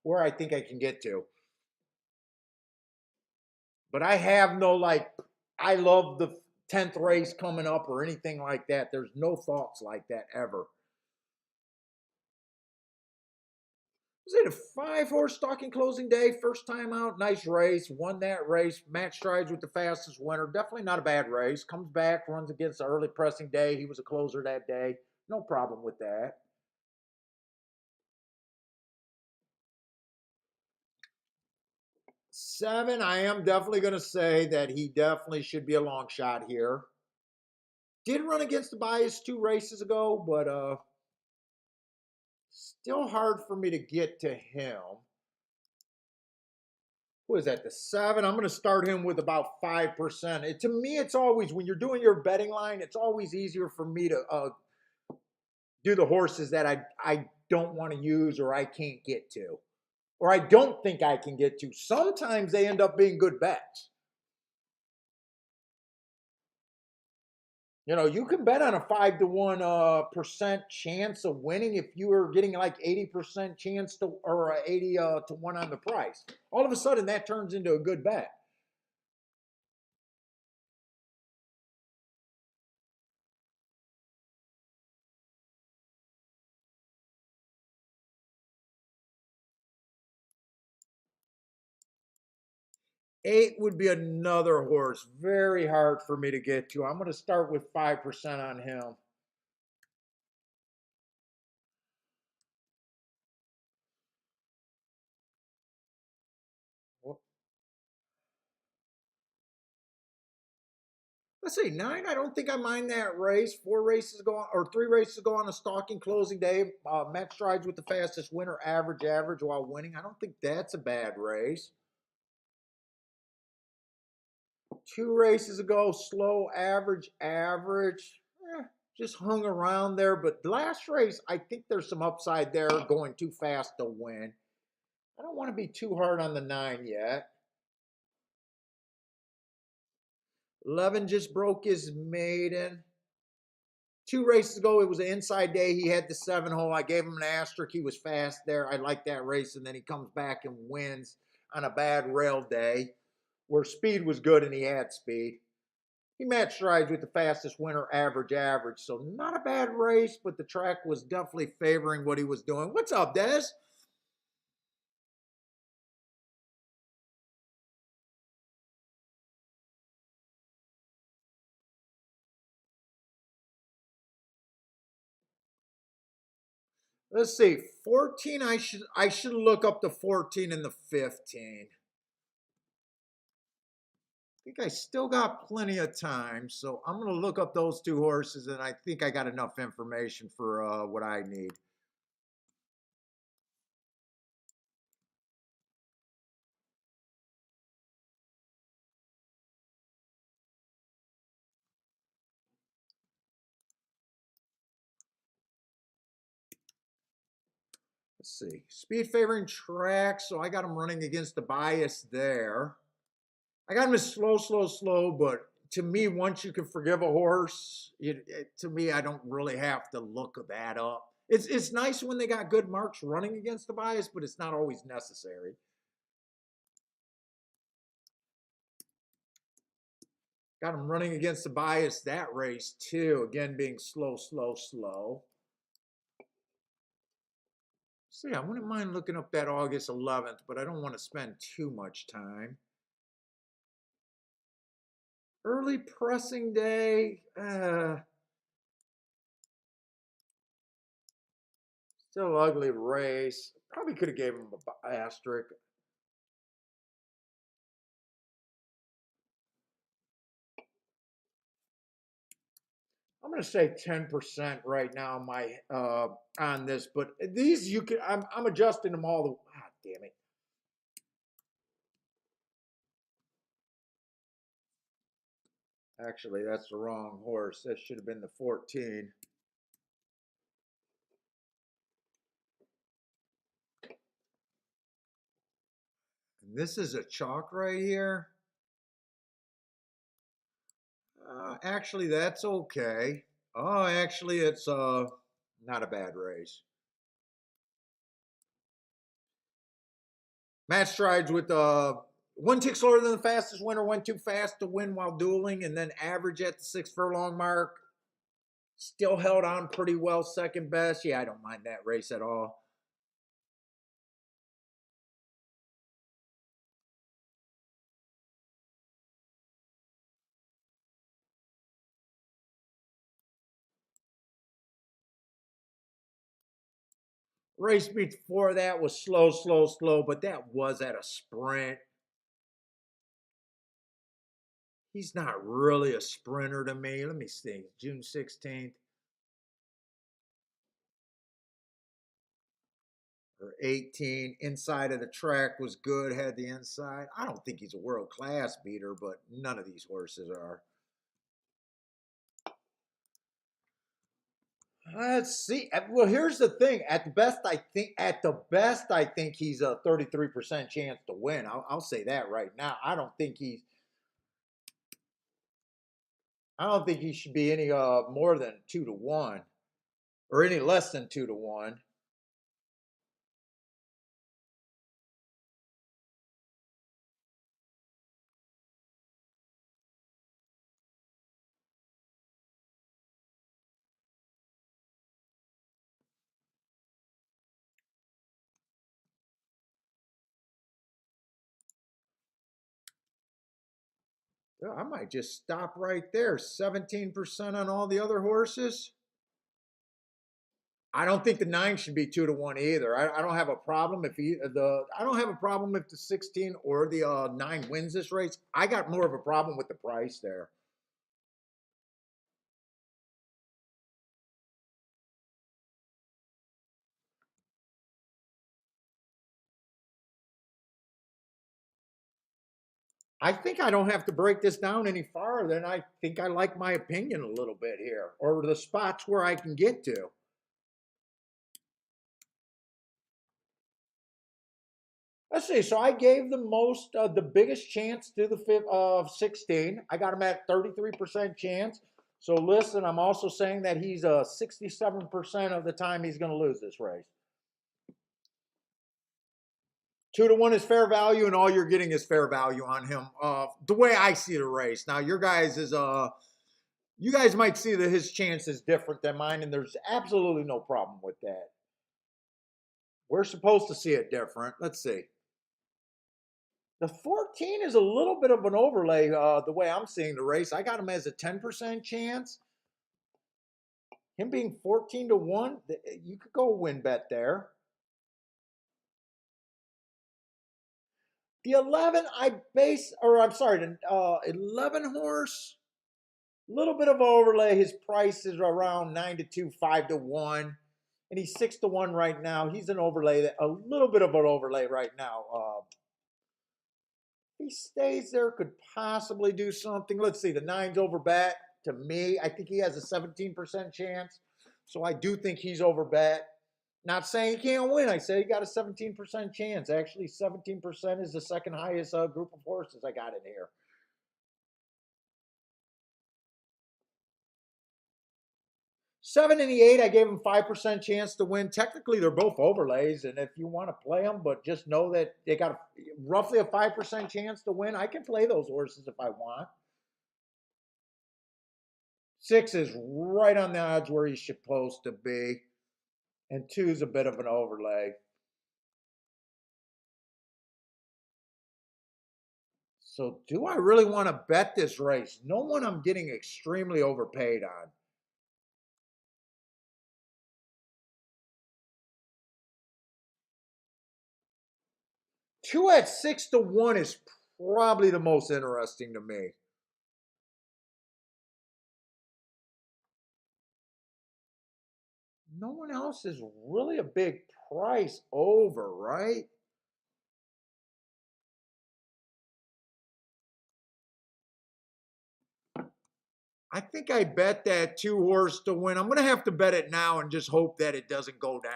where I think I can get to. But I have no like, I love the 10th race coming up or anything like that. There's no thoughts like that ever. Was it a 5 horse stalking closing day? First time out, nice race. Won that race. Match strides with the fastest winner. Definitely not a bad race. Comes back, runs against the early pressing day. He was a closer that day. No problem with that. 7, I am definitely going to say that he definitely should be a long shot here. Did run against the bias 2 races ago, but still hard for me to get to him. Who is that? The 7. I'm going to start him with about 5%. To me, it's always when you're doing your betting line, it's always easier for me to do the horses that I don't want to use or I can't get to, or I don't think I can get to. Sometimes they end up being good bets. You can bet on a 5 to 1% chance of winning if you are getting like 80% chance to or 80 to 1 on the price. All of a sudden, that turns into a good bet. Eight would be another horse. Very hard for me to get to. I'm going to start with 5% on him. Let's say 9. I don't think I mind that race. 4 races go on, or 3 races go on a stalking closing day. Match strides with the fastest winner, average, average while winning. I don't think that's a bad race. 2 races ago, slow, average, average. Just hung around there. But last race, I think there's some upside there going too fast to win. I don't want to be too hard on the 9 yet. 11 just broke his maiden. 2 races ago, it was an inside day. He had the 7 hole. I gave him an asterisk. He was fast there. I like that race. And then he comes back and wins on a bad rail day where speed was good and he had speed. He matched strides with the fastest winner, average, average. So not a bad race, but the track was definitely favoring what he was doing. What's up, Des? Let's see. 14. I should look up the 14 and the 15. I think I still got plenty of time, so I'm going to look up those 2 horses, and I think I got enough information for what I need. Let's see. Speed favoring track, so I got him running against the bias there. I got him as slow, but to me, once you can forgive a horse, to me, I don't really have to look that up. It's nice when they got good marks running against the bias, but it's not always necessary. Got him running against the bias that race too. Again, being slow. See, I wouldn't mind looking up that August 11th, but I don't want to spend too much time. Early pressing day. Still ugly race. Probably could have gave him an asterisk. I'm going to say 10% right now on this, but these you can. I'm adjusting them all. Damn it. Actually, that's the wrong horse. That should have been the 14. And this is a chalk right here. Actually, that's okay. Oh, actually, it's not a bad race. Match strides with one tick slower than the fastest winner, went too fast to win while dueling, and then average at the 6 furlong mark. Still held on pretty well, second best. Yeah, I don't mind that race at all. Race before that was slow, but that was at a sprint. He's not really a sprinter to me. Let me see. June 16th. Or 18. Inside of the track was good, had the inside. I don't think he's a world class beater, but none of these horses are. Let's see. Well, here's the thing. At the best, I think he's a 33% chance to win. I'll say that right now. I don't think he should be any more than 2-1, or any less than 2-1. Yeah, I might just stop right there. 17% on all the other horses. I don't think the 9 should be 2-1 either. I don't have a problem if I don't have a problem if the 16 or the 9 wins this race. I got more of a problem with the price there. I think I don't have to break this down any farther, and I think I like my opinion a little bit here, or the spots where I can get to. Let's see. So I gave the biggest chance to the 16. I got him at 33% chance. So listen, I'm also saying that he's 67% of the time he's going to lose this race. 2-1 is fair value, and all you're getting is fair value on him. The way I see the race. Now, you guys might see that his chance is different than mine, and there's absolutely no problem with that. We're supposed to see it different. Let's see. The 14 is a little bit of an overlay the way I'm seeing the race. I got him as a 10% chance. Him being 14-1, you could go win bet there. The 11, the 11 horse, a little bit of overlay. His price is around 9-2, 5-1, and he's 6-1 right now. He's an overlay, a little bit of an overlay right now. He stays there, could possibly do something. Let's see, the 9's over bet. To me, I think he has a 17% chance. So I do think he's over bet. Not saying you can't win. I say you got a 17% chance. Actually, 17% is the second highest group of horses I got in here. 7 and the 8, I gave them 5% chance to win. Technically, they're both overlays, and if you want to play them, but just know that they got roughly a 5% chance to win, I can play those horses if I want. 6 is right on the odds where he's supposed to be, and 2 is a bit of an overlay. So do I really want to bet this race? No one I'm getting extremely overpaid on. 2 at 6-1 is probably the most interesting to me. No one else is really a big price over, right? I think I bet that 2 horse to win. I'm going to have to bet it now and just hope that it doesn't go down.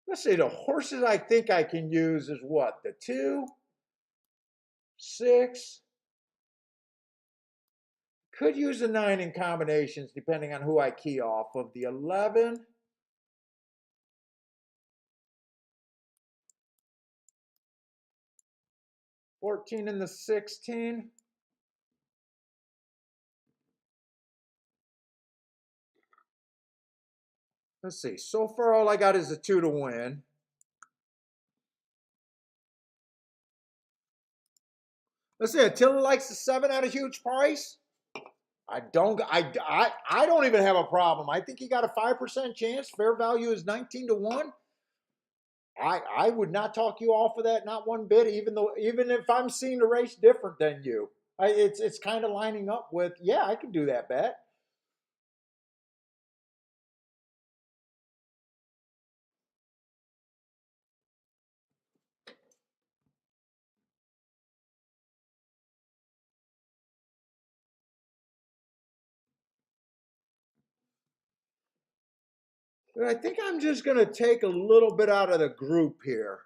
Let's see, the horses I think I can use is what? The 2, 6. Could use a 9 in combinations depending on who I key off of. The 11. 14 and the 16. Let's see. So far, all I got is a 2 to win. Let's see. Attila likes the 7 at a huge price. I don't even have a problem. I think he got a 5% chance. Fair value is 19-1. I would not talk you off of that, not one bit, even if I'm seeing the race different than you. It's kind of lining up with, yeah, I can do that bet. But I think I'm just going to take a little bit out of the group here.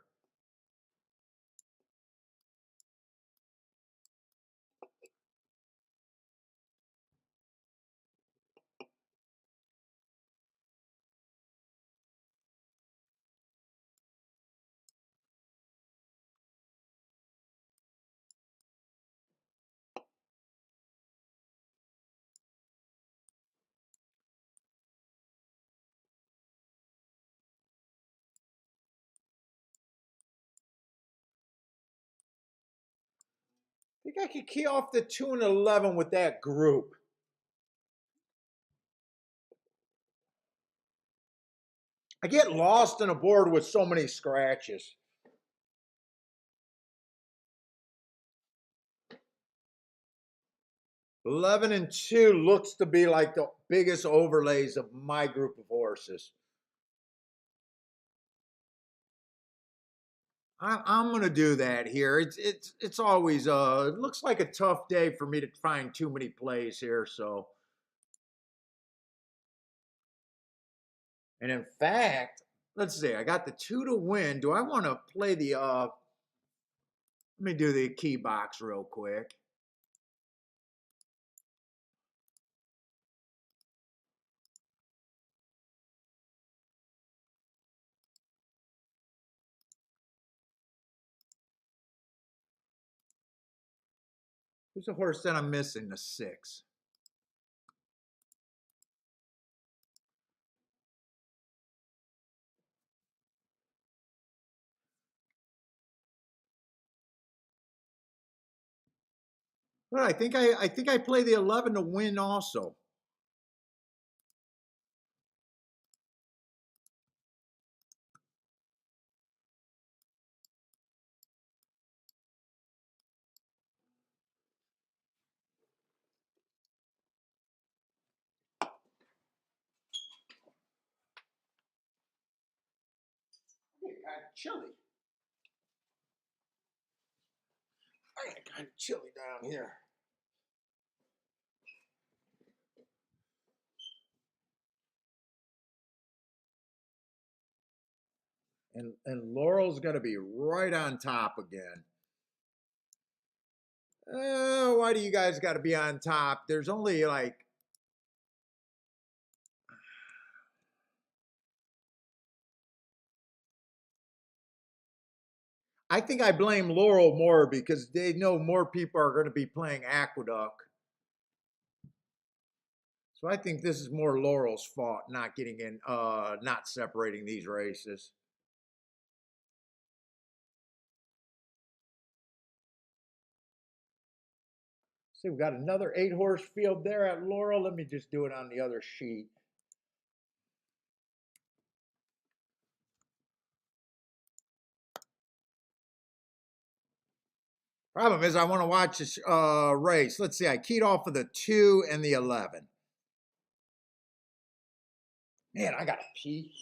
I think I could key off the 2 and 11 with that group. I get lost in a board with so many scratches. Eleven and 2 looks to be like the biggest overlays of my group of horses. I'm gonna do that here. It's always it looks like a tough day for me to find too many plays here. So, and in fact, let's see. I got the 2 to win. Do I want to play the? Let me do the key box real quick. Who's the horse that I'm missing? The 6. Well, I think I play the 11 to win also. Chilly. kind of chilly down here. And Laurel's going to be right on top again. Oh, why do you guys got to be on top? There's only like... I think I blame Laurel more because they know more people are going to be playing Aqueduct. So I think this is more Laurel's fault, not getting in, not separating these races. See, we've got another 8-horse field there at Laurel. Let me just do it on the other sheet. Problem is, I want to watch this race. Let's see, I keyed off of the 2 and the 11. Man, I gotta pee.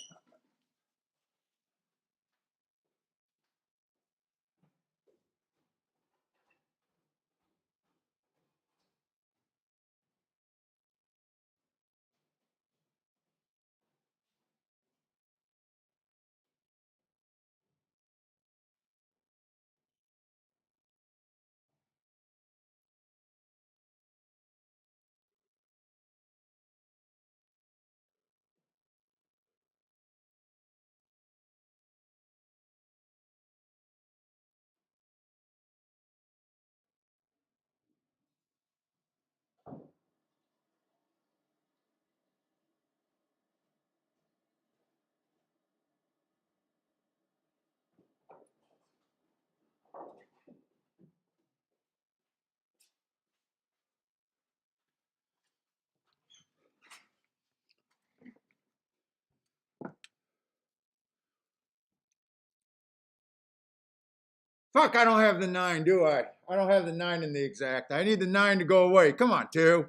Fuck, I don't have the 9, do I? I don't have the 9 in the exact. I need the 9 to go away. Come on, 2.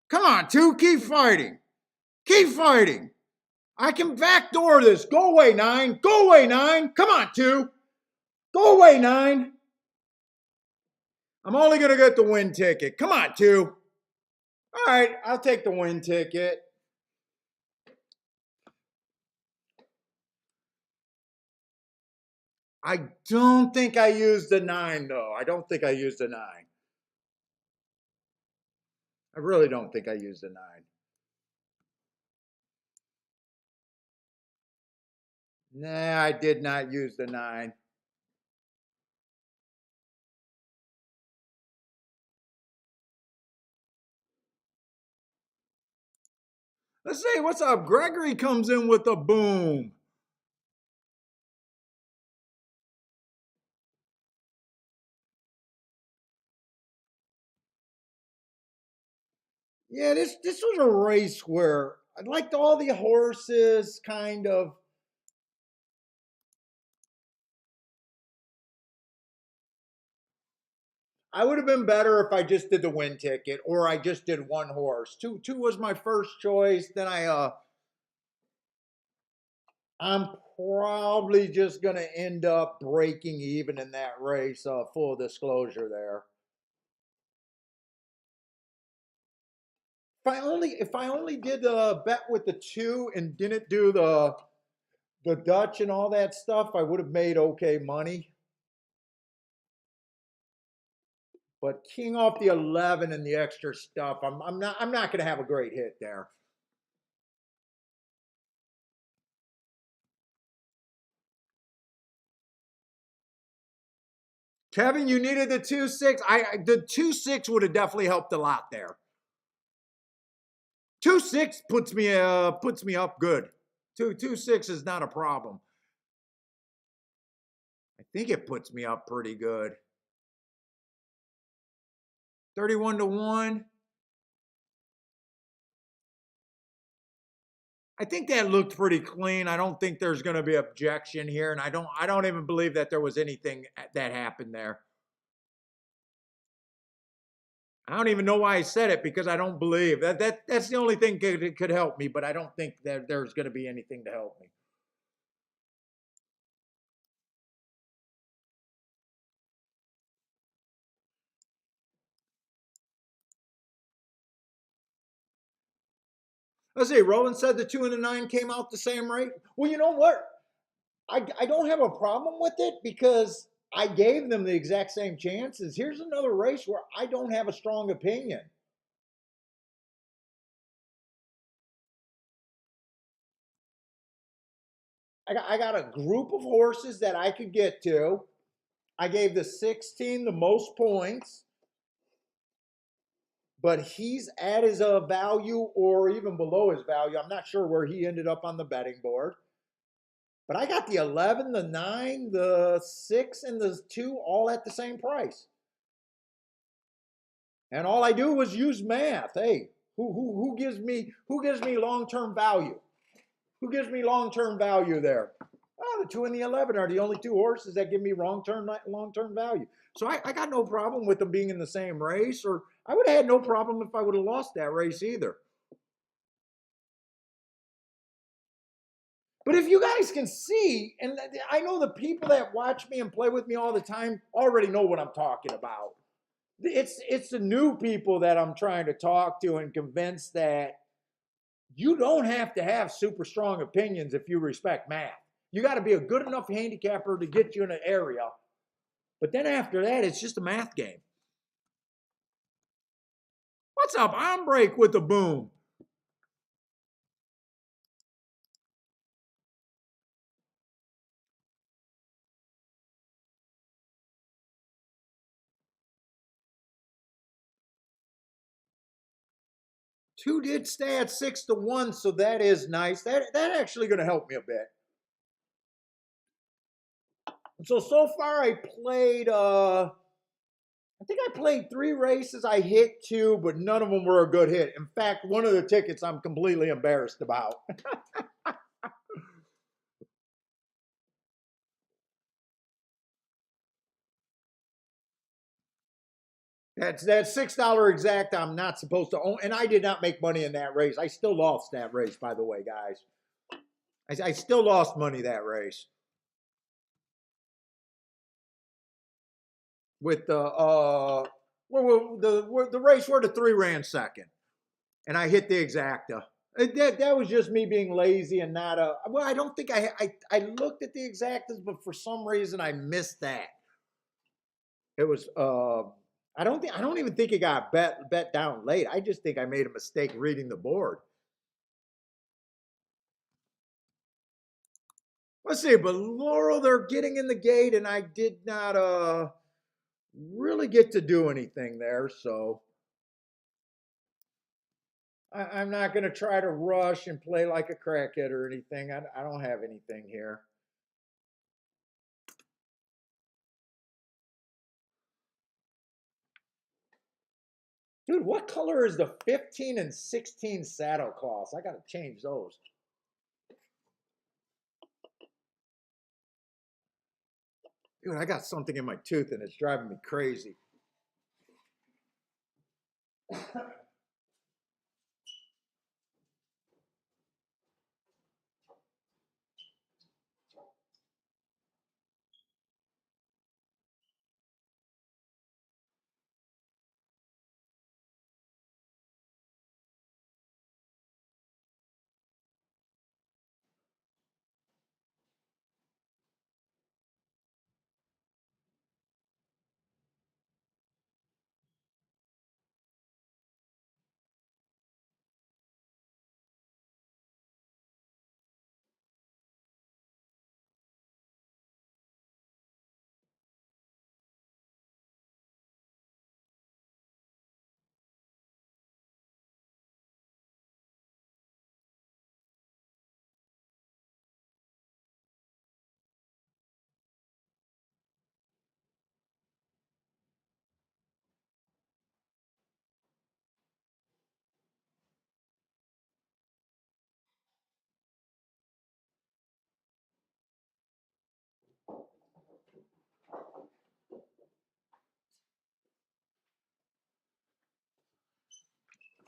Come on, 2. Keep fighting. Keep fighting. I can backdoor this. Go away, 9. Go away, 9. Come on, 2. Go away, 9. I'm only going to get the win ticket. Come on, 2. All right, I'll take the win ticket. I don't think I used the 9, though. I don't think I used the 9. I really don't think I used the 9. Nah, I did not use the 9. Let's see, what's up? Gregory comes in with a boom. Yeah, this was a race where I liked all the horses, kind of. I would have been better if I just did the win ticket or I just did 1 horse. Two was my first choice. Then I'm probably just gonna end up breaking even in that race. Full disclosure there. If I only did a bet with the 2 and didn't do the Dutch and all that stuff, I would have made okay money. But king off the 11 and the extra stuff, I'm not going to have a great hit there. Kevin, you needed the 2-6. The 2-6 would have definitely helped a lot there. 2-6 puts me up good. 2-6 is not a problem. I think it puts me up pretty good. 31-1. I think that looked pretty clean. I don't think there's going to be objection here, and I don't even believe that there was anything that happened there. I don't even know why I said it because I don't believe that's the only thing that could help me, but I don't think that there's going to be anything to help me. Let's see. Roland said the 2 and the 9 came out the same rate. Well, you know what? I don't have a problem with it because I gave them the exact same chances. Here's another race where I don't have a strong opinion. I got a group of horses that I could get to. I gave the 16 the most points, but he's at his value or even below his value. I'm not sure where he ended up on the betting board. But I got the 11, the 9, the 6, and the 2 all at the same price. And all I do was use math. Hey, who gives me long-term value? Who gives me long-term value there? Oh, the 2 and the 11 are the only 2 horses that give me long-term value. So I got no problem with them being in the same race, or I would have had no problem if I would have lost that race either. But if you guys can see, and I know the people that watch me and play with me all the time already know what I'm talking about. It's the new people that I'm trying to talk to and convince that you don't have to have super strong opinions if you respect math. You got to be a good enough handicapper to get you in an area. But then after that, it's just a math game. What's up? I'm break with the boom. Two did stay at 6-1, so that is nice. That actually going to help me a bit. So far I played I think I played 3 races. I hit 2, but none of them were a good hit. In fact, one of the tickets I'm completely embarrassed about. That's that $6 exact I'm not supposed to own, and I did not make money in that race. I still lost that race, by the way, guys. I still lost money that race with the race where the 3 ran second, and I hit the exacta. That was just me being lazy and not a. Well, I don't think I looked at the exactas, but for some reason I missed that. It was I don't even think it got bet down late. I just think I made a mistake reading the board. Let's see, but Laurel, they're getting in the gate, and I did not really get to do anything there, so I'm not going to try to rush and play like a crackhead or anything. I don't have anything here. Dude, what color is the 15 and 16 saddle cloths? I got to change those. Dude, I got something in my tooth and it's driving me crazy.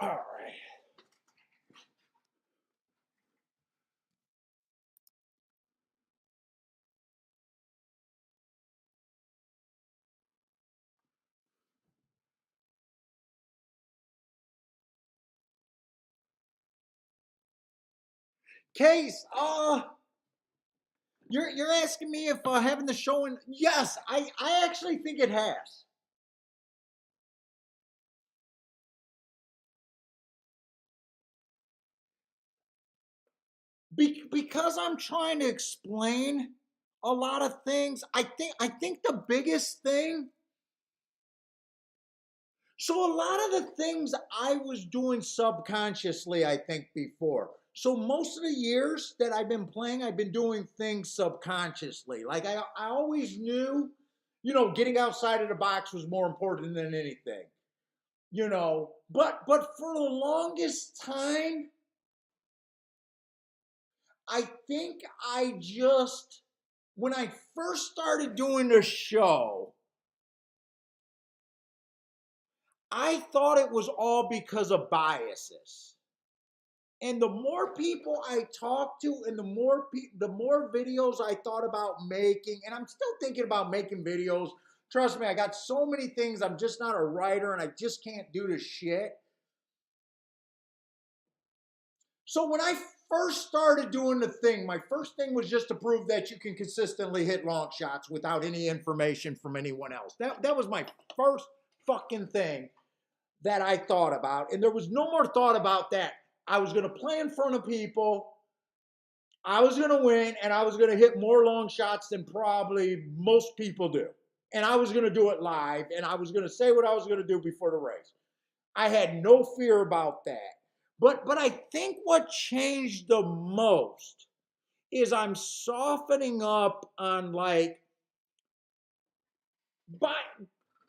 All right. Case, you're asking me if having the show in, yes, I actually think it has. Because I'm trying to explain a lot of things. I think the biggest thing, so a lot of the things I was doing subconsciously, I think before. So most of the years that I've been playing, I've been doing things subconsciously. Like I always knew, getting outside of the box was more important than anything. But for the longest time, I think when I first started doing the show, I thought it was all because of biases. And the more people I talked to, and the more videos I thought about making, and I'm still thinking about making videos. Trust me, I got so many things. I'm just not a writer, and I just can't do the shit. So when I first started doing the thing, my first thing was just to prove that you can consistently hit long shots without any information from anyone else. That was my first fucking thing that I thought about. And there was no more thought about that. I was going to play in front of people. I was going to win, and I was going to hit more long shots than probably most people do. And I was going to do it live, and I was going to say what I was going to do before the race. I had no fear about that. But I think what changed the most is I'm softening up on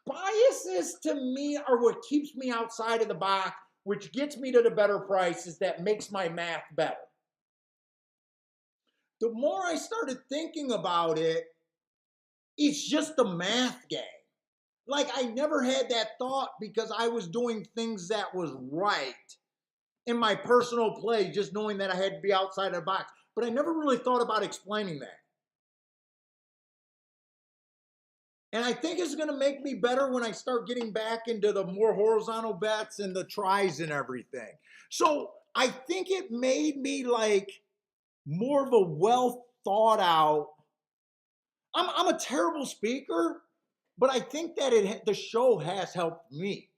biases to me are what keeps me outside of the box, which gets me to the better prices, that makes my math better. The more I started thinking about it, it's just a math game. Like I never had that thought because I was doing things that was right in my personal play, just knowing that I had to be outside of the box. But I never really thought about explaining that. And I think it's going to make me better when I start getting back into the more horizontal bets and the tries and everything. So I think it made me like more of a well thought out. I'm a terrible speaker, but I think that the show has helped me.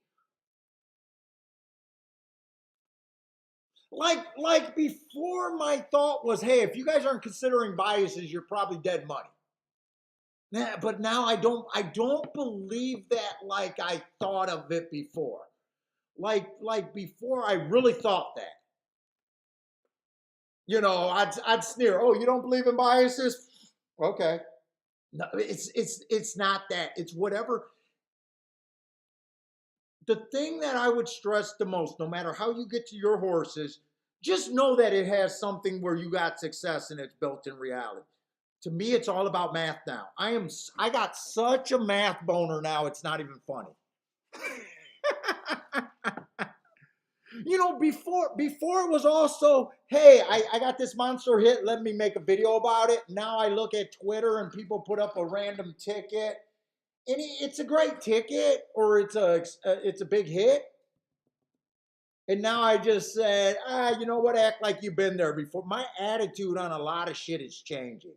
Like before, my thought was, hey, if you guys aren't considering biases, you're probably dead money. Yeah, but now I don't believe that like I thought of it before. Like before, I really thought that. I'd sneer. Oh, you don't believe in biases? Okay. No, it's not that. It's whatever. The thing that I would stress the most, no matter how you get to your horses, just know that it has something where you got success and it's built in reality. To me, it's all about math now. I got such a math boner now, it's not even funny. Before it was also, hey, I got this monster hit, let me make a video about it. Now I look at Twitter and people put up a random ticket, and it's a great ticket, or it's a big hit. And now I just said, you know what, act like you've been there before. My attitude on a lot of shit is changing.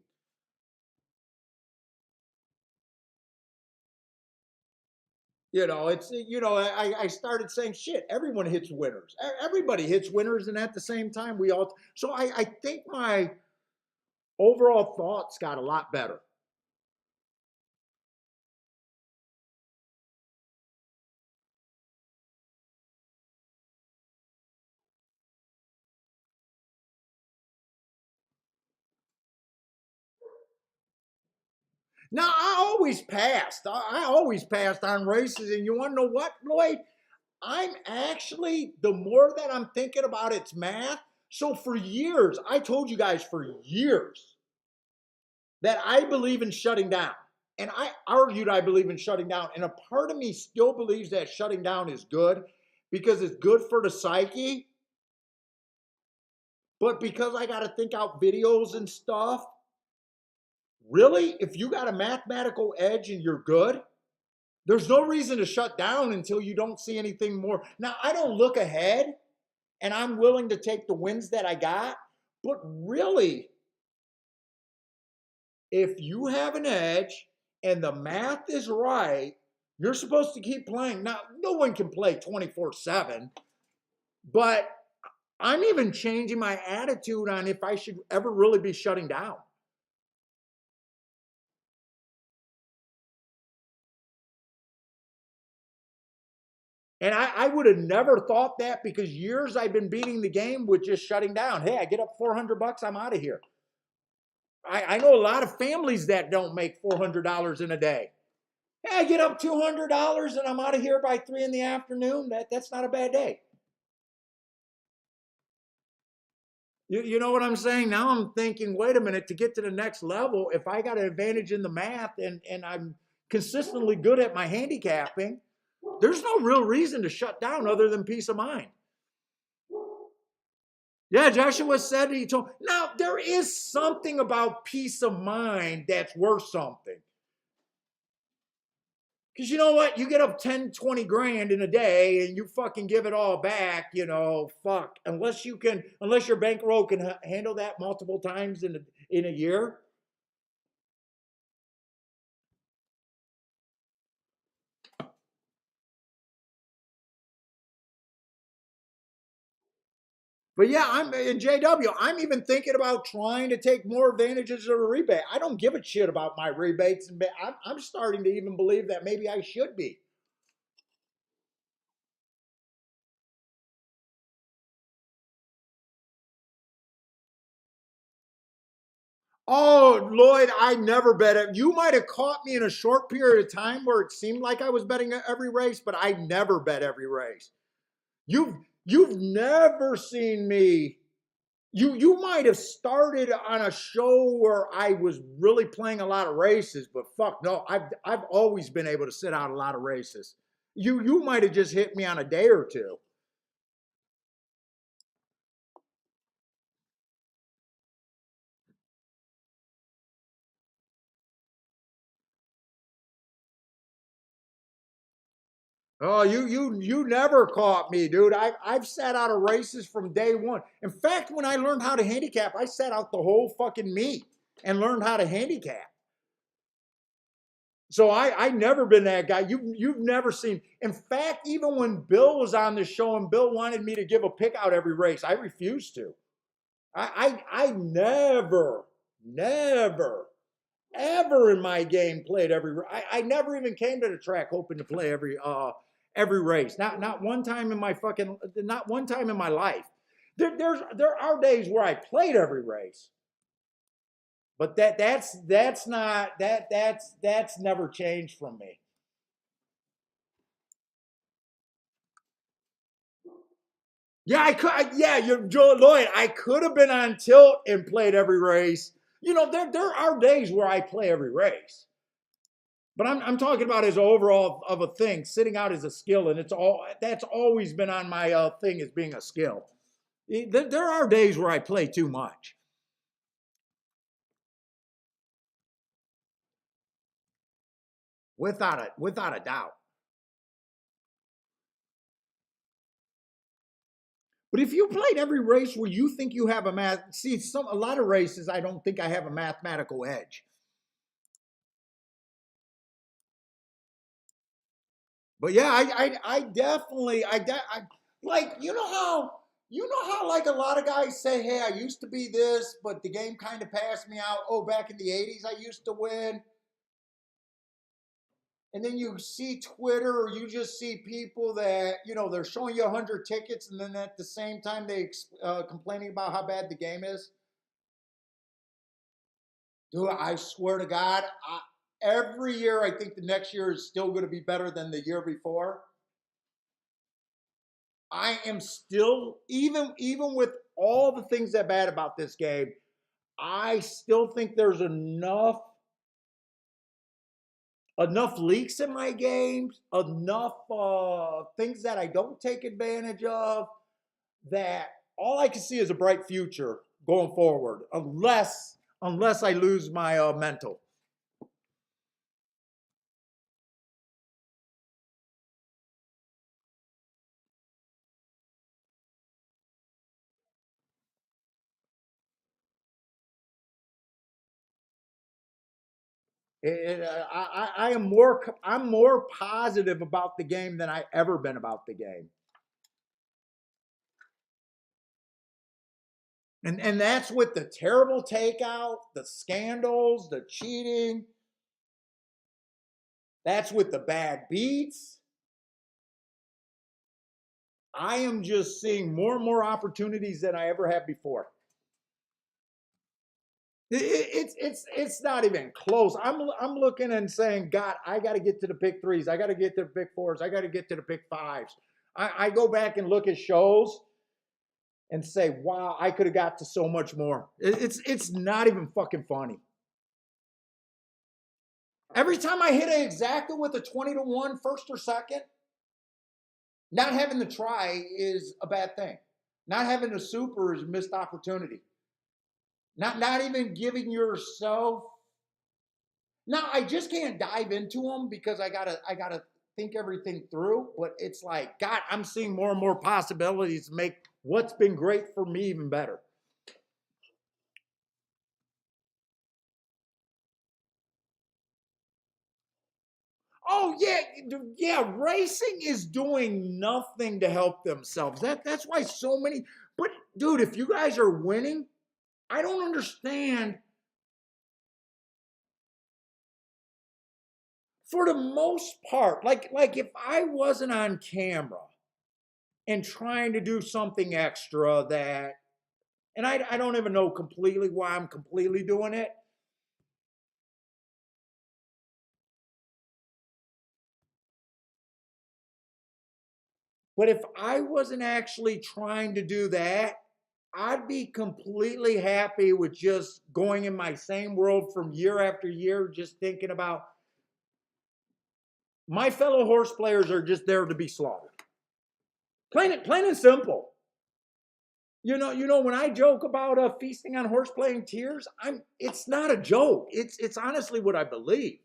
I started saying, shit, everyone hits winners. Everybody hits winners, and at the same time, we all. So I think my overall thoughts got a lot better. Now, I always passed. I always passed on races, and you want to know what, Lloyd? I'm actually, the more that I'm thinking about its math, so for years, I told you guys for years that I believe in shutting down. And I argued I believe in shutting down. And a part of me still believes that shutting down is good because it's good for the psyche. But because I got to think out videos and stuff, really, if you got a mathematical edge and you're good, there's no reason to shut down until you don't see anything more. Now, I don't look ahead, and I'm willing to take the wins that I got, But really, if you have an edge and the math is right, you're supposed to keep playing. Now, no one can play 24/7, but I'm even changing my attitude on if I should ever really be shutting down. And I would have never thought that because years I've been beating the game with just shutting down. Hey, I get up $400, I'm out of here. I know a lot of families that don't make $400 in a day. Hey, I get up $200 and I'm out of here by 3 in the afternoon. That's not a bad day. You know what I'm saying? Now I'm thinking, wait a minute, to get to the next level, if I got an advantage in the math and I'm consistently good at my handicapping, there's no real reason to shut down other than peace of mind. Yeah, Joshua said he told. Now, there is something about peace of mind that's worth something. Because you know what? You get up 10, 20 grand in a day and you fucking give it all back, fuck. Unless your bankroll can handle that multiple times in a year. But yeah, I'm in JW. I'm even thinking about trying to take more advantages of a rebate. I don't give a shit about my rebates, and I'm starting to even believe that maybe I should be. Oh, Lloyd, I never bet it. You might have caught me in a short period of time where it seemed like I was betting every race, but I never bet every race. You've you've never seen me. You might have started on a show where I was really playing a lot of races, but fuck no, I've always been able to sit out a lot of races. You might have just hit me on a day or two. Oh, you never caught me, dude. I've sat out of races from day one. In fact, when I learned how to handicap, I sat out the whole fucking meet and learned how to handicap. So I never been that guy. You've never seen. In fact, even when Bill was on the show and Bill wanted me to give a pick out every race, I refused to. I never, ever in my game played every. I never even came to the track hoping to play every race. Not one time in my fucking. Not one time in my life. There are days where I played every race, but that's not that's never changed from me. Yeah, I could. Yeah, you're Joe Lloyd. I could have been on tilt and played every race. There are days where I play every race, but I'm talking about as overall of a thing. Sitting out is a skill, and that's always been on my thing as being a skill. There are days where I play too much, without a doubt. But if you played every race where you think you have a lot of races, I don't think I have a mathematical edge. But yeah, I definitely, like, like a lot of guys say, hey, I used to be this, but the game kind of passed me out. Oh, back in the 80s, I used to win. And then you see Twitter or you just see people that, they're showing you 100 tickets and then at the same time they complaining about how bad the game is. Dude, I swear to God, every year I think the next year is still going to be better than the year before. I am still, even with all the things that bad about this game, I still think there's enough leaks in my games, enough things that I don't take advantage of, that all I can see is a bright future going forward, unless I lose my mental. I'm more positive about the game than I ever been about the game. And that's with the terrible takeout, the scandals, the cheating. That's with the bad beats. I am just seeing more and more opportunities than I ever have before. It's not even close. I'm looking and saying, God, I got to get to the pick threes. I got to get to the pick fours. I got to get to the pick fives. I go back and look at shows and say, wow, I could have got to so much more. It's not even fucking funny. Every time I hit an exacta with a 20-1 first or second, not having the try is a bad thing. Not having a super is a missed opportunity. Not even giving yourself. Now I just can't dive into them because I gotta think everything through. But it's like, God, I'm seeing more and more possibilities to make what's been great for me even better. Oh yeah. Racing is doing nothing to help themselves. That's why so many. But dude, if you guys are winning, I don't understand. For the most part, like if I wasn't on camera and trying to do something extra that, and I don't even know completely why I'm completely doing it. But if I wasn't actually trying to do that, I'd be completely happy with just going in my same world from year after year, just thinking about my fellow horse players are just there to be slaughtered. Plain and simple. When I joke about feasting on horse playing tears, it's not a joke. It's honestly what I believe.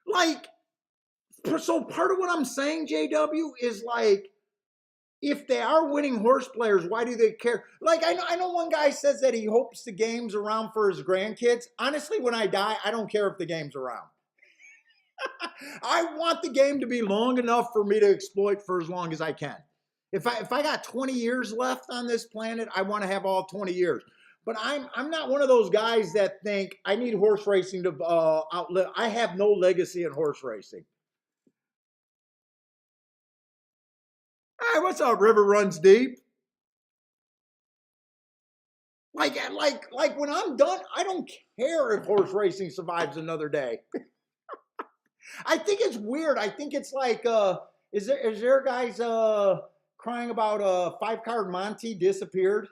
Like, so part of what I'm saying, JW, is like, if they are winning horse players, why do they care? Like, I know one guy says that he hopes the game's around for his grandkids. Honestly, when I die, I don't care if the game's around. I want the game to be long enough for me to exploit for as long as I can. If I got 20 years left on this planet, I want to have all 20 years. But I'm not one of those guys that think I need horse racing to outlive. I have no legacy in horse racing. Hey, what's up? River runs deep. Like when I'm done, I don't care if horse racing survives another day. I think it's weird. I think it's like, is there guys crying about 5-card Monty disappeared?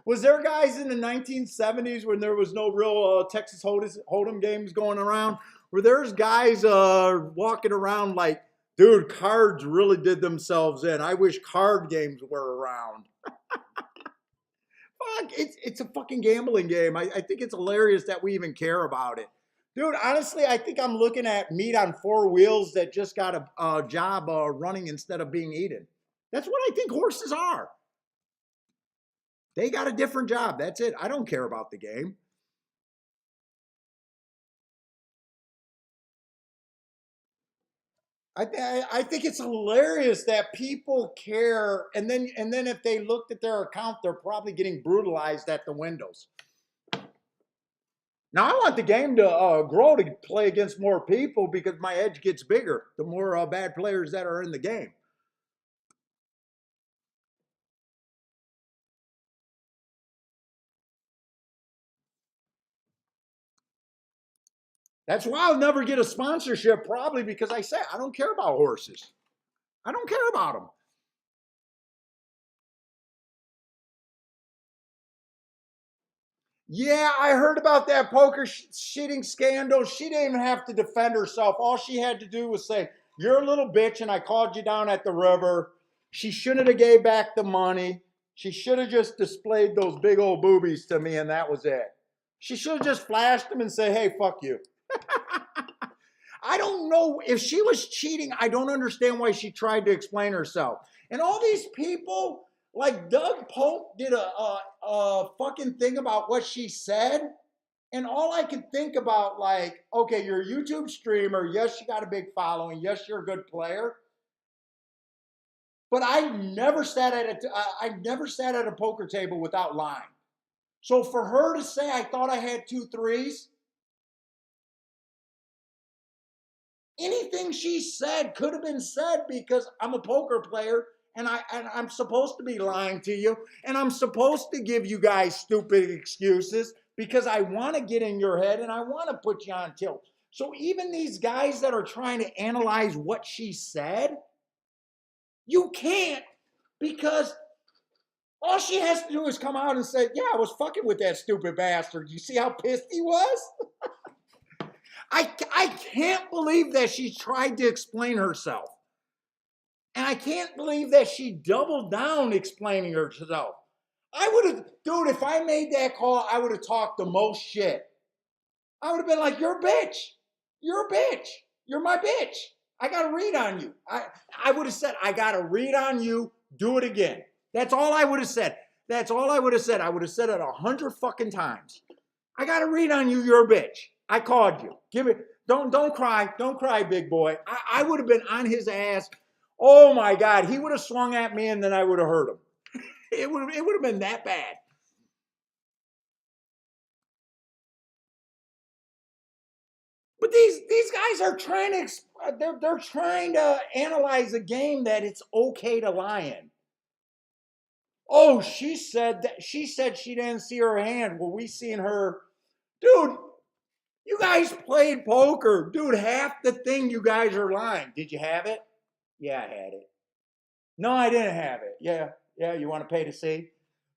Was there guys in the 1970s when there was no real Texas Hold'em games going around? Where there's guys walking around like, dude, cards really did themselves in. I wish card games were around. Fuck, it's a fucking gambling game. I think it's hilarious that we even care about it. Dude, honestly, I think I'm looking at meat on 4 wheels that just got a job running instead of being eaten. That's what I think horses are. They got a different job. That's it. I don't care about the game. I think it's hilarious that people care, and then if they looked at their account, they're probably getting brutalized at the windows. Now I want the game to grow to play against more people because my edge gets bigger the more bad players that are in the game. That's why I'll never get a sponsorship, probably because I say I don't care about horses. I don't care about them. Yeah, I heard about that poker cheating scandal. She didn't even have to defend herself. All she had to do was say, "You're a little bitch, and I called you down at the river." She shouldn't have gave back the money. She should have just displayed those big old boobies to me, and that was it. She should have just flashed them and said, "Hey, fuck you." I don't know if she was cheating. I don't understand why she tried to explain herself. And all these people, Like Doug Polk did a fucking thing about what she said. And all I could think about, like, okay, you're a YouTube streamer. Yes, you got a big following. Yes, you're a good player. But I never sat at a poker table without lying. So for her to say I thought I had 2 3s, anything she said could have been said because I'm a poker player and I'm supposed to be lying to you and I'm supposed to give you guys stupid excuses because I want to get in your head and I want to put you on tilt. So even these guys that are trying to analyze what she said, you can't, because all she has to do is come out and say, yeah, I was fucking with that stupid bastard. You see how pissed he was? I can't believe that she tried to explain herself. And I can't believe that she doubled down explaining herself. I would have, dude, if I made that call, I would have talked the most shit. I would have been like, you're a bitch. You're a bitch. You're my bitch. I got to read on you. I would have said, I got to read on you. Do it again. That's all I would have said. That's all I would have said. I would have said it 100 fucking times. I got to read on you. You're a bitch. I called you. Give it. Don't cry. Don't cry, big boy. I would have been on his ass. Oh my God. He would have swung at me and then I would have hurt him. It would have been that bad. But these guys are trying to they're trying to analyze a game that it's okay to lie in. Oh, she said she didn't see her hand. Well, we seen her. Dude, you guys played poker. Dude, half the thing you guys are lying. Did you have it? Yeah, I had it. No, I didn't have it. Yeah, you want to pay to see?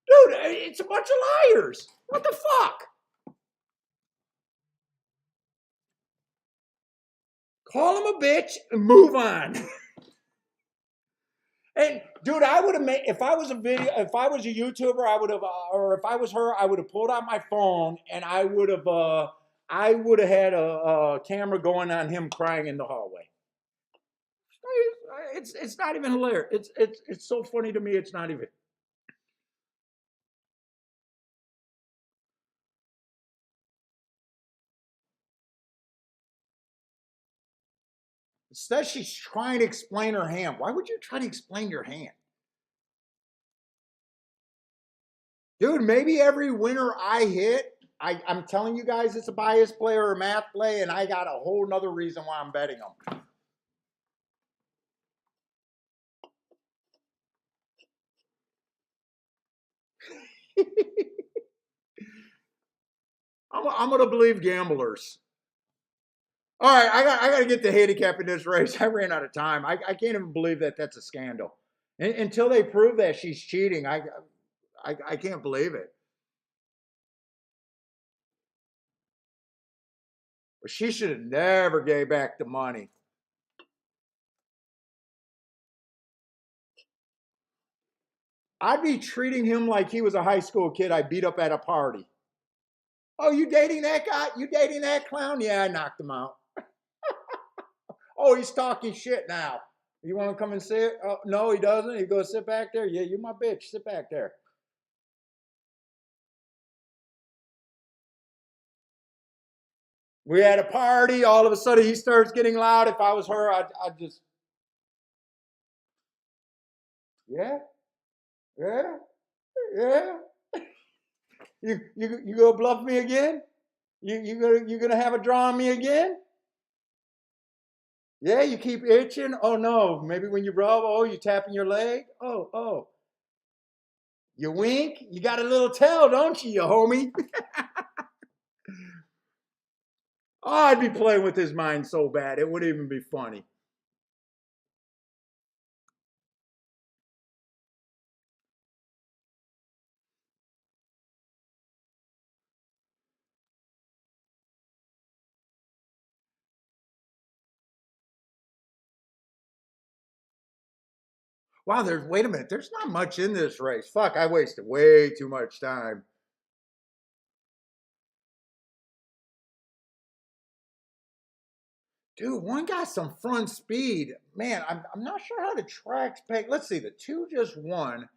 Dude, it's a bunch of liars. What the fuck? Call him a bitch and move on. And dude, I would have made, if I was a YouTuber, I would have, or if I was her, I would have pulled out my phone and I would have had a camera going on him crying in the hallway. It's not even hilarious. It's so funny to me. It's not even. Instead, she's trying to explain her hand. Why would you try to explain your hand? Dude, maybe every winner I hit, I'm telling you guys it's a bias play or a math play, and I got a whole nother reason why I'm betting them. I'm going to believe gamblers. All right, I got to get the handicap in this race. I ran out of time. I can't even believe that that's a scandal. Until they prove that she's cheating, I can't believe it. But she should have never gave back the money. I'd be treating him like he was a high school kid I beat up at a party. Oh, you dating that guy? You dating that clown? Yeah, I knocked him out. Oh, he's talking shit now. You want to come and see it? Oh, no, he doesn't. He goes, sit back there. Yeah, you're my bitch. Sit back there. We had a party. All of a sudden, he starts getting loud. If I was her, I'd just, yeah, yeah, yeah. You gonna bluff me again? You gonna have a draw on me again? Yeah, you keep itching. Oh no, maybe when you rub, oh, you tapping your leg. Oh, you wink. You got a little tail, don't you, homie? Oh, I'd be playing with his mind so bad it wouldn't even be funny. Wow, wait a minute. There's not much in this race. Fuck, I wasted way too much time. Dude, one got some front speed. Man, I'm not sure how the tracks pay. Let's see, the two just won.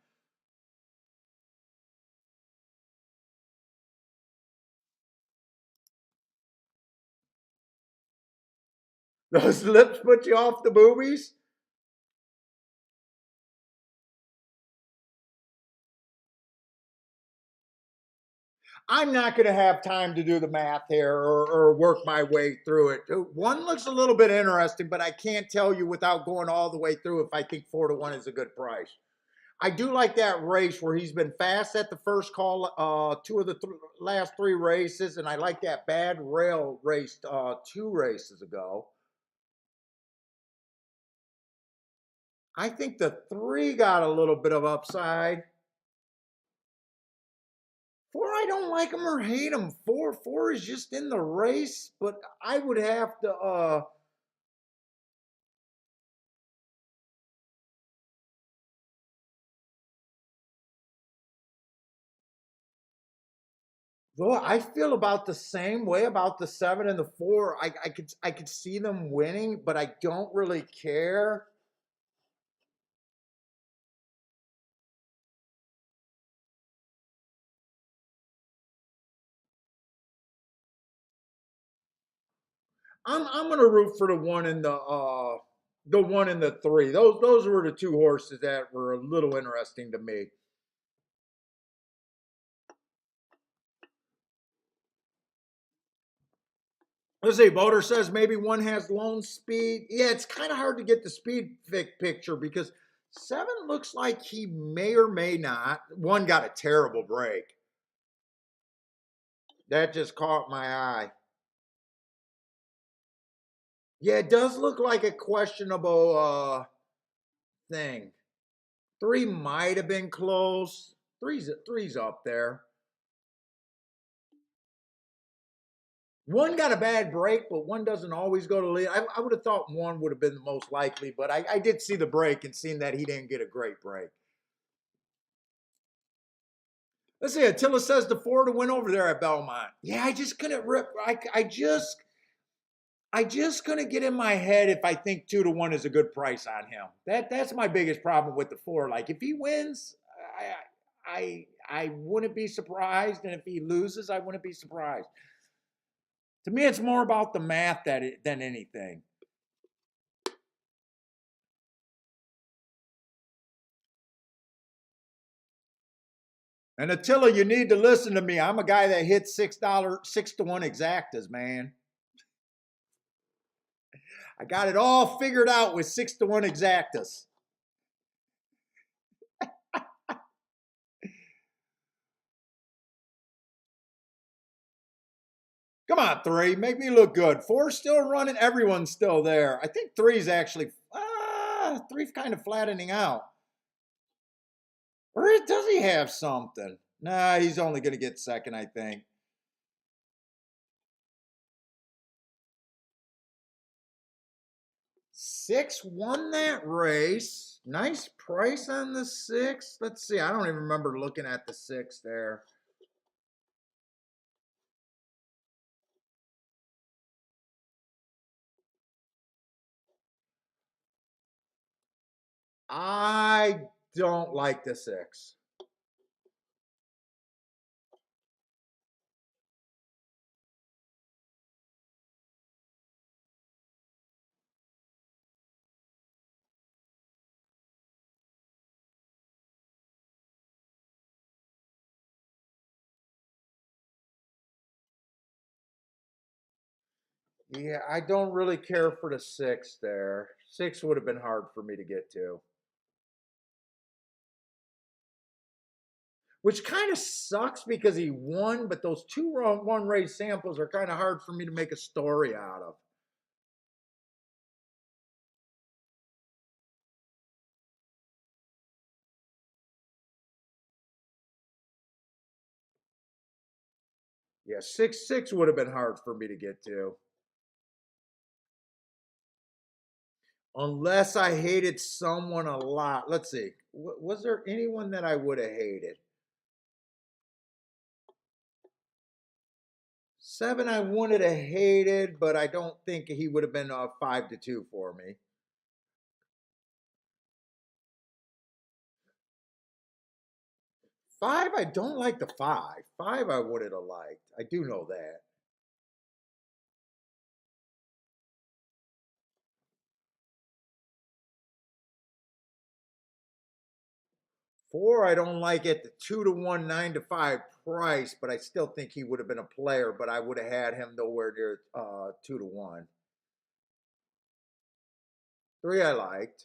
Those lips put you off the boobies? I'm not going to have time to do the math here or work my way through it. One looks a little bit interesting, but I can't tell you without going all the way through if I think 4-1 is a good price. I do like that race where he's been fast at the first call, two of the last three races, and I like that bad rail race 2 races ago. I think the 3 got a little bit of upside. 4, I don't like him or hate him. Four is just in the race, but I would have to. Well, I feel about the same way about the 7 and the 4. I could see them winning, but I don't really care. I'm gonna root for the 1 and the 3. Those were the 2 horses that were a little interesting to me. Let's see. Boater says maybe 1 has lone speed. Yeah, it's kind of hard to get the speed picture because 7 looks like he may or may not. 1 got a terrible break. That just caught my eye. Yeah, it does look like a questionable thing. 3 might have been close. Three's up there. 1 got a bad break, but 1 doesn't always go to lead. I would have thought 1 would have been the most likely, but I did see the break and seen that he didn't get a great break. Let's see. Attila says the 4 to win over there at Belmont. Yeah, I just couldn't rip. I just couldn't get in my head if I think 2-1 is a good price on him. That's my biggest problem with the 4. Like if he wins, I wouldn't be surprised, and if he loses, I wouldn't be surprised. To me, it's more about the math than anything. And Attila, you need to listen to me. I'm a guy that hits $6, 6-1 exactas, man. I got it all figured out with 6-1 exactas. Come on, 3. Make me look good. 4's still running. Everyone's still there. I think 3's actually, 3's kind of flattening out. Or does he have something? Nah, he's only going to get second, I think. 6 won that race. Nice price on the 6. Let's see. I don't even remember looking at the 6 there. I don't like the 6. Yeah, I don't really care for the 6 there. 6 would have been hard for me to get to. Which kind of sucks because he won, but those 2 one race samples are kind of hard for me to make a story out of. Yeah, 6 would have been hard for me to get to. Unless I hated someone a lot. Let's see. Was there anyone that I would have hated? 7 I wanted to hated, but I don't think he would have been 5-2 for me. 5, I don't like the 5. 5 I would have liked. I do know that. 4, I don't like at the 2-1, 9-5 price, but I still think he would have been a player, but I would have had him nowhere near 2-1. 3 I liked.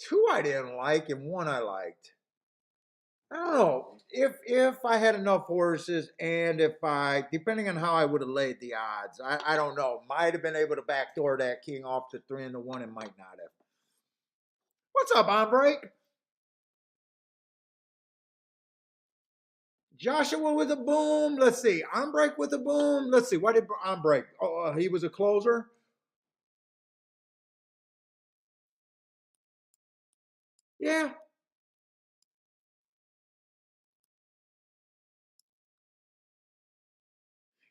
2 I didn't like, and 1 I liked. I don't know if I had enough horses, and if I, depending on how I would have laid the odds, I don't know. Might have been able to backdoor that king off to 3-1, and might not have. What's up, on break? Joshua with a boom. Let's see. On break with a boom. Let's see. Why did on break? Oh, he was a closer. Yeah.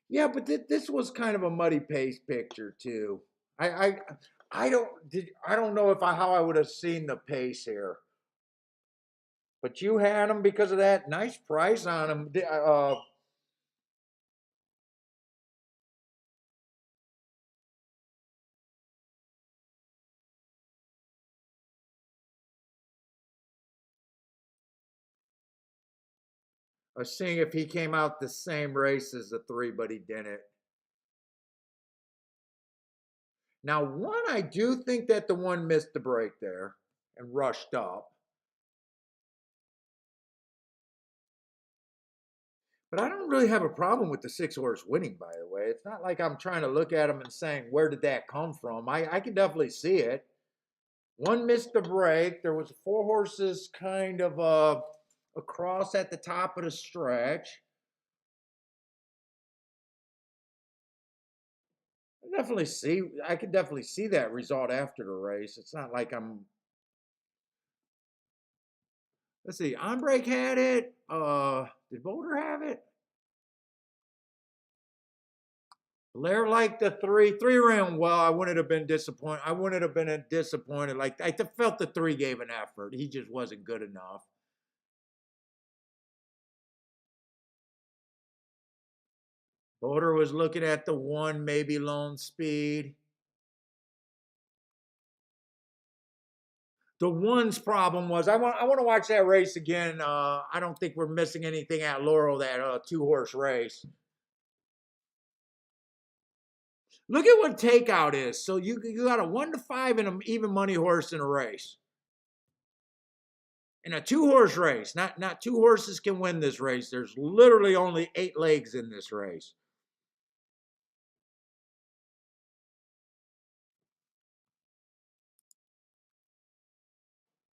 Yeah, but this was kind of a muddy pace picture too. I I I don't know if how I would have seen the pace here. But you had him because of that nice price on him. I was seeing if he came out the same race as the 3, but he didn't. Now, 1, I do think that the 1 missed the break there and rushed up. But I don't really have a problem with the 6 horse winning, by the way. It's not like I'm trying to look at him and saying, where did that come from? I can definitely see it. 1 missed the break. There was 4 horses kind of across at the top of the stretch. I could definitely see that result after the race. It's not like I'm. Let's see. On break had it. Did Boulder have it? Blair liked the 3. 3 ran well. I wouldn't have been disappointed. I wouldn't have been disappointed. Like I felt the 3 gave an effort. He just wasn't good enough. Boulder was looking at the 1, maybe lone speed. The 1's problem was I want to watch that race again. I don't think we're missing anything at Laurel, that 2 horse race. Look at what takeout is. So you got a 1-5 and an even money horse in a race. In a 2 horse race, not 2 horses can win this race. There's literally only 8 legs in this race.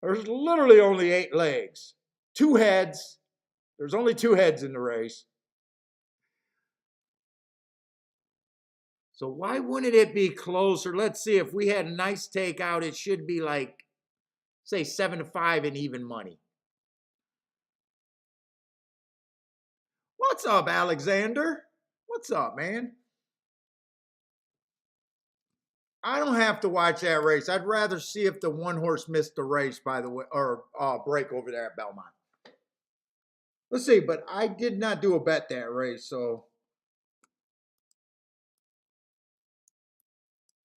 There's literally only 8 legs. 2 heads. There's only 2 heads in the race. So why wouldn't it be closer? Let's see. If we had a nice takeout, it should be like, say, 7-5 and even money. What's up, Alexander? What's up, man? I don't have to watch that race. I'd rather see if the 1 horse missed the race, by the way, or break over there at Belmont. Let's see, but I did not do a bet that race, so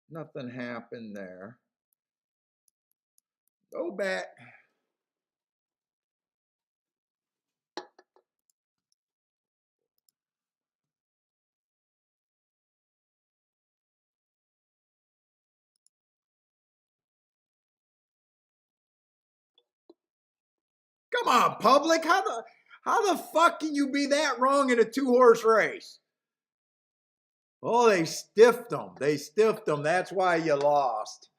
nothing happened there. Go bet. Come on, public. How the fuck can you be that wrong in a 2 horse race? Oh, they stiffed them. They stiffed them. That's why you lost.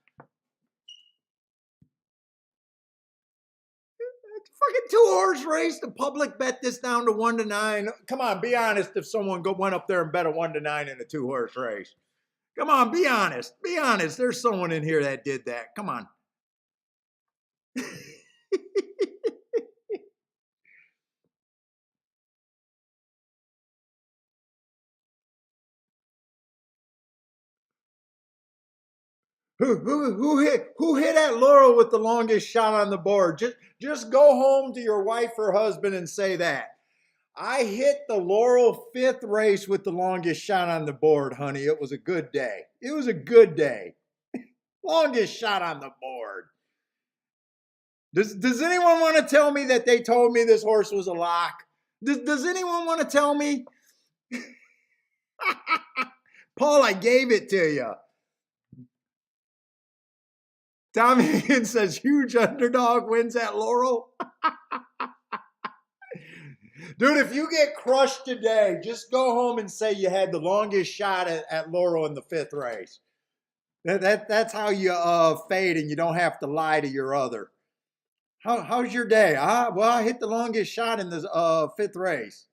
Fucking 2 horse race. The public bet this down to 1-9. Come on, be honest. If someone went up there and bet a 1-9 in a 2 horse race, come on, be honest. Be honest. There's someone in here that did that. Come on. Who hit at Laurel with the longest shot on the board? Just go home to your wife or husband and say that. I hit the Laurel 5th race with the longest shot on the board, honey. It was a good day. It was a good day. Longest shot on the board. Does anyone want to tell me that they told me this horse was a lock? Does anyone want to tell me? Paul, I gave it to you. Tom Higgins says huge underdog wins at Laurel. Dude, if you get crushed today, just go home and say you had the longest shot at Laurel in the 5th race. That's how you fade, and you don't have to lie to your other. How's your day? Well, I hit the longest shot in the 5th race.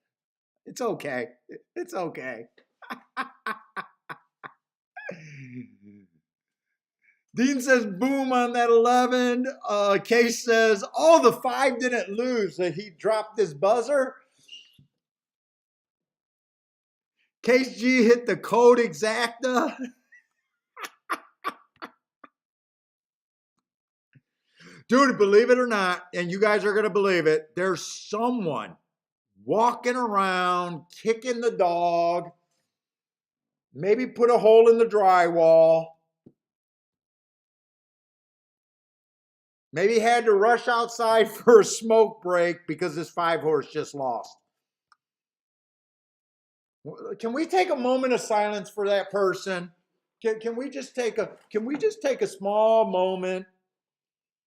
It's okay. It's okay. Dean says boom on that 11. Case says, oh, the 5 didn't lose. So he dropped his buzzer. Case G hit the code exacta. Dude, believe it or not, and you guys are going to believe it, there's someone walking around, kicking the dog, maybe put a hole in the drywall, maybe had to rush outside for a smoke break because this 5 horse just lost. Can we take a moment of silence for that person? Can we just take a small moment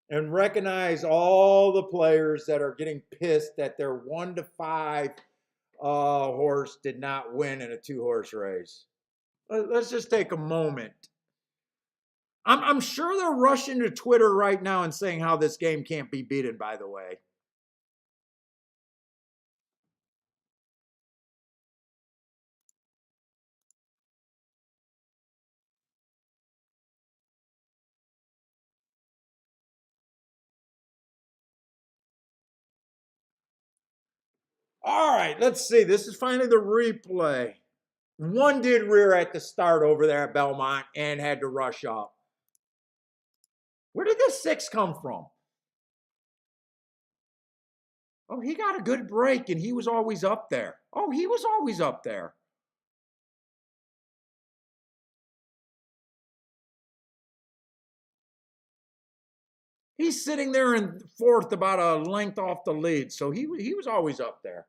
and recognize all the players that are getting pissed that their 1 to 5 horse did not win in a 2-horse race? Let's just take a moment. I'm sure they're rushing to Twitter right now and saying how this game can't be beaten, by the way. All right, let's see. This is finally the replay. 1 did rear at the start over there at Belmont and had to rush up. Where did this 6 come from? Oh, he got a good break, and he was always up there. Oh, he was always up there. He's sitting there in 4th, about a length off the lead, so he was always up there.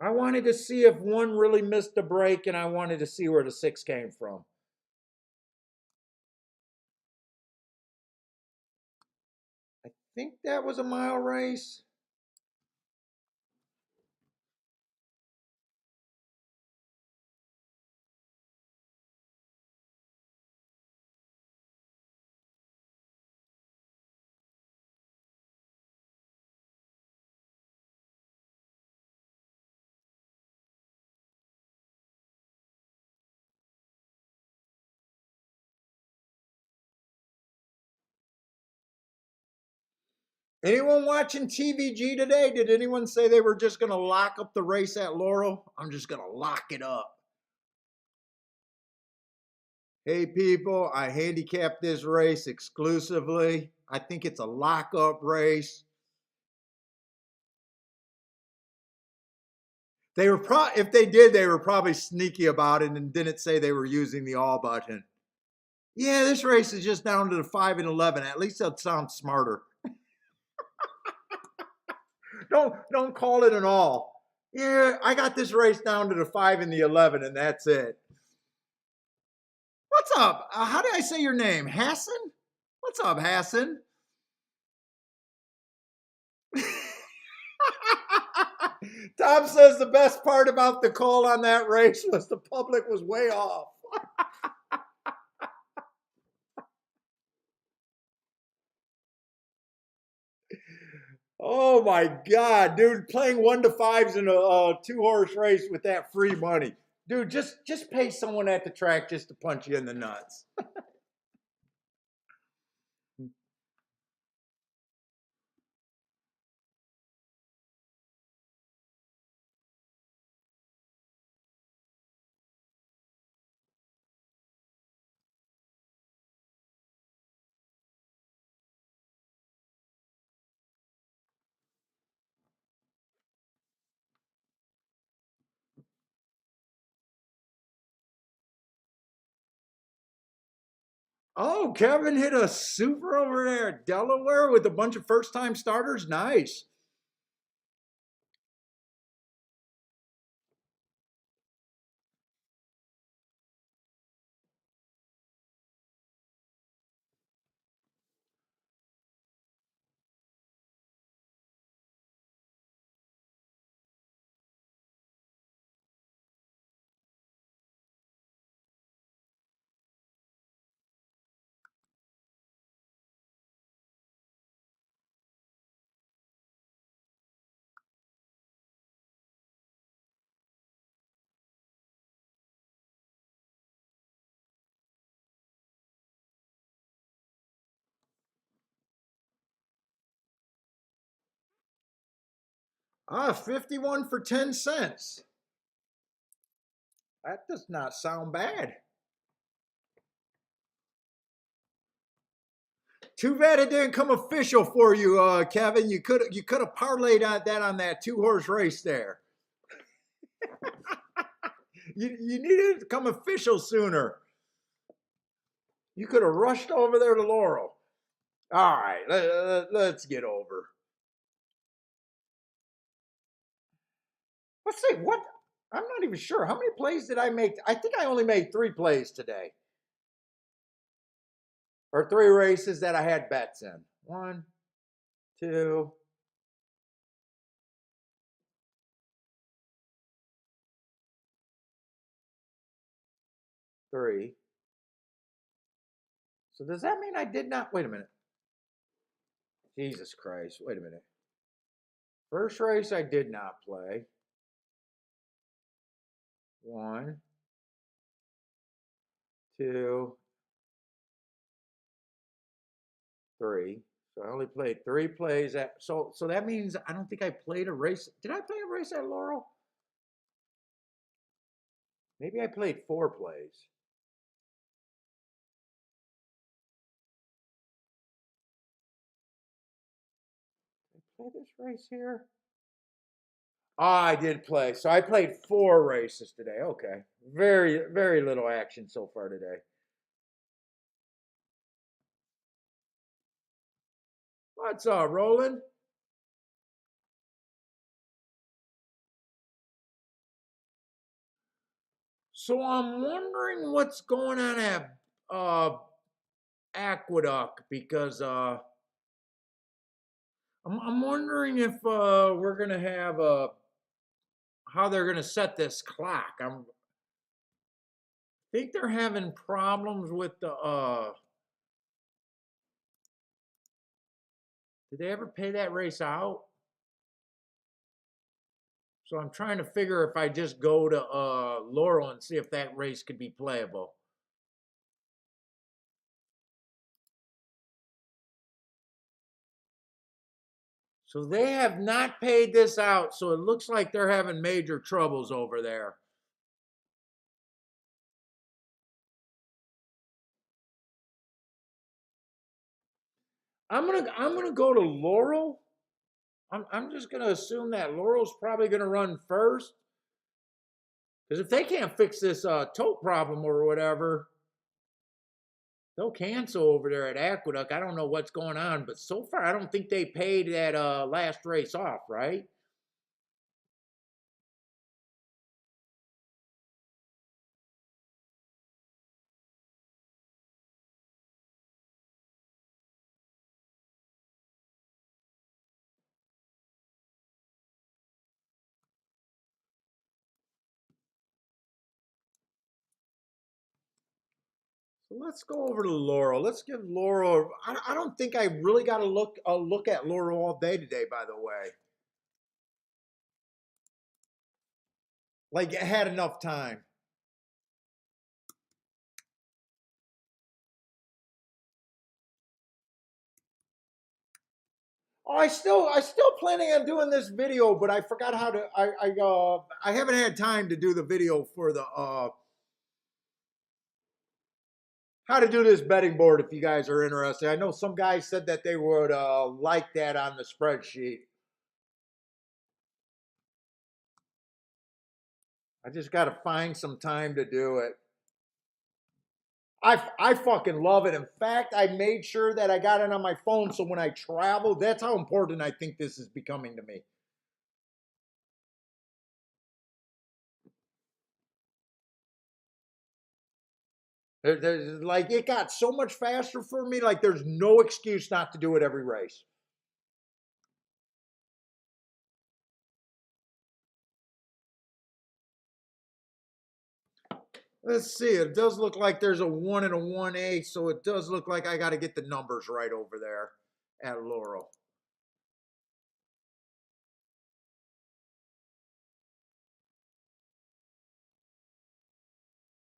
I wanted to see if 1 really missed a break, and I wanted to see where the 6 came from. I think that was a mile race. Anyone watching TVG today? Did anyone say they were just going to lock up the race at Laurel? I'm just going to lock it up. Hey, people, I handicapped this race exclusively. I think it's a lockup race. They were if they did, they were probably sneaky about it and didn't say they were using the all button. Yeah, this race is just down to the 5 and 11. At least that sounds smarter. Don't call it an all. Yeah, I got this race down to the 5 and the 11, and that's it. What's up? How did I say your name? Hassan? What's up, Hassan? Tom says the best part about the call on that race was the public was way off. Oh my God, dude, playing 1 to 5s in a 2-horse race with that free money. Dude, just pay someone at the track just to punch you in the nuts. Oh, Kevin hit a super over there at Delaware with a bunch of first-time starters. Nice. Ah, 51 for 10 cents. That does not sound bad. Too bad it didn't come official for you, Kevin. You could have parlayed on that two-horse race there. You needed it to come official sooner. You could have rushed over there to Laurel. All right, let's get over. Let's see what. I'm not even sure. How many plays did I make? I think I only made 3 plays today. Or 3 races that I had bets in. 1, 2, 3. So does that mean I did not? Wait a minute. Jesus Christ. Wait a minute. First race I did not play. 1, 2, 3. So I only played 3 plays at so that means I don't think I played a race. Did I play a race at Laurel? Maybe I played 4 plays. Did I play this race here? Oh, I did play. So I played 4 races today. Okay. Very, very little action so far today. What's up, Roland? So I'm wondering what's going on at Aqueduct because I'm wondering if we're gonna have how they're gonna set this clock. Think they're having problems with the did they ever pay that race out? So I'm trying to figure if I just go to Laurel and see if that race could be playable. So they have not paid this out, so it looks like they're having major troubles over there. I'm gonna go to Laurel. I'm just gonna assume that Laurel's probably gonna run first. Because if they can't fix this tote problem or whatever, they'll cancel over there at Aqueduct. I don't know what's going on, but so far I don't think they paid that last race off, right? So let's go over to Laurel. Let's give Laurel. I don't think I really got to look at Laurel all day today. By the way, like I had enough time. Oh, I still planning on doing this video, but I forgot how to. I haven't had time to do the video for the how to do this betting board. If you guys are interested, I know some guys said that they would like that on the spreadsheet. I just got to find some time to do it. I fucking love it. In fact, I made sure that I got it on my phone so when I travel, that's how important I think this is becoming to me. Like it got so much faster for me. Like there's no excuse not to do it every race. Let's see. It does look like there's a 1 and a 1A, so it does look like I got to get the numbers right over there at Laurel.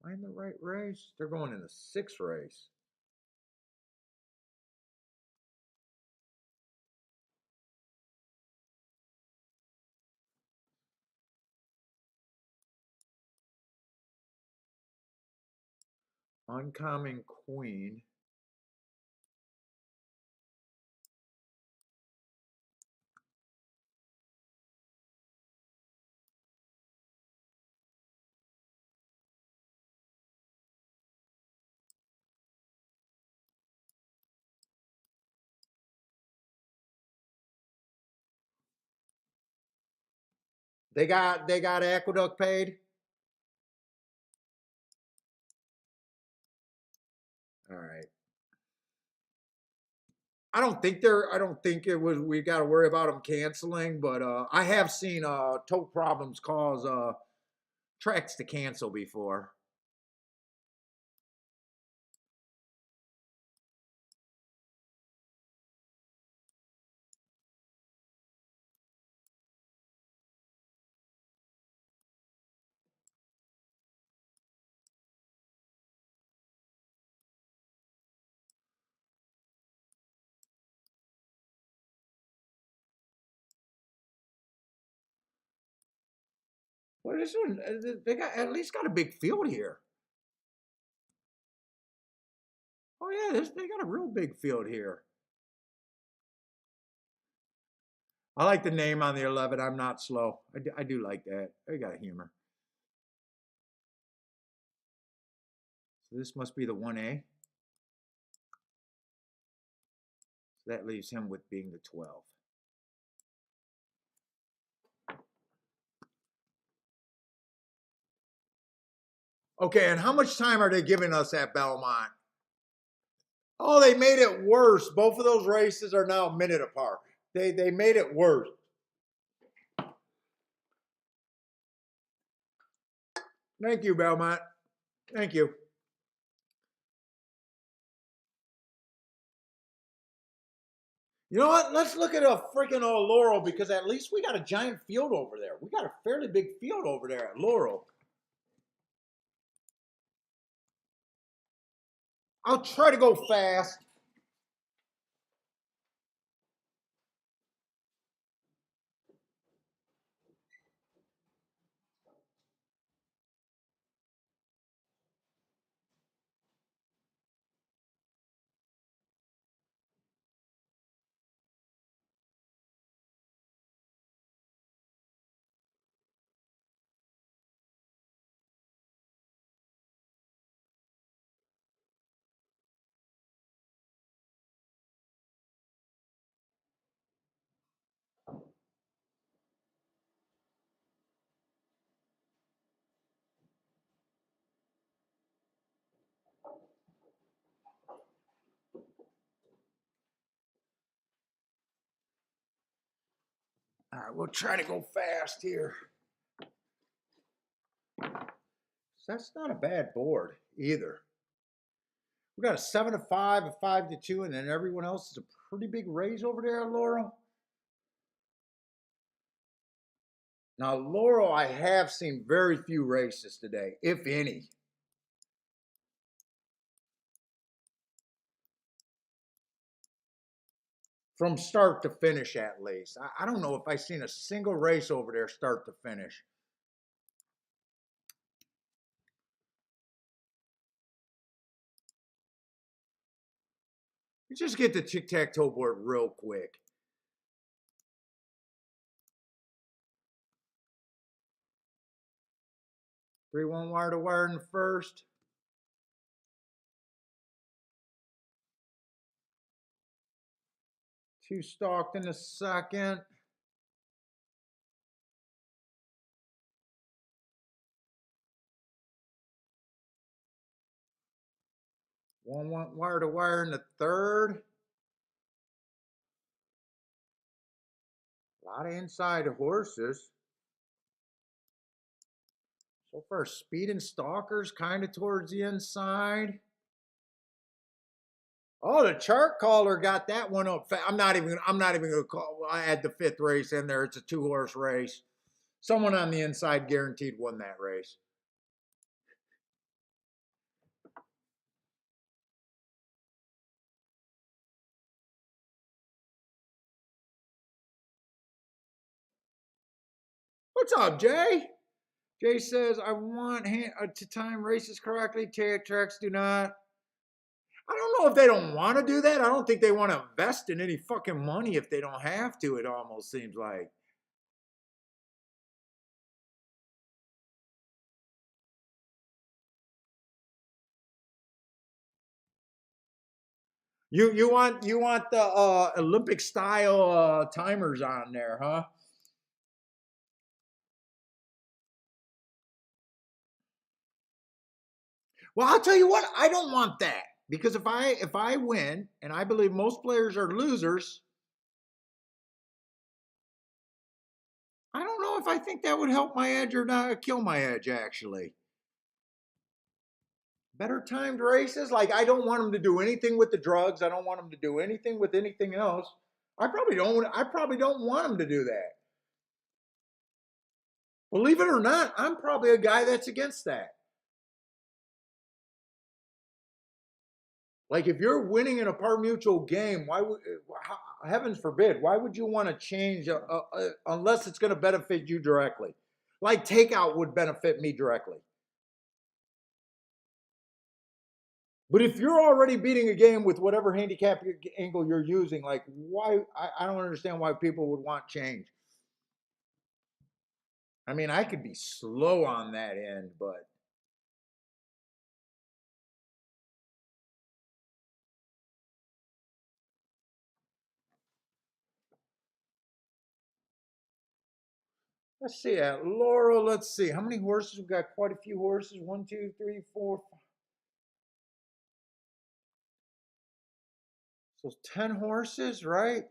Am I in the right race? They're going in the 6th race. Uncommon Queen. They got Aqueduct paid. All right. I don't think it was we got to worry about them canceling, but I have seen tow problems cause tracks to cancel before. Well, this one they got at least got a big field here. Oh yeah, they got a real big field here. I like the name on the 11. I'm not slow. I do like that. They got a humor. So this must be the 1A. So that leaves him with being the 12. Okay, and how much time are they giving us at Belmont? Oh, they made it worse. Both of those races are now a minute apart. They made it worse. Thank you, Belmont. Thank you. You know what? Let's look at a freaking Laurel because at least we got a giant field over there. We got a fairly big field over there at Laurel. I'll try to go fast. All right, we'll try to go fast here. That's not a bad board either. We got a 7-5, a 5-2, and then everyone else is a pretty big raise over there at Laurel. Now, Laurel, I have seen very few races today, if any. From start to finish, at least. I don't know if I've seen a single race over there start to finish. You just get the tic-tac-toe board real quick. Three one wire to wire in the first. Two stalked in the second. One went wire to wire in the third. A lot of inside horses. So far, speed and stalkers kind of towards the inside. Oh, the chart caller got that one up. I'm not even gonna call. I had the fifth race in there. It's a 2-horse race. Someone on the inside guaranteed won that race. What's up, Jay? Jay says, I want to time races correctly. Tracks do not. I don't know if they don't want to do that. I don't think they want to invest in any fucking money if they don't have to, it almost seems like. You want the Olympic style timers on there, huh? Well, I'll tell you what, I don't want that. Because if I win, and I believe most players are losers, I don't know if I think that would help my edge or not kill my edge, actually. Better timed races? Like, I don't want them to do anything with the drugs. I don't want them to do anything with anything else. I probably don't want them to do that. Believe it or not, I'm probably a guy that's against that. Like, if you're winning in a par mutual game, why would, heavens forbid, why would you want to change unless it's going to benefit you directly? Like, takeout would benefit me directly. But if you're already beating a game with whatever handicap angle you're using, like, why? I don't understand why people would want change. I mean, I could be slow on that end, but let's see. At Laurel, let's see. How many horses? We've got quite a few horses. 1, 2, 3, 4, 5. So 10 horses, right?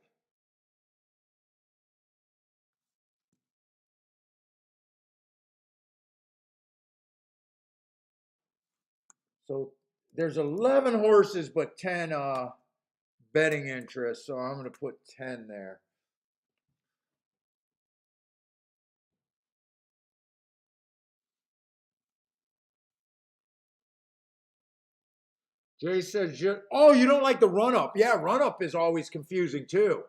So there's 11 horses, but 10 betting interests. So I'm going to put 10 there. Jay says, oh, you don't like the run up. Yeah, run up is always confusing too.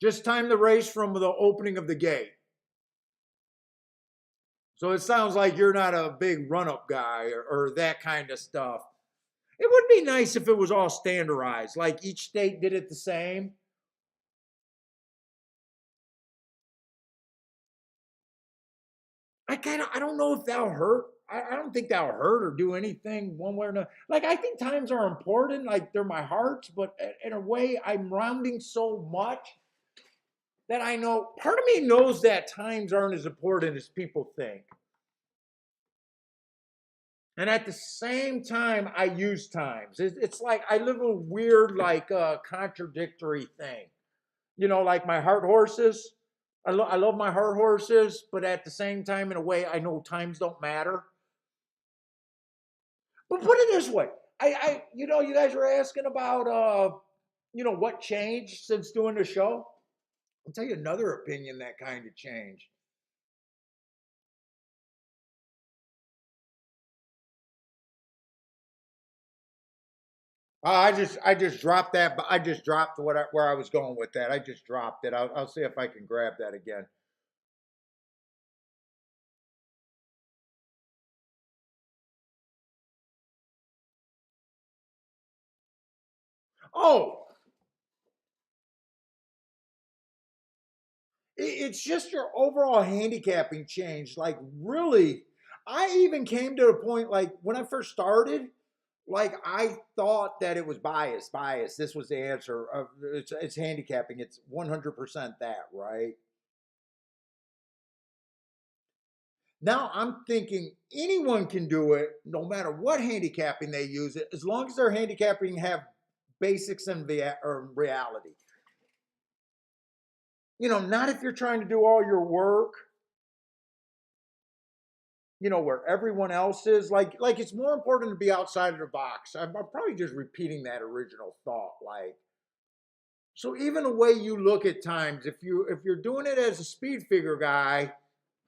Just time the race from the opening of the gate. So it sounds like you're not a big run up guy or that kind of stuff. It would be nice if it was all standardized, like each state did it the same. I don't know if that'll hurt. I don't think that'll hurt or do anything one way or another. Like, I think times are important, like they're my hearts, but in a way, I'm rounding so much that I know part of me knows that times aren't as important as people think. And at the same time, I use times. It's like I live a weird, like, contradictory thing. You know, like my heart horses. I love my heart horses, but at the same time, in a way, I know times don't matter. But put it this way, you guys were asking about, what changed since doing the show. I'll tell you another opinion that kind of changed. I just dropped that, but I just dropped where I was going with that. I just dropped it. I'll see if I can grab that again. Oh, it's just your overall handicapping changed. Like, really, I even came to a point, like when I first started, Like I thought that it was bias. This was the answer. It's handicapping. It's 100% that, right? Now I'm thinking anyone can do it, no matter what handicapping they use it, as long as their handicapping have basics and or reality. Not if you're trying to do all your work, where everyone else is. Like it's more important to be outside of the box. I'm probably just repeating that original thought. Like, so even the way you look at times, if you're doing it as a speed figure guy,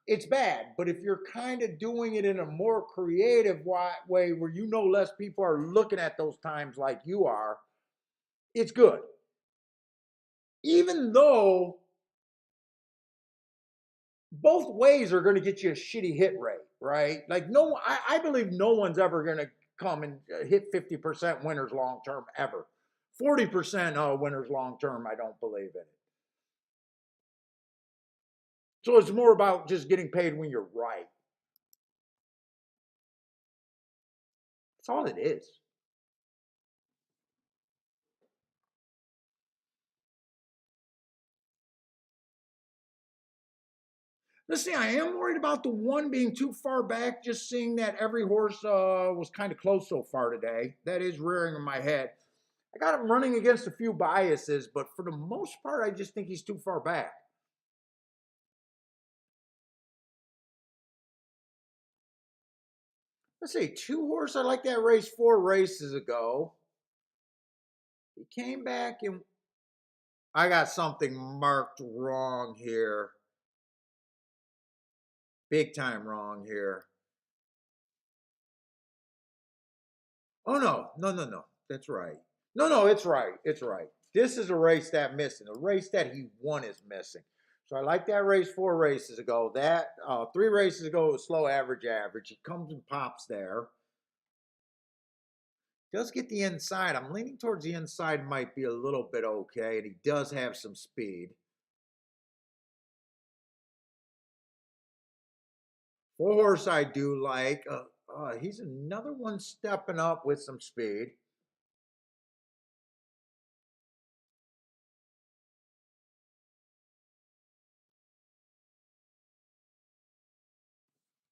it's bad. But if you're kind of doing it in a more creative way where less people are looking at those times like you are, it's good. Even though both ways are going to get you a shitty hit rate, right? Like no, I believe no one's ever going to come and hit 50% winners long term ever. 40% winners long term, I don't believe in it. So it's more about just getting paid when you're right. That's all it is. Let's see, I am worried about the one being too far back, just seeing that every horse was kind of close so far today. That is rearing in my head. I got him running against a few biases, but for the most part, I just think he's too far back. Let's see, two horse. I like that race 4 races ago. He came back and I got something marked wrong here. Big time wrong here. Oh no, no, no, no. That's right. No, no, it's right. It's right. This is a race that missing. A race that he won is missing. So I like that race 4 races ago. That 3 races ago it was slow average. He comes and pops there. Does get the inside. I'm leaning towards the inside might be a little bit okay, and he does have some speed. 4 horse I do like. He's another one stepping up with some speed.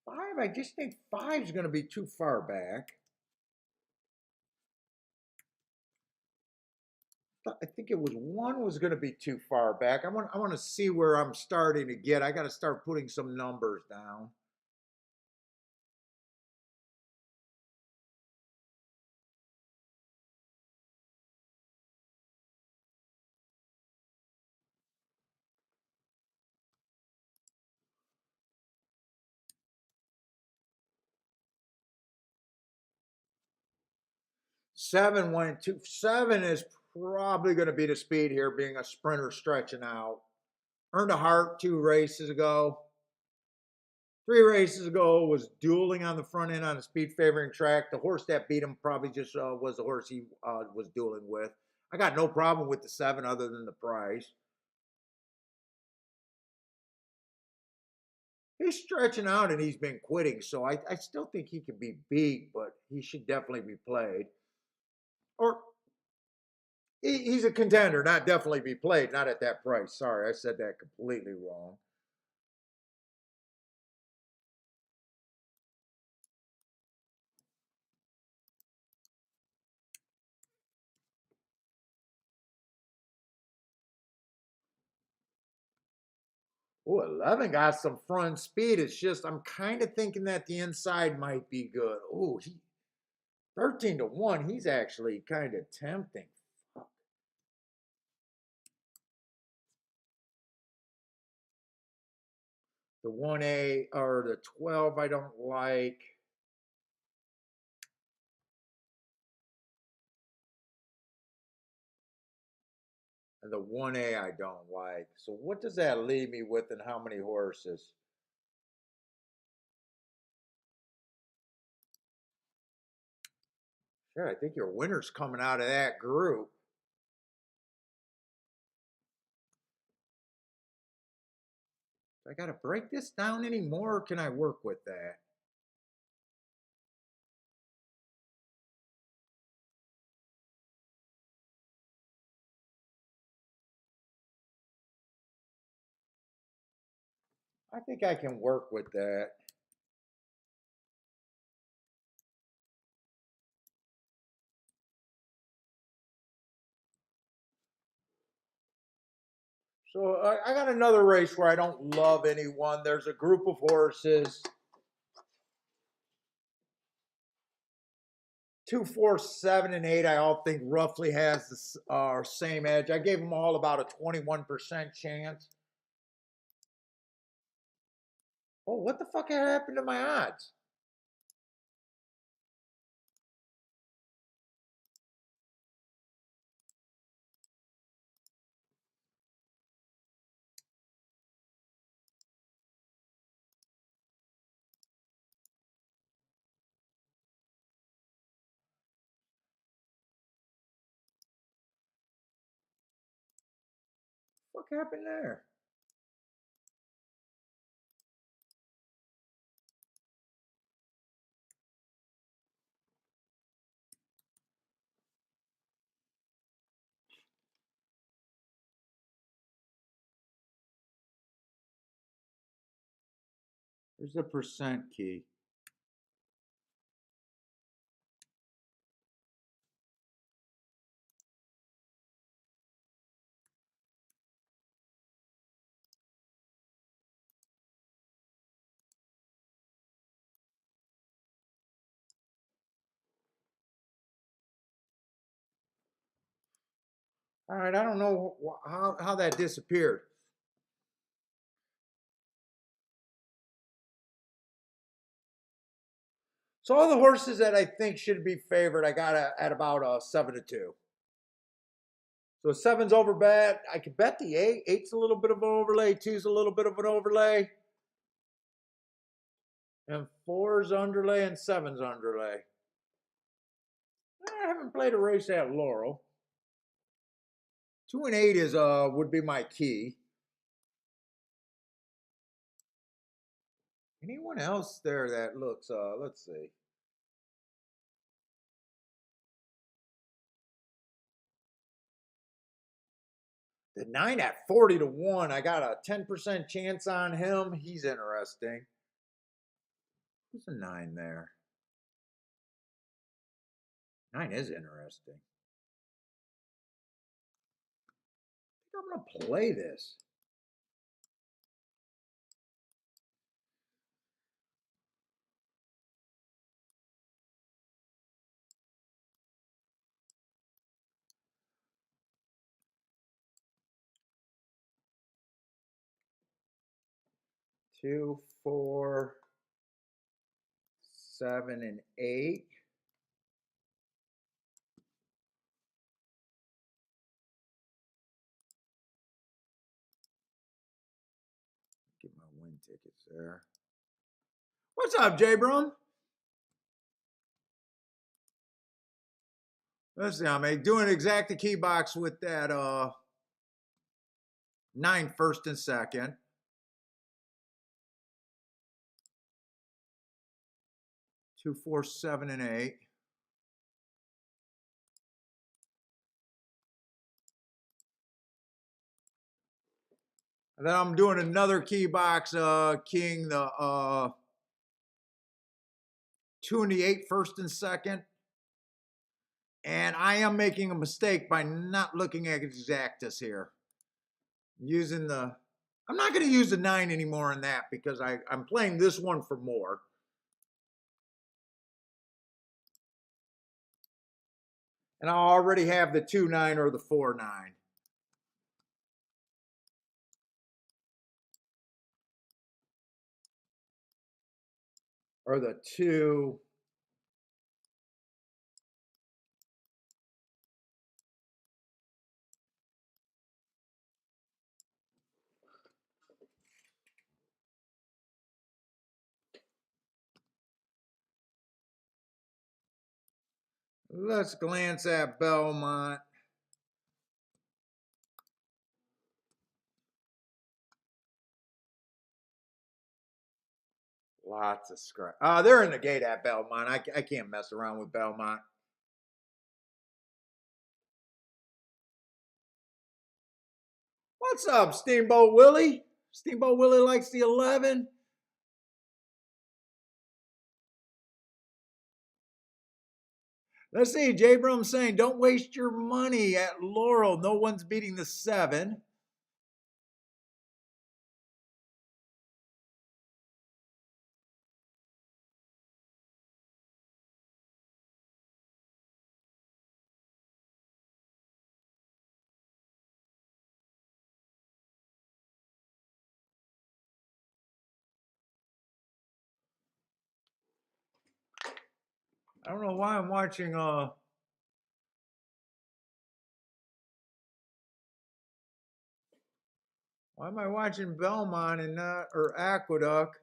5, I just think 5's going to be too far back. I think it was 1 was going to be too far back. I want to see where I'm starting to get. I got to start putting some numbers down. Seven went to 7 is probably going to be the speed here, being a sprinter stretching out. Earned a heart 2 races ago. 3 races ago was dueling on the front end on a speed favoring track. The horse that beat him probably just was the horse he was dueling with. I got no problem with the 7 other than the price. He's stretching out and he's been quitting, so I still think he could be beat, but he should definitely be played. Or he's a contender, not definitely be played, not at that price. Sorry, I said that completely wrong. Oh, 11 got some front speed. It's just I'm kind of thinking that the inside might be good. Oh, 13 to 1. He's actually kind of tempting. The 1A or the 12 I don't like. And the 1A I don't like. So what does that leave me with and how many horses? Sure, I think your winner's coming out of that group. I got to break this down anymore, or can I work with that? I think I can work with that. So I got another race where I don't love anyone. There's a group of horses. 2, 4, 7, and 8, I all think roughly has the same edge. I gave them all about a 21% chance. Oh, what the fuck happened to my odds? What happened there? There's a percent key. All right, I don't know how that disappeared. So all the horses that I think should be favored, I got at about 7-2. So 7's over bet. I could bet the 8. 8's a little bit of an overlay. 2's a little bit of an overlay. And 4's underlay and 7's underlay. I haven't played a race at Laurel. 2 and 8 is would be my key. Anyone else there that looks let's see. The 9 at 40-1. I got a 10% chance on him. He's interesting. Who's a 9 there? 9 is interesting. I think I'm gonna play this. Two, 4, 7, and 8. Get my win tickets there. What's up, J Brum? Let's see, I'm doing exact key box with that 9 first and second. 2, 4, 7, and 8. And then I'm doing another key box, keying the 2 and the 8 first and second. And I am making a mistake by not looking at exactus here. Using the, I'm not going to use the 9 anymore in that because I'm playing this one for more. And I already have the 2-9 or the 4-9. Or the 2. Let's glance at Belmont. Lots of scratch. They're in the gate at Belmont. I can't mess around with Belmont. What's up, Steamboat Willie? Steamboat Willie likes the 11. Let's see. Jay Brum saying, don't waste your money at Laurel. No one's beating the 7. I don't know why I'm watching why am I watching Belmont and not or Aqueduct?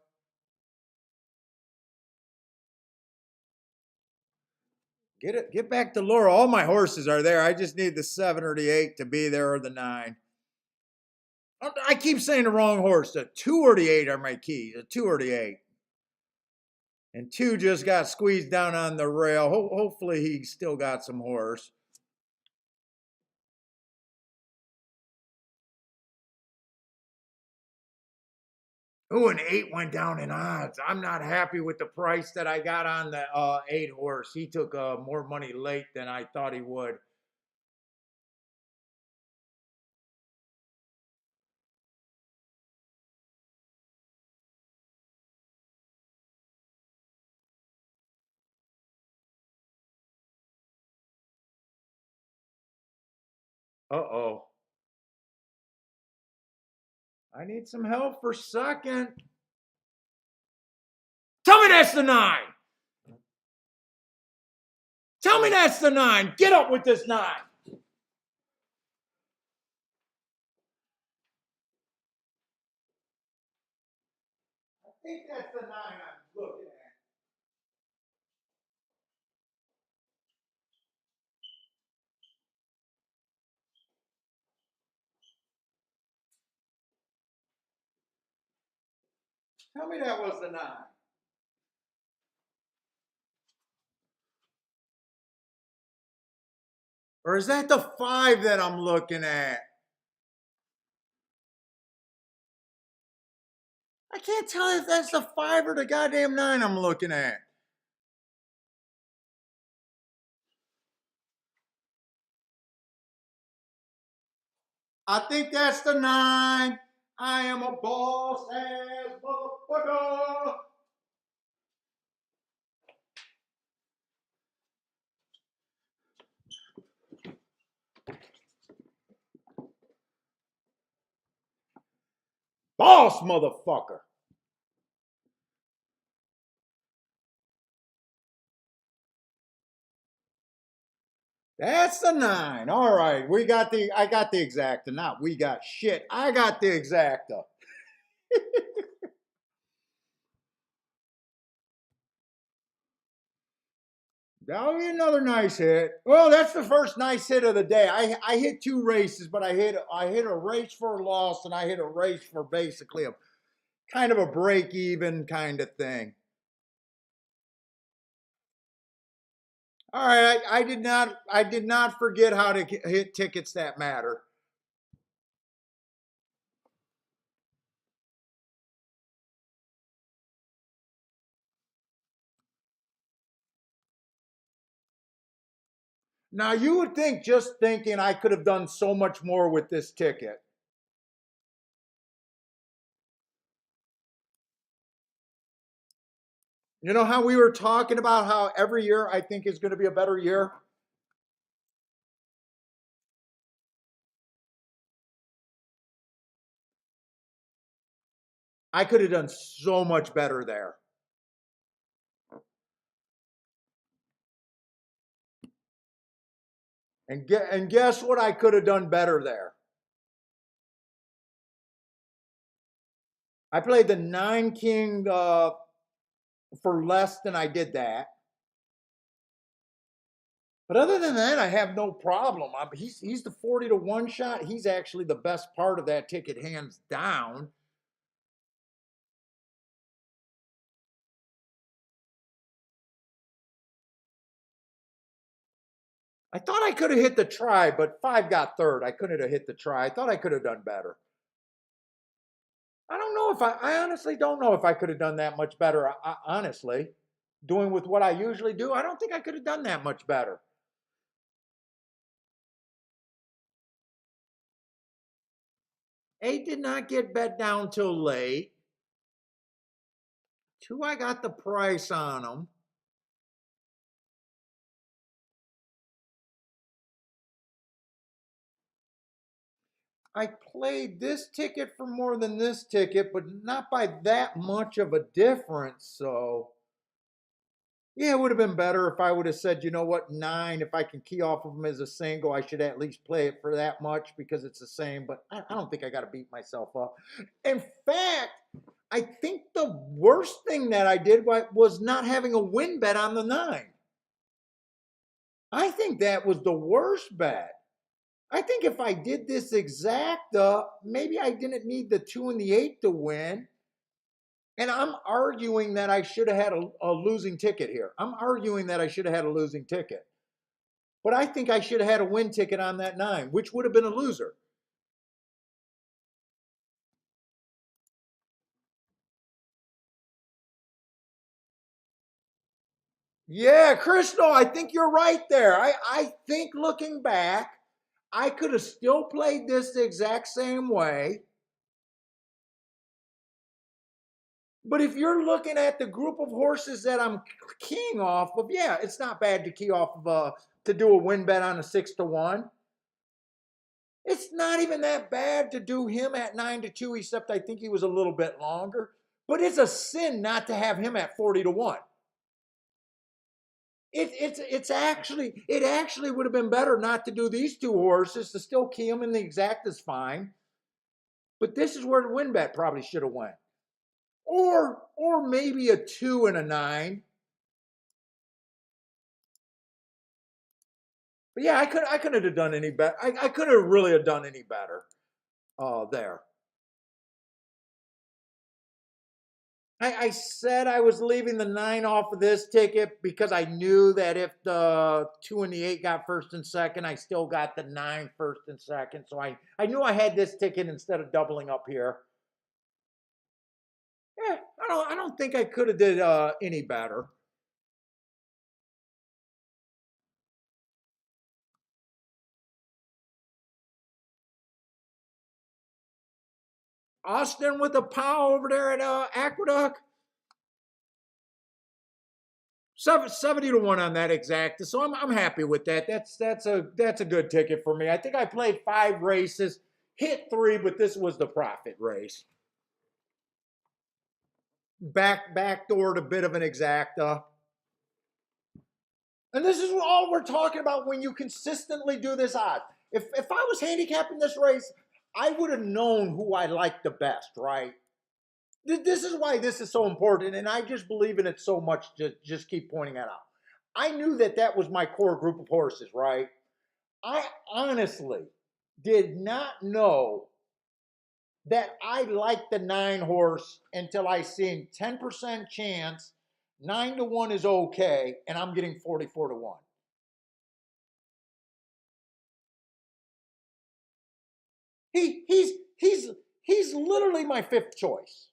Get back to Laurel. All my horses are there. I just need the 7 or the 8 to be there or the 9. I keep saying the wrong horse. The 2 or the 8 are my keys. The 2 or the 8. And 2 just got squeezed down on the rail. Hopefully he still got some horse. Ooh, an 8 went down in odds. I'm not happy with the price that I got on the 8 horse. He took more money late than I thought he would. Uh-oh. I need some help for second. Tell me that's the 9. Tell me that's the 9. Get up with this 9. I think that's the 9 I'm looking at. Tell me that was the 9. Or is that the 5 that I'm looking at? I can't tell if that's the 5 or the goddamn 9 I'm looking at. I think that's the 9. I am a boss ass motherfucker. Boss motherfucker. That's the 9. All right. I got the exacta. Not we got shit. I got the exacta. That'll be another nice hit. Well, that's the first nice hit of the day. I hit 2 races, but I hit a race for a loss and I hit a race for basically a kind of a break even kind of thing. All right, I did not forget how to hit tickets that matter. Now you would think, just thinking, I could have done so much more with this ticket. You know how we were talking about how every year I think is going to be a better year? I could have done so much better there. And guess what I could have done better there? I played the 9 king for less than I did that. But other than that, I have no problem. He's the 40 to 1 shot. He's actually the best part of that ticket, hands down. I thought I could have hit the try, but 5 got third. I couldn't have hit the try. I thought I could have done better. I don't know if I honestly don't know if I could have done that much better. Honestly, doing with what I usually do, I don't think I could have done that much better. 8 did not get bet down till late. 2, I got the price on them. I played this ticket for more than this ticket, but not by that much of a difference. So, yeah, it would have been better if I would have said, you know what, 9, if I can key off of them as a single, I should at least play it for that much because it's the same. But I don't think I got to beat myself up. In fact, I think the worst thing that I did was not having a win bet on the 9. I think that was the worst bet. I think if I did this exacta, maybe I didn't need the 2 and the 8 to win. And I'm arguing that I should have had a losing ticket here. I'm arguing that I should have had a losing ticket. But I think I should have had a win ticket on that 9, which would have been a loser. Yeah, Crystal, I think you're right there. I think looking back, I could have still played this the exact same way. But if you're looking at the group of horses that I'm keying off of, yeah, it's not bad to key off of to do a win bet on a 6-1. It's not even that bad to do him at 9-2, except I think he was a little bit longer. But it's a sin not to have him at 40-1. It actually would have been better not to do these 2 horses, to still key them in the exact is fine. But this is where the win bet probably should have went. Or maybe a 2 and a 9. But yeah, I couldn't have done any better. I couldn't have really have done any better there. I said I was leaving the 9 off of this ticket because I knew that if the 2 and the 8 got first and second, I still got the 9 first and second. So I knew I had this ticket instead of doubling up here. Yeah, I don't think I could have did any better. Austin with a pow over there at Aqueduct. 70-1 on that exacta. So I'm happy with that. That's a good ticket for me. I think I played 5 races, hit 3, but this was the profit race. Backdoored a bit of an exacta. And this is all we're talking about when you consistently do this odd. If I was handicapping this race, I would have known who I liked the best, right? This is why this is so important, and I just believe in it so much to just keep pointing that out. I knew that was my core group of horses, right? I honestly did not know that I liked the 9 horse until I seen 10% chance, 9-1 is okay, and I'm getting 44-1. He's literally my 5th choice.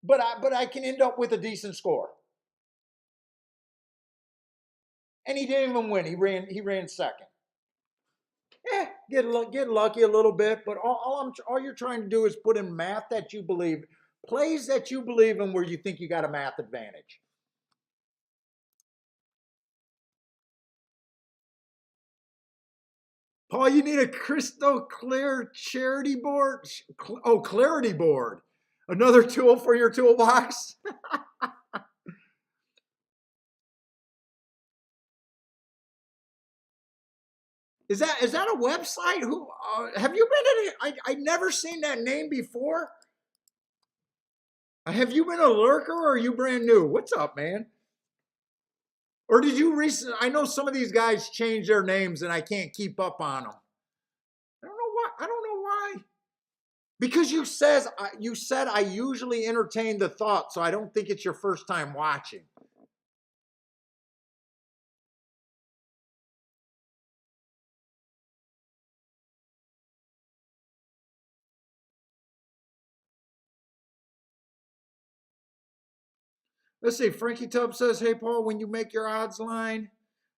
But I can end up with a decent score. And he didn't even win. He ran second. Yeah, get lucky a little bit, but all you're trying to do is put in math that you believe, plays that you believe in where you think you got a math advantage. Paul, you need a crystal clear charity board. Oh, clarity board. Another tool for your toolbox. Is that a website? Who have you been in? I never seen that name before. Have you been a lurker or are you brand new? What's up, man? Or did you recently? I know some of these guys change their names and I can't keep up on them. I don't know why. I don't know why. Because you said I usually entertain the thought, so I don't think it's your first time watching. Let's see. Frankie Tubb says, "Hey Paul, when you make your odds line,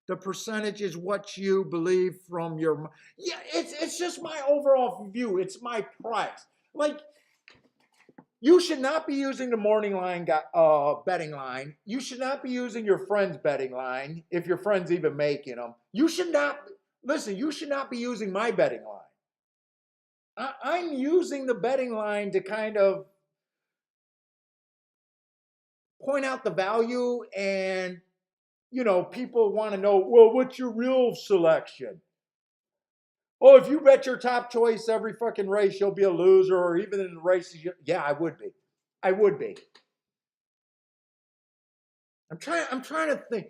the percentage is what you believe from your." Yeah, it's just my overall view. It's my price. Like, you should not be using the morning line betting line. You should not be using your friend's betting line if your friend's even making them. You should not listen. You should not be using my betting line. I'm using the betting line to kind of point out the value, and people want to know, well, what's your real selection? Oh, if you bet your top choice every fucking race, you'll be a loser, or even in the races, yeah, I would be. I would be. I'm trying to think.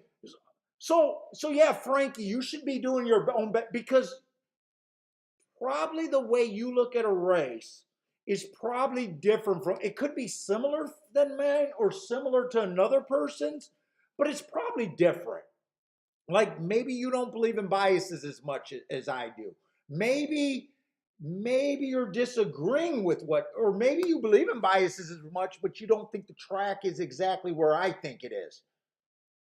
So yeah, Frankie, you should be doing your own bet, because probably the way you look at a race is probably different from, it could be similar than mine or similar to another person's, but it's probably different. Like, maybe you don't believe in biases as much as I do. Maybe you're disagreeing with what, or maybe you believe in biases as much, but you don't think the track is exactly where I think it is.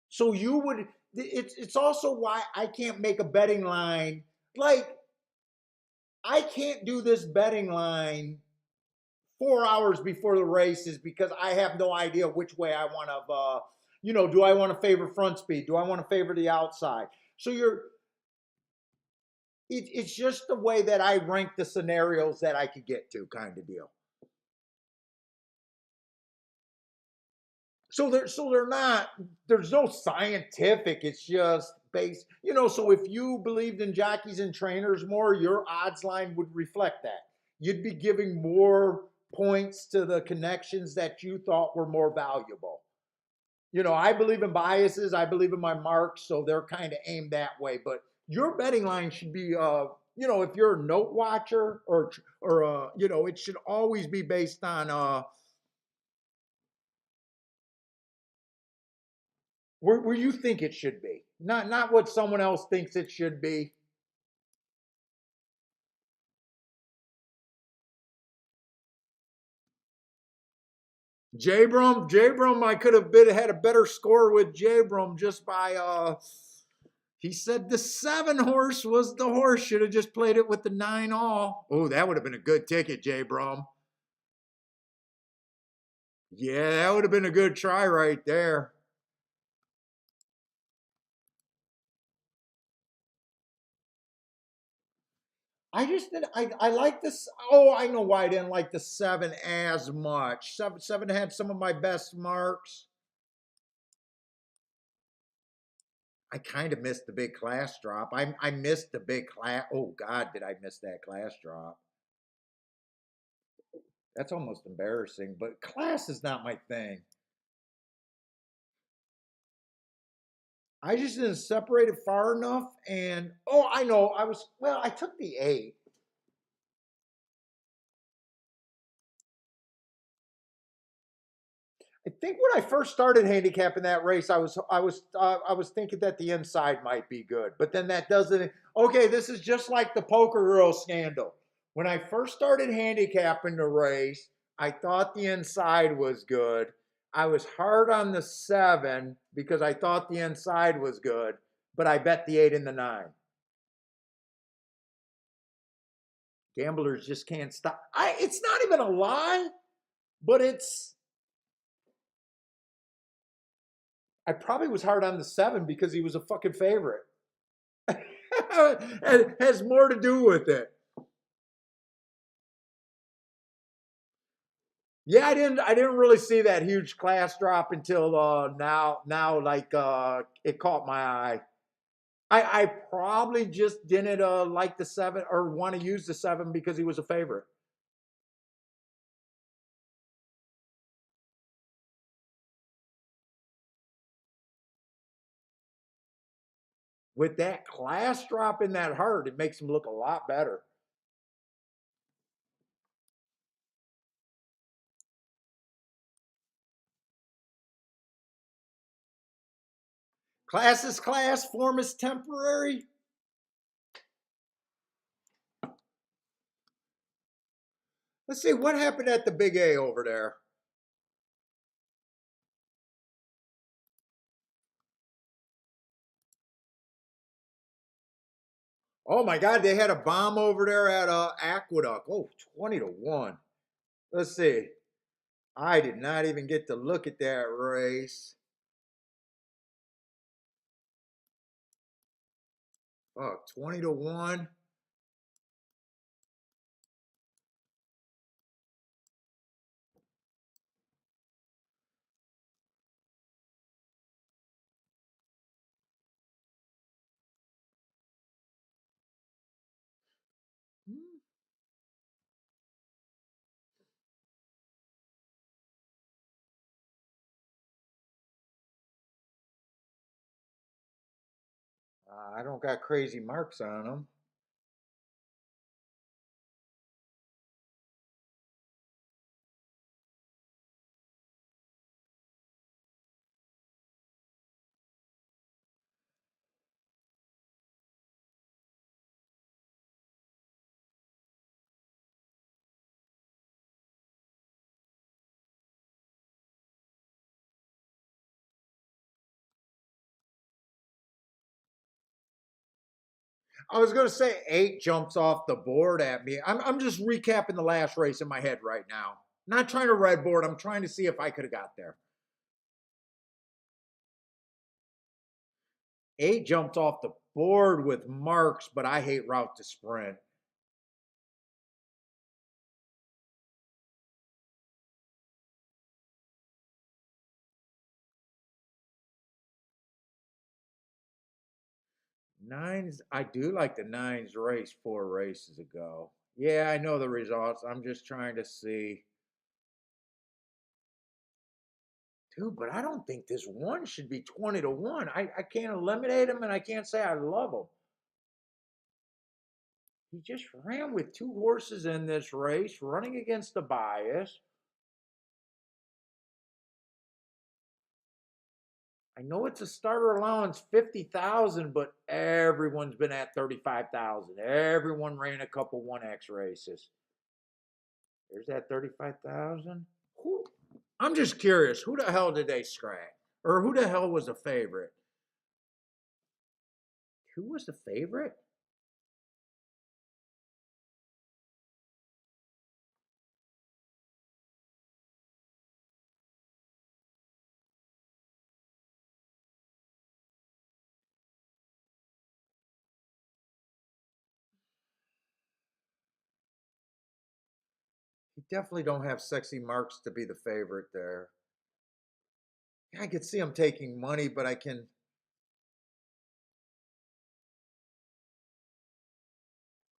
So you would, it's also why I can't make a betting line. Like, I can't do this betting line 4 hours before the race, is because I have no idea which way I want to, do I want to favor front speed? Do I want to favor the outside? So it's just the way that I rank the scenarios that I could get to, kind of deal. So they're not, there's no scientific, it's just based, so if you believed in jockeys and trainers more, your odds line would reflect that. You'd be giving more points to the connections that you thought were more valuable. I believe in biases, I believe in my marks, so they're kind of aimed that way. But your betting line should be, if you're a note watcher, or it should always be based on where you think it should be, not what someone else thinks it should be. Jabram, I could have had a better score with Jabram just by he said the 7 horse was the horse. Should have just played it with the 9 all. Oh, that would have been a good ticket, Jabram. Yeah, that would have been a good try right there. I just did. I like this. Oh, I know why I didn't like the 7 as much. Seven had some of my best marks. I kind of missed the big class drop. I missed the big class. Oh God, did I miss that class drop? That's almost embarrassing. But class is not my thing. I just didn't separate it far enough. And oh, I know. I took the 8. I think when I first started handicapping that race, I was thinking that the inside might be good, but then that doesn't. Okay, this is just like the poker girl scandal. When I first started handicapping the race, I thought the inside was good. I was hard on the 7 because I thought the inside was good, but I bet the 8 and the 9. Gamblers just can't stop. It's not even a lie, but I probably was hard on the 7 because he was a fucking favorite. It has more to do with it. Yeah, I didn't really see that huge class drop until now like it caught my eye. I probably just didn't like the 7 or want to use the 7 because he was a favorite. With that class drop in that herd, it makes him look a lot better. Class is class, form is temporary. Let's see what happened at the Big A over there. Oh my God, they had a bomb over there at Aqueduct. Oh, 20 to 1. Let's see. I did not even get to look at that race. Oh, 20 to 1. Hmm. I don't got crazy marks on them. I was going to say 8 jumps off the board at me. I'm just recapping the last race in my head right now. Not trying to red board. I'm trying to see if I could have got there. 8 jumped off the board with marks, but I hate route to sprint. Nines, I do like the nines race 4 races ago. Yeah, I know the results. I'm just trying to see. Dude, but I don't think this one should be 20 to 1. I can't eliminate him and I can't say I love him. He just ran with 2 horses in this race, running against the bias. I know it's a starter allowance 50,000, but everyone's been at 35,000. Everyone ran a couple 1X races. There's that 35,000. I'm just curious, who the hell did they scratch? Or who the hell was the favorite? Who was the favorite? He definitely don't have sexy marks to be the favorite there. I could see him taking money, but I can.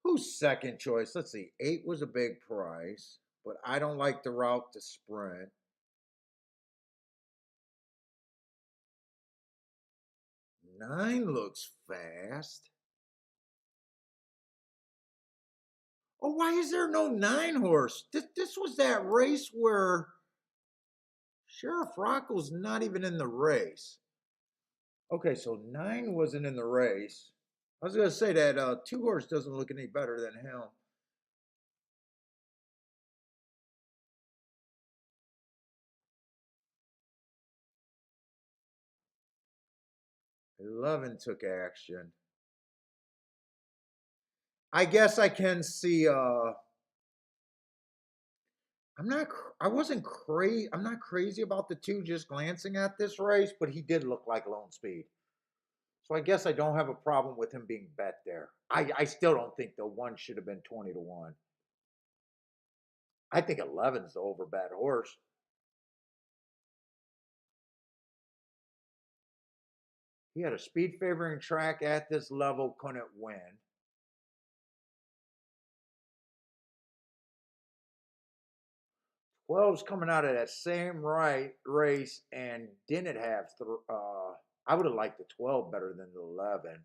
Who's second choice? Let's see. 8 was a big price, but I don't like the route to sprint. 9 looks fast. Oh, why is there no 9 horse? This was that race where Sheriff Rocco's not even in the race. Okay, so 9 wasn't in the race. I was gonna say that 2 horse doesn't look any better than him. Eleven took action. I guess I can see. I'm not. I wasn't crazy. I'm not crazy about the 2 just glancing at this race, but he did look like Lone Speed. So I guess I don't have a problem with him being bet there. I still don't think the 1 should have been 20 to 1. I think 11's the over bet horse. He had a speed favoring track at this level, couldn't win. 12's coming out of that same race and didn't have. I would have liked the 12 better than the 11.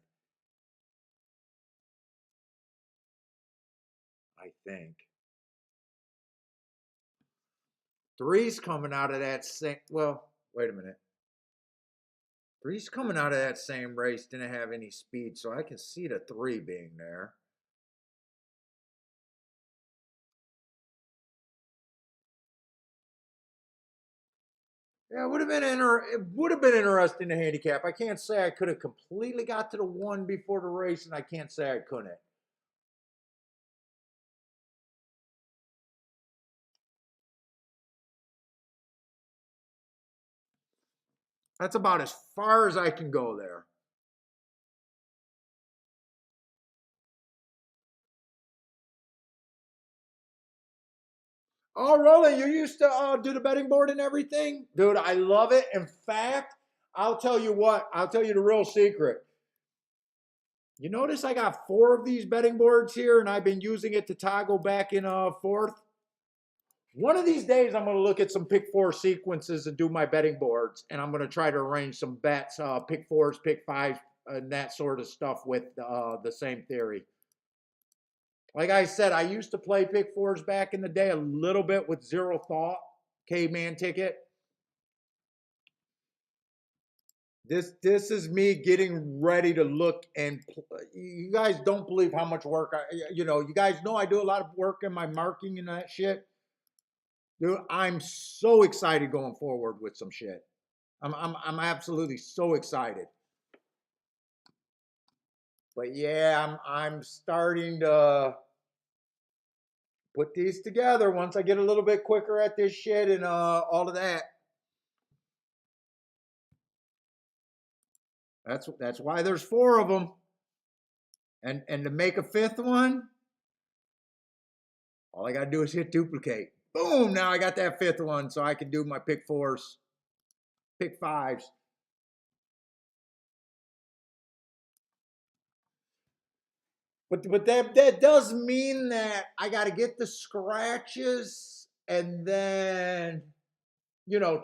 I think. 3's coming out of that same. Well, wait a minute. 3's coming out of that same race, didn't have any speed, so I can see the 3 being there. Yeah, it would have been interesting to handicap. I can't say I could have completely got to the one before the race, and I can't say I couldn't. That's about as far as I can go there. Oh, Roland, you used to do the betting board and everything? Dude, I love it. In fact, I'll tell you what, I'll tell you the real secret. You notice I got 4 of these betting boards here, and I've been using it to toggle back and forth. One of these days, I'm going to look at some pick 4 sequences and do my betting boards, and I'm going to try to arrange some bets, pick 4s, pick 5s, and that sort of stuff with the same theory. Like I said, I used to play pick 4s back in the day a little bit with zero thought, caveman ticket. This is me getting ready to look, and you guys don't believe how much work you guys know I do a lot of work in my marking and that shit. Dude, I'm so excited going forward with some shit. I'm absolutely so excited. But yeah, I'm starting to put these together once I get a little bit quicker at this shit and all of that. That's why there's 4 of them. And to make a 5th one, all I gotta do is hit duplicate. Boom! Now I got that 5th one, so I can do my pick 4s, pick 5s. But that does mean that I got to get the scratches and then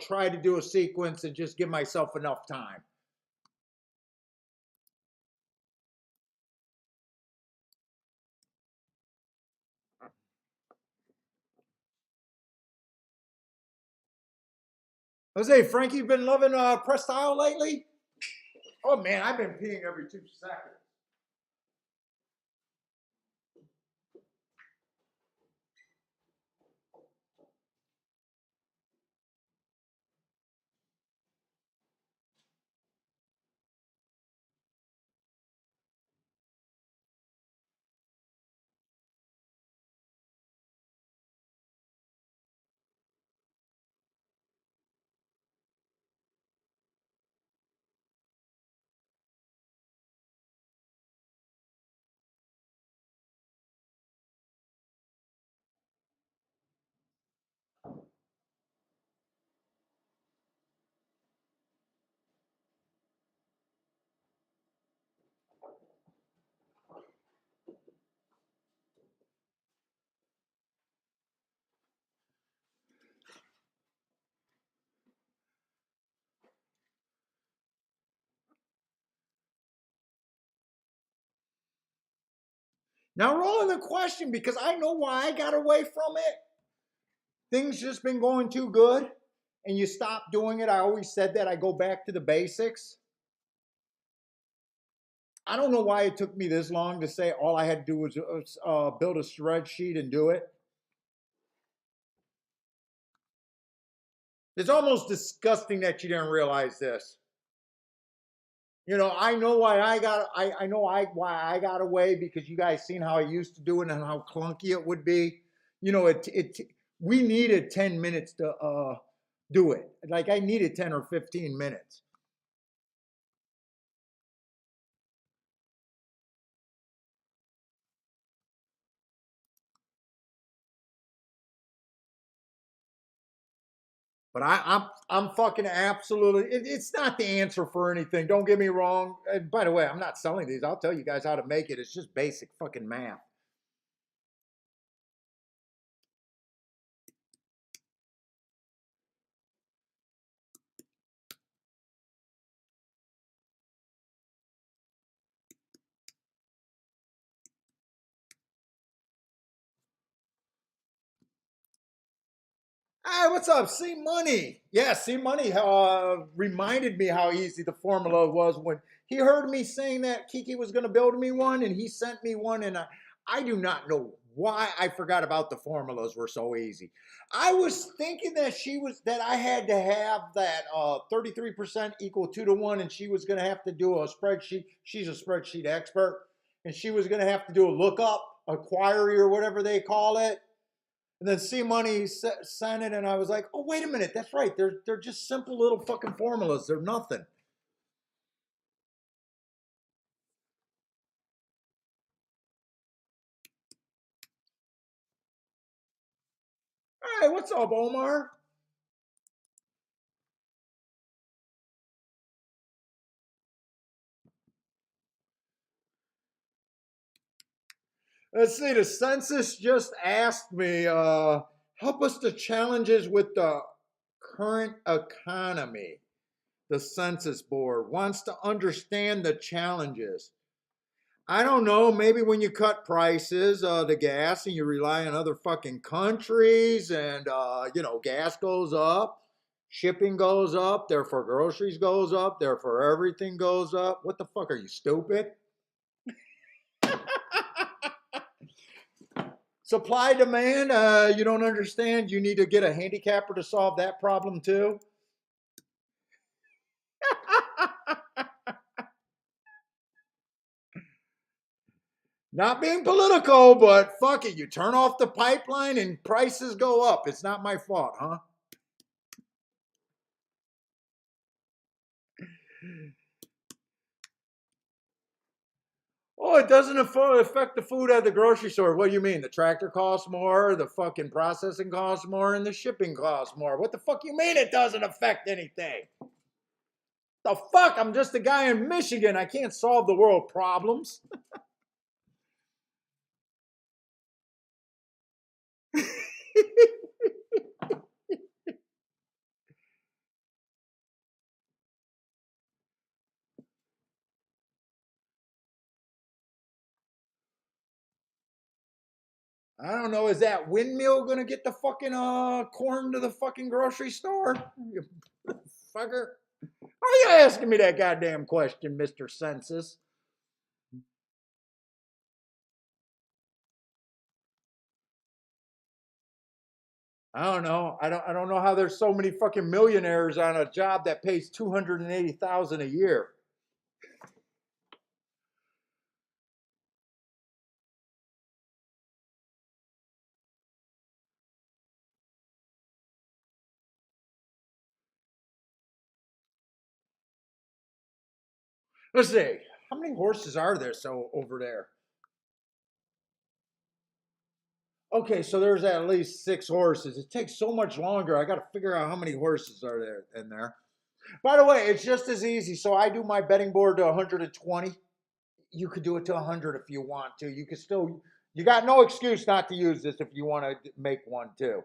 try to do a sequence and just give myself enough time. Jose, Frankie, been loving press style lately? Oh man, I've been peeing every 2 seconds. Now rolling the question, because I know why I got away from it. Things just been going too good, and you stop doing it. I always said that I go back to the basics. I don't know why it took me this long to say all I had to do was build a spreadsheet and do it. It's almost disgusting that you didn't realize this. I know why I know why I got away, because you guys seen how I used to do it and how clunky it would be. We needed 10 minutes to do it. Like I needed 10 or 15 minutes. But I'm fucking absolutely. It's not the answer for anything. Don't get me wrong. And by the way, I'm not selling these. I'll tell you guys how to make it. It's just basic fucking math. Hey, what's up? See Money. Yeah, See Money reminded me how easy the formula was when he heard me saying that Kiki was going to build me one, and he sent me one, and I do not know why I forgot about the formulas were so easy. I was thinking that that I had to have that 33% equal 2 to 1, and she was going to have to do a spreadsheet. She's a spreadsheet expert, and she was going to have to do a lookup, a query, or whatever they call it. And then C Money sent it, and I was like, oh, wait a minute, that's right. They're just simple little fucking formulas. They're nothing. All right, what's up, Omar? Let's see, the census just asked me, help us the challenges with the current economy. The census board wants to understand the challenges. I don't know, maybe when you cut prices, the gas, and you rely on other fucking countries, and, gas goes up, shipping goes up, therefore groceries goes up, therefore everything goes up. What the fuck, are you stupid? Supply demand, you don't understand. You need to get a handicapper to solve that problem too. Not being political, but fuck it. You turn off the pipeline and prices go up. It's not my fault, huh? Oh, it doesn't affect the food at the grocery store. What do you mean? The tractor costs more, the fucking processing costs more, and the shipping costs more. What the fuck you mean it doesn't affect anything? The fuck? I'm just a guy in Michigan. I can't solve the world problems. I don't know. Is that windmill gonna get the fucking corn to the fucking grocery store? You fucker. Why are you asking me that goddamn question, Mr. Census? I don't know. I don't know how there's so many fucking millionaires on a job that pays 280,000 a year. Let's see. How many horses are there so over there? Okay, so there's at least 6 horses. It takes so much longer. I got to figure out how many horses are there in there. By the way, it's just as easy. So I do my betting board to 120. You could do it to 100 if you want to. You could still, you got no excuse not to use this if you want to make one too.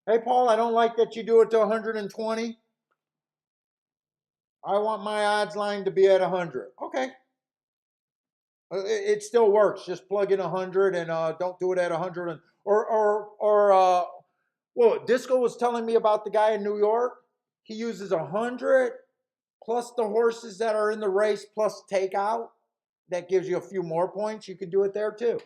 Hey, Paul, I don't like that you do it to 120. I want my odds line to be at 100. Okay. It still works. Just plug in 100 and don't do it at 100. Well, Disco was telling me about the guy in New York. He uses 100 plus the horses that are in the race plus takeout. That gives you a few more points. You can do it there too.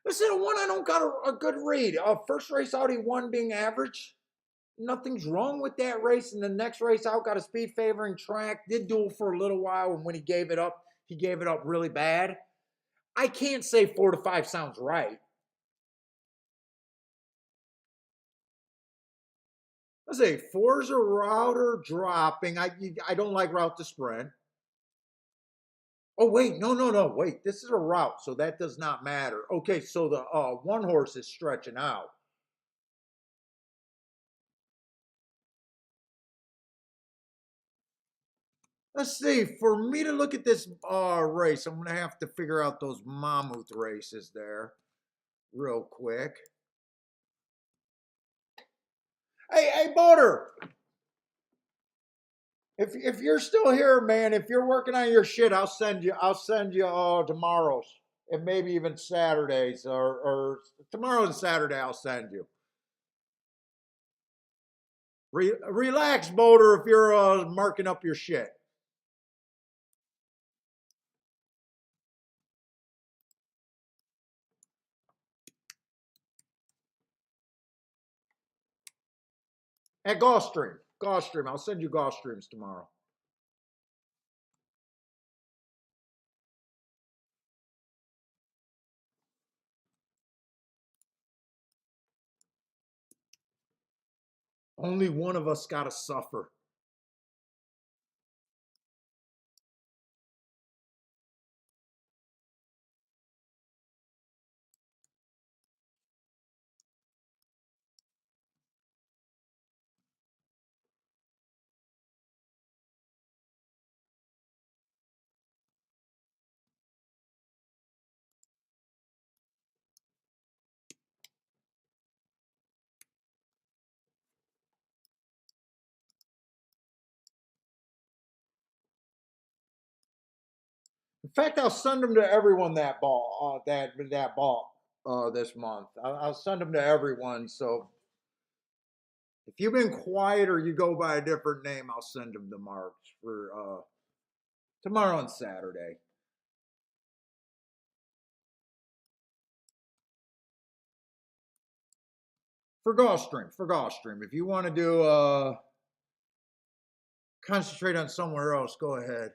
Listen, one I don't got a good read. First race out, he won being average. Nothing's wrong with that race. And the next race out got a speed favoring track. Did duel for a little while, and when he gave it up really bad. I can't say 4 to 5 sounds right. Let's say four's a router dropping. I don't like route to spread. Oh wait, no, wait. This is a route, so that does not matter. Okay, so the one horse is stretching out. Let's see. For me to look at this race, I'm gonna have to figure out those mammoth races there real quick. Hey, Boater. If you're still here, man, if you're working on your shit, I'll send you tomorrow's and maybe even Saturdays or tomorrow and Saturday I'll send you. Relax, Boater, if you're marking up your shit. At Gulfstream. Gulfstream. I'll send you Gulfstreams tomorrow. Only one of us got to suffer. In fact, I'll send them to everyone that bought that bought this month. I'll send them to everyone. So if you've been quiet or you go by a different name, I'll send them to March for tomorrow and Saturday. For Gulfstream. If you want to do concentrate on somewhere else, go ahead.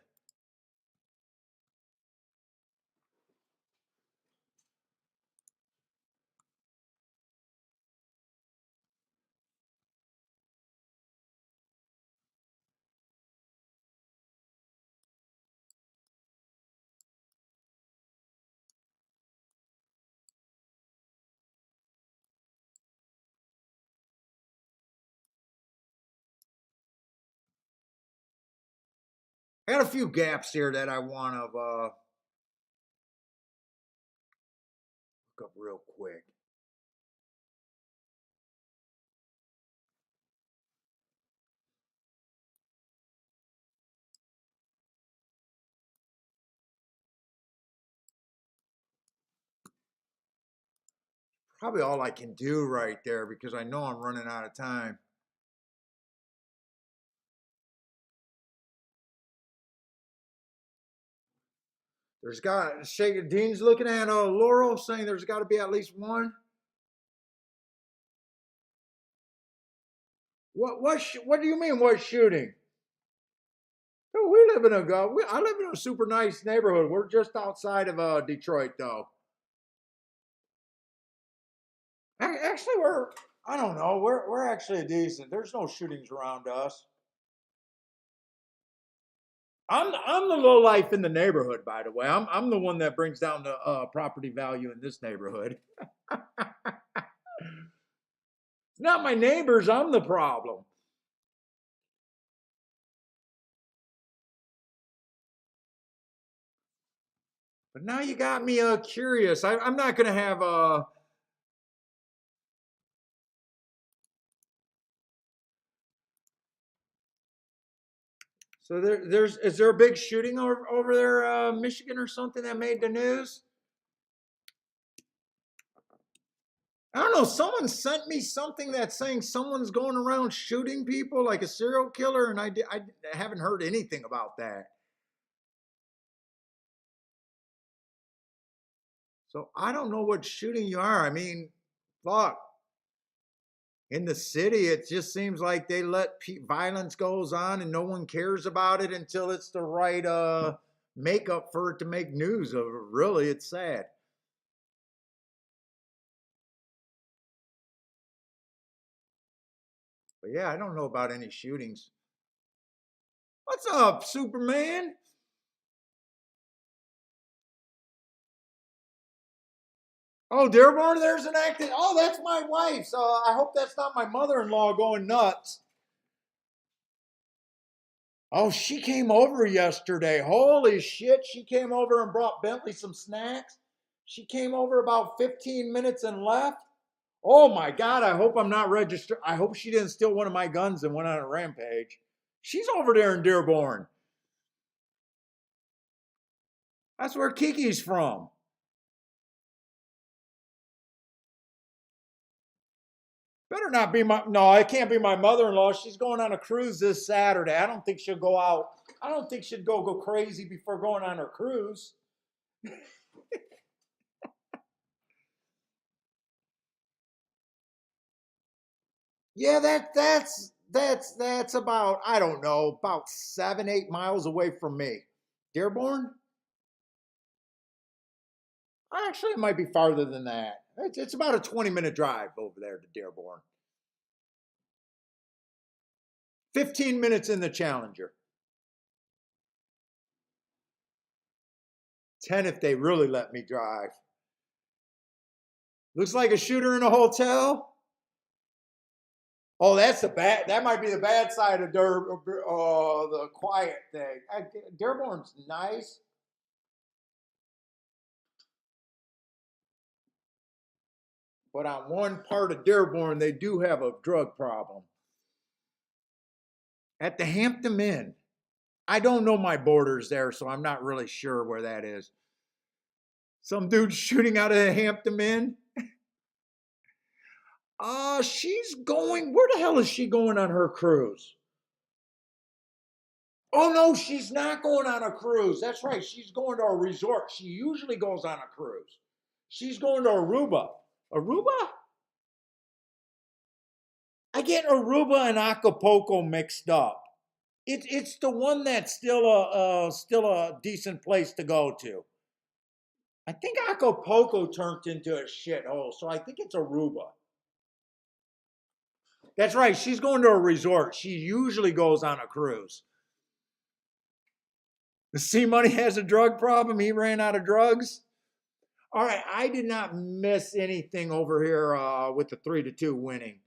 I got a few gaps here that I want to look up real quick. Probably all I can do right there because I know I'm running out of time. There's got Dean's looking at Laurel saying there's got to be at least one. What do you mean? What shooting? Oh, I live in a super nice neighborhood. We're just outside of Detroit, though. Actually, I don't know. We're actually decent. There's no shootings around us. I'm the low life in the neighborhood, by the way. I'm the one that brings down the property value in this neighborhood. It's not my neighbors. I'm the problem. But now you got me curious. I'm not gonna have So is there a big shooting over there, Michigan or something that made the news? I don't know. Someone sent me something that's saying someone's going around shooting people like a serial killer, and I haven't heard anything about that. So I don't know what shooting you are. I mean, fuck. In the city, it just seems like they let violence goes on and no one cares about it until it's the right makeup for it to make news of. Really, it's sad. But yeah, I don't know about any shootings. What's up, Superman? Oh, Dearborn, there's an active. Oh, that's my wife. So I hope that's not my mother-in-law going nuts. Oh, she came over yesterday. Holy shit. She came over and brought Bentley some snacks. She came over about 15 minutes and left. Oh my God, I hope I'm not registered. I hope she didn't steal one of my guns and went on a rampage. She's over there in Dearborn. That's where Kiki's from. Better not be no, it can't be my mother-in-law. She's going on a cruise this Saturday. I don't think she'll go out. I don't think she'd go crazy before going on her cruise. Yeah, that's that's about, I don't know, about 7, 8 miles away from me. Dearborn? Actually, it might be farther than that. It's about a 20-minute drive over there to Dearborn. 15 minutes in the Challenger. 10 if they really let me drive. Looks like a shooter in a hotel. Oh, that's the bad. That might be the bad side of the quiet thing. Dearborn's nice. But on one part of Dearborn, they do have a drug problem. At the Hampton Inn. I don't know my borders there, so I'm not really sure where that is. Some dude shooting out of the Hampton Inn. She's going. Where the hell is she going on her cruise? Oh no, she's not going on a cruise. That's right. She's going to a resort. She usually goes on a cruise. She's going to Aruba. Aruba? I get Aruba and Acapulco mixed up. It's the one that's still a decent place to go to. I think Acapulco turned into a shithole, so I think it's Aruba. That's right. She's going to a resort. She usually goes on a cruise. The C Money has a drug problem. He ran out of drugs. All right, I did not miss anything over here with the 3-2 winning.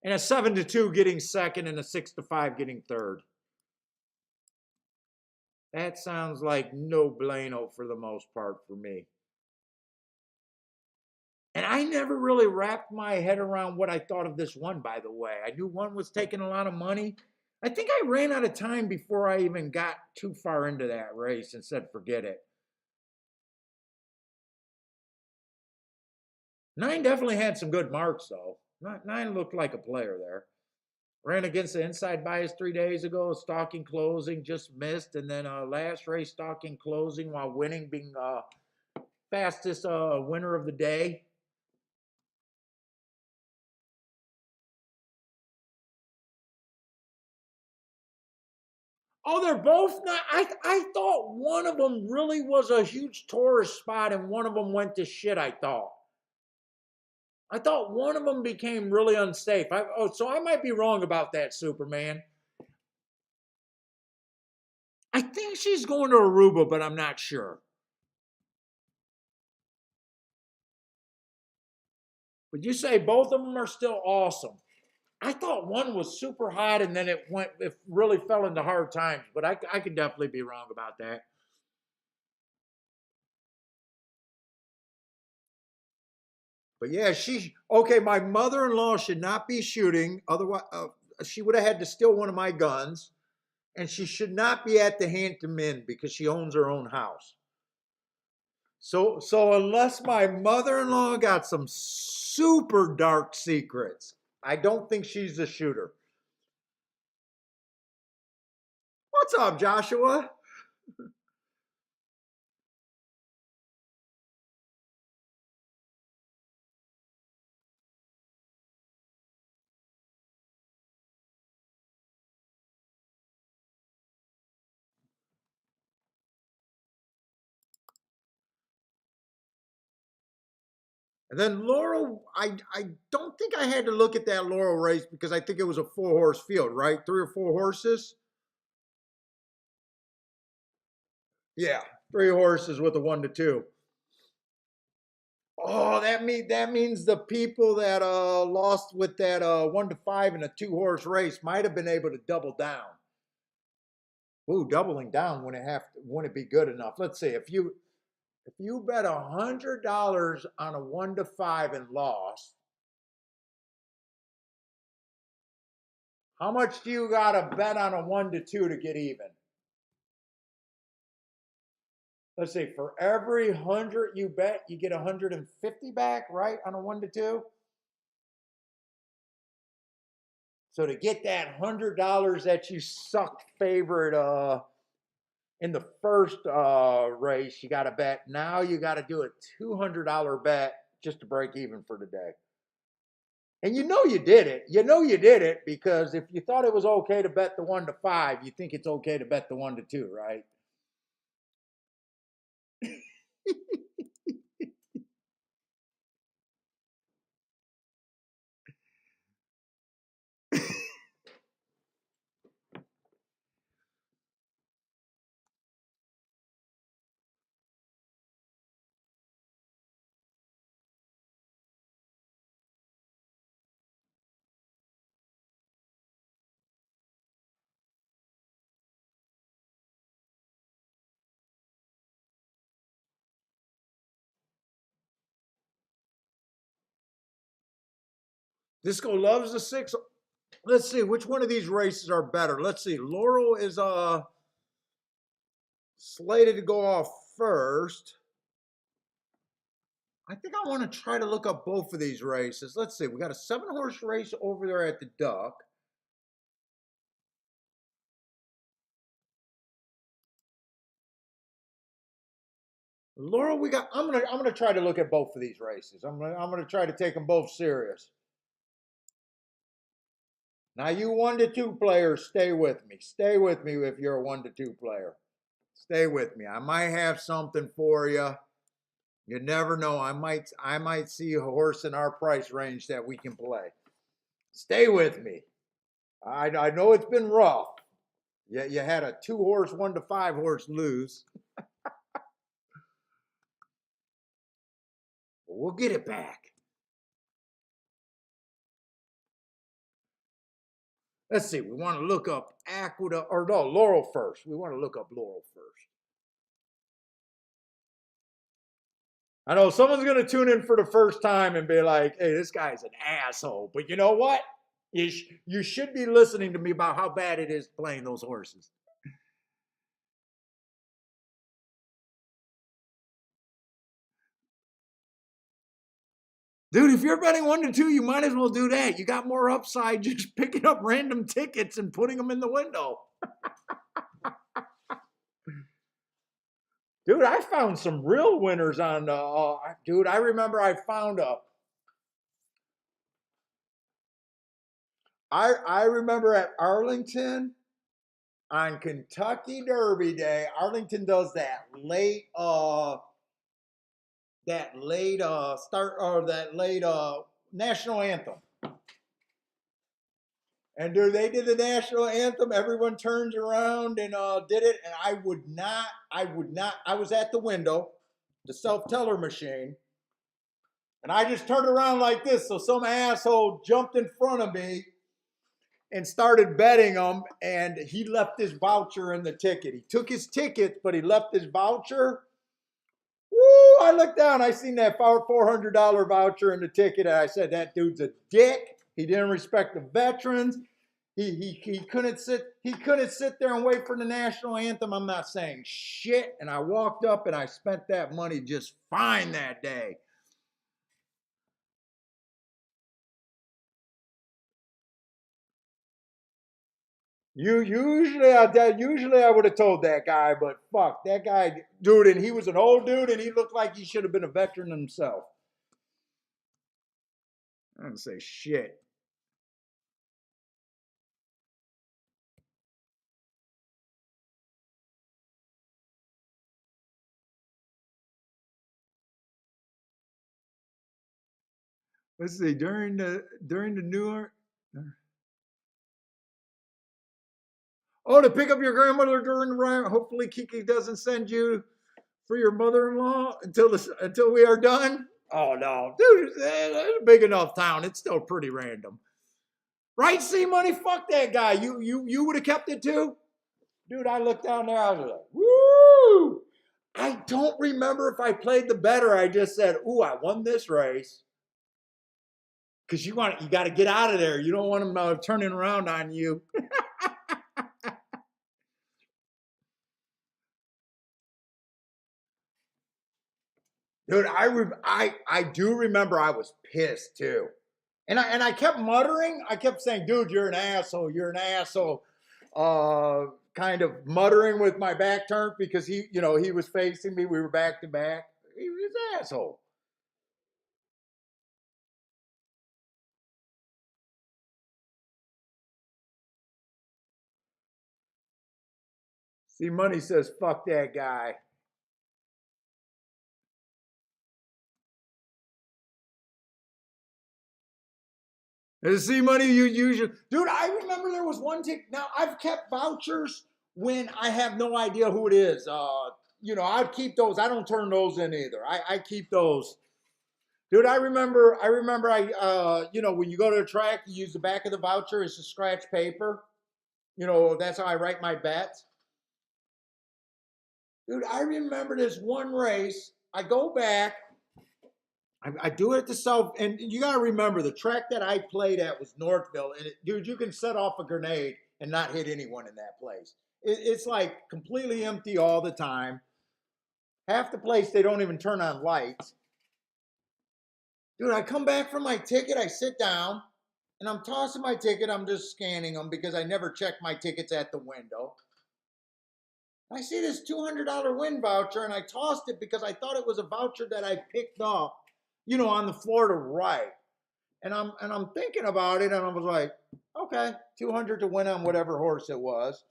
And a 7-2 getting second and a 6-5 getting third. That sounds like no bueno for the most part for me. And I never really wrapped my head around what I thought of this one, by the way. I knew one was taking a lot of money. I think I ran out of time before I even got too far into that race and said, forget it. 9 definitely had some good marks, though. 9 looked like a player there. Ran against the inside bias 3 days ago, stalking closing, just missed. And then last race, stalking closing while winning, being fastest winner of the day. Oh, they're both not. I thought one of them really was a huge tourist spot and one of them went to shit, I thought. I thought one of them became really unsafe. So I might be wrong about that, Superman. I think she's going to Aruba, but I'm not sure. But you say both of them are still awesome. I thought one was super hot and then it really fell into hard times, but I could definitely be wrong about that. But yeah, okay. My mother-in-law should not be shooting. Otherwise, she would have had to steal one of my guns, and she should not be at the Hampton Inn because she owns her own house. So unless my mother-in-law got some super dark secrets, I don't think she's the shooter. What's up, Joshua? And then Laurel, I don't think I had to look at that Laurel race because I think it was a 4-horse field, right? 3 or 4 horses. Yeah, 3 horses with a 1-2. Oh, that means the people that lost with that 1-5 in a 2-horse race might have been able to double down. Ooh, doubling down wouldn't be good enough. Let's see if you bet $100 on a 1-5 and lost, how much do you got to bet on a 1-2 to get even? Let's see, for every 100 you bet, you get 150 back, right? On a 1-2. So to get that $100 that you sucked favorite in the first race, you got to bet. Now you got to do a $200 bet just to break even for the day. And you know you did it. You know you did it because if you thought it was okay to bet the 1 to 5, you think it's okay to bet the 1 to 2, right? Disco loves the 6. Let's see which one of these races are better. Let's see. Laurel is slated to go off first. I think I want to try to look up both of these races. Let's see. We got a 7-horse race over there at the Duck. Laurel, we got. I'm gonna try to look at both of these races. I'm gonna try to take them both serious. Now, you 1 to 2 players, stay with me. Stay with me if you're a 1 to 2 player. Stay with me. I might have something for you. You never know. I might see a horse in our price range that we can play. Stay with me. I know it's been rough. You had a 2-horse, 1 to 5 horse lose. We'll get it back. Let's see. We want to look up Aqueduct, or no, Laurel first. We want to look up Laurel first. I know someone's going to tune in for the first time and be like, hey, this guy's an asshole. But you know what? You should be listening to me about how bad it is playing those horses. Dude, if you're betting 1 to 2, you might as well do that. You got more upside just picking up random tickets and putting them in the window. Dude, I found some real winners on dude, I remember I found I remember at Arlington on Kentucky Derby Day, Arlington does that late start or that late national anthem. And dude, they did the national anthem. Everyone turns around and did it. And I was at the window, the self-teller machine. And I just turned around like this. So some asshole jumped in front of me and started betting them. And he left his voucher in the ticket. He took his ticket, but he left his voucher. Woo! I looked down. I seen that $400 voucher in the ticket. And I said, that dude's a dick. He didn't respect the veterans. He couldn't sit there and wait for the national anthem. I'm not saying shit. And I walked up and I spent that money just fine that day. Usually I would have told that guy, but fuck that guy, dude. And he was an old dude, and he looked like he should have been a veteran himself. I didn't say shit. Let's see. During the New York. Oh, to pick up your grandmother during the ride. Hopefully, Kiki doesn't send you for your mother-in-law until we are done. Oh no, dude, it's a big enough town. It's still pretty random, right? C Money, fuck that guy. You would have kept it too, dude. I looked down there. I was like, woo! I don't remember if I played the better. I just said, ooh, I won this race. Because you got to get out of there. You don't want them turning around on you. Dude, I do remember I was pissed too. And I kept muttering. I kept saying, dude, you're an asshole. You're an asshole. Because kind of muttering with my back turned because he was facing me. We were back to back. He was an asshole. See, Money says, fuck that guy. And see, Money, you usually, dude, I remember there was one tick. Now, I've kept vouchers when I have no idea who it is. I'd keep those. I don't turn those in either. I keep those. Dude, when you go to the track, you use the back of the voucher as a scratch paper. That's how I write my bets. Dude, I remember this one race. I go back, I do it at the South, and you got to remember the track that I played at was Northville, and dude, you can set off a grenade and not hit anyone in that place. It's like completely empty all the time. Half the place they don't even turn on lights. Dude, I come back from my ticket, I sit down, and I'm tossing my ticket. I'm just scanning them because I never check my tickets at the window. I see this $200 win voucher, and I tossed it because I thought it was a voucher that I picked up, on the floor to right. And I'm thinking about it, and I was like, okay, 200 to win on whatever horse it was.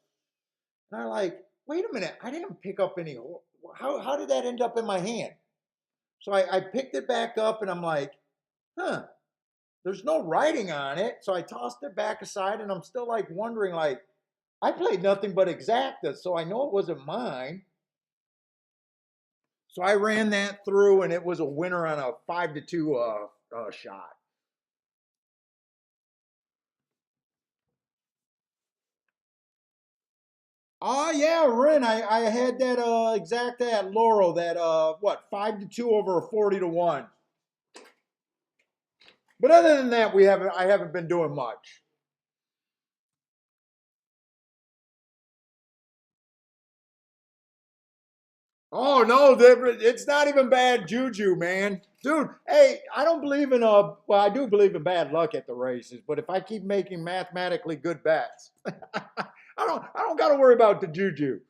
And I like, wait a minute, I didn't pick up any. How did that end up in my hand? So I picked it back up, and I'm like, huh, there's no writing on it. So I tossed it back aside, and I'm still like wondering, like, I played nothing but exacta, so I know it wasn't mine. So I ran that through, and it was a winner on a 5-2 shot. Oh yeah, Ren. I had that exacta at Laurel, that 5-2 over a 40-1. But other than that, I haven't been doing much. Oh no, it's not even bad juju, man. Dude, hey, I don't believe in well, I do believe in bad luck at the races, but if I keep making mathematically good bets, I don't got to worry about the juju.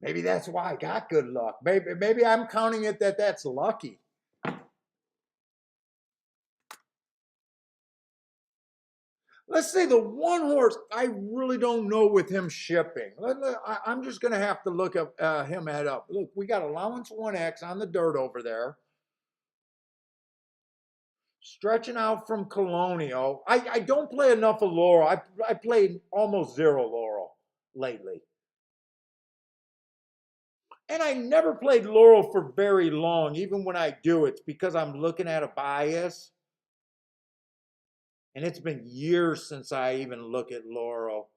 Maybe that's why I got good luck. Maybe I'm counting it that's lucky. Let's say the one horse I really don't know with him shipping. I'm just going to have to look up him head up. Look, we got allowance 1X on the dirt over there. Stretching out from Colonial. I don't play enough of Laurel. I played almost zero Laurel lately. And I never played Laurel for very long. Even when I do, it's because I'm looking at a bias. And it's been years since I even look at Laurel.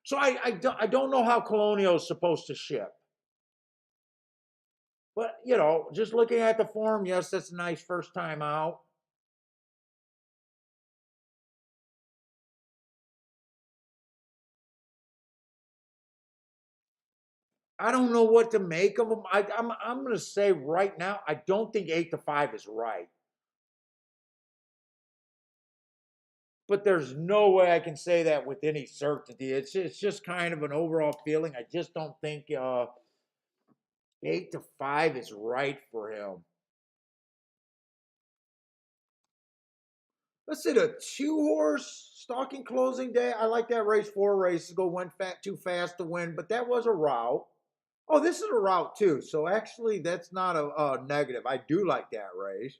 So I don't know how Colonial is supposed to ship. But, just looking at the form, yes, that's a nice first time out. I don't know what to make of them. I'm going to say right now, I don't think 8-5 is right. But there's no way I can say that with any certainty. It's just kind of an overall feeling. I just don't think 8-5 is right for him. Let's see, the 2-horse stalking closing day. I like that race. 4 races go went too fast to win, but that was a route. Oh, this is a route too. So actually, that's not a negative. I do like that race.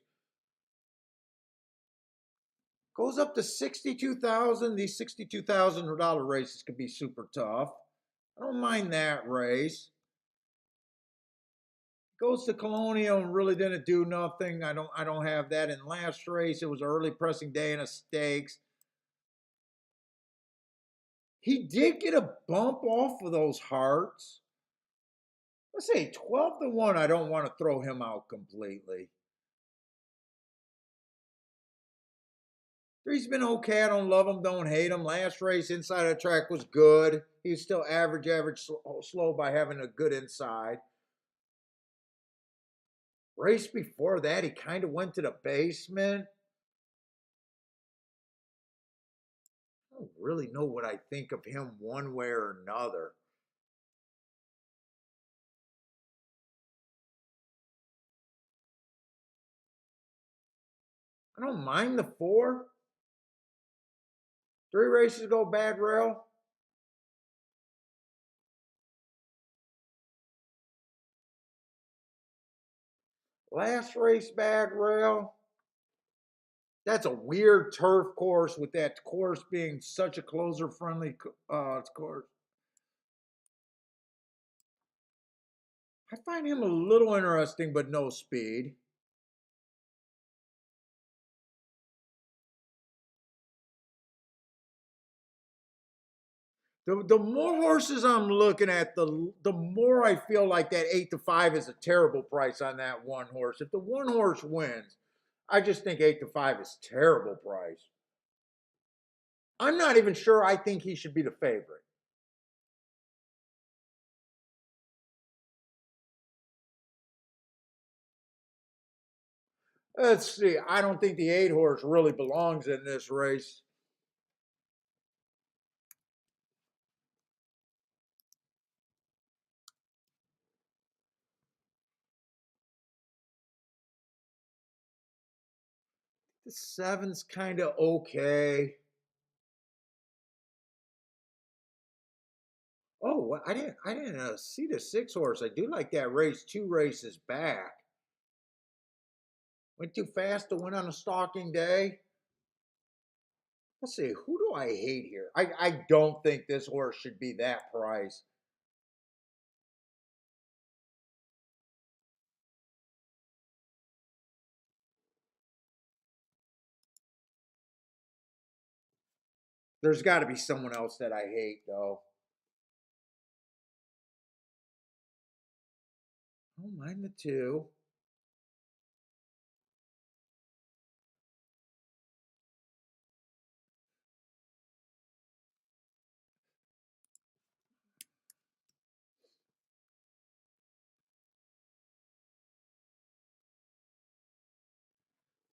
Goes up to 62,000. These $62,000 races could be super tough. I don't mind that race. Goes to Colonial and really didn't do nothing. I don't have that in last race. It was early pressing day in a stakes. He did get a bump off of those hearts. Let's say 12-1. I don't want to throw him out completely. He's been okay. I don't love him, don't hate him. Last race, inside of the track was good. He's still average, slow by having a good inside. Race before that, he kind of went to the basement. I don't really know what I think of him one way or another. I don't mind the 4. 3 races ago, bad rail. Last race, bad rail. That's a weird turf course with that course being such a closer-friendly course. I find him a little interesting, but no speed. The more horses I'm looking at, the more I feel like that 8-5 is a terrible price on that one horse. If the one horse wins, I just think 8-5 is terrible price. I'm not even sure I think he should be the favorite. Let's see. I don't think the 8 horse really belongs in this race. The 7's kind of okay. Oh, I didn't see the 6 horse. I do like that race 2 races back. Went too fast to win on a stalking day. Let's see, who do I hate here? I don't think this horse should be that price. There's got to be someone else that I hate, though. I don't mind the 2.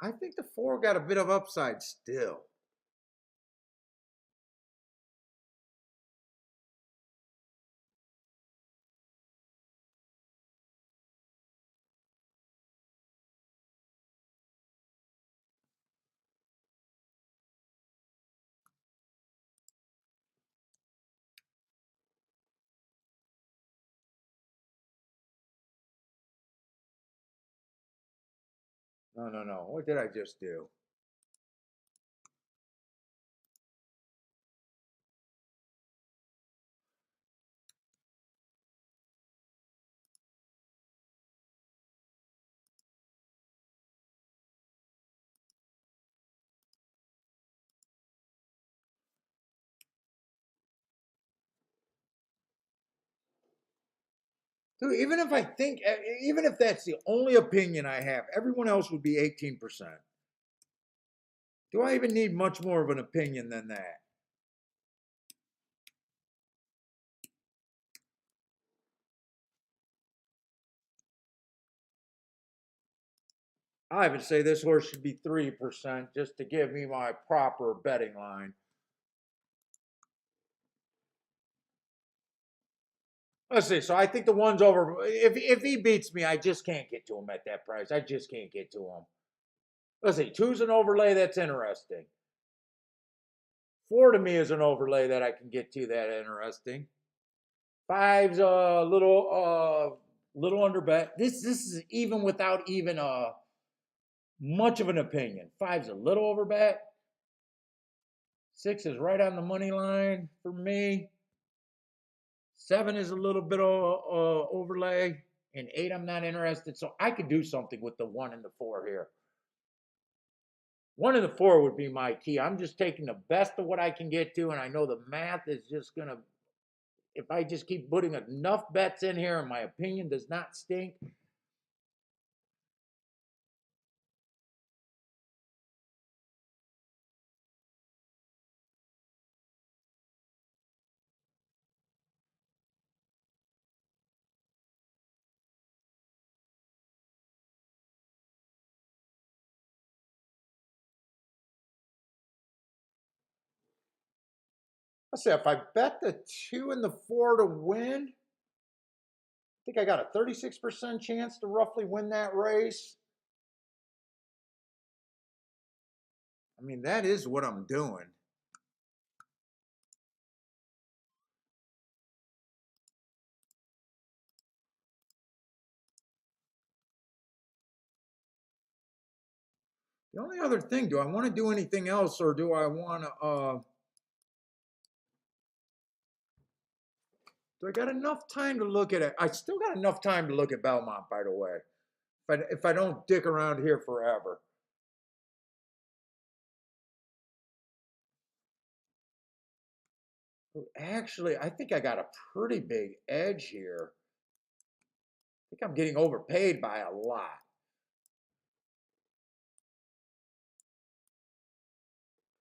I think the 4 got a bit of upside still. No, no, no. What did I just do? Dude, even if that's the only opinion I have, everyone else would be 18%. Do I even need much more of an opinion than that? I would say this horse should be 3% just to give me my proper betting line. Let's see. So I think the one's over. If he beats me, I just can't get to him at that price. I just can't get to him. Let's see. 2's an overlay. That's interesting. 4 to me is an overlay that I can get to. That interesting. 5's a little under bet. This is even without even much of an opinion. 5's a little over bet. 6 is right on the money line for me. 7 is a little bit of overlay, and 8 I'm not interested. So I could do something with the 1 and the 4 here. 1 and the 4 would be my key. I'm just taking the best of what I can get to, and I know the math is just gonna. If I just keep putting enough bets in here, and my opinion does not stink. Let's say if I bet the 2 and the 4 to win, I think I got a 36% chance to roughly win that race. I mean, that is what I'm doing. The only other thing, do I want to do anything else, or do I want to, do I got enough time to look at it? I still got enough time to look at Belmont, by the way, if I don't dick around here forever. Actually, I think I got a pretty big edge here. I think I'm getting overpaid by a lot.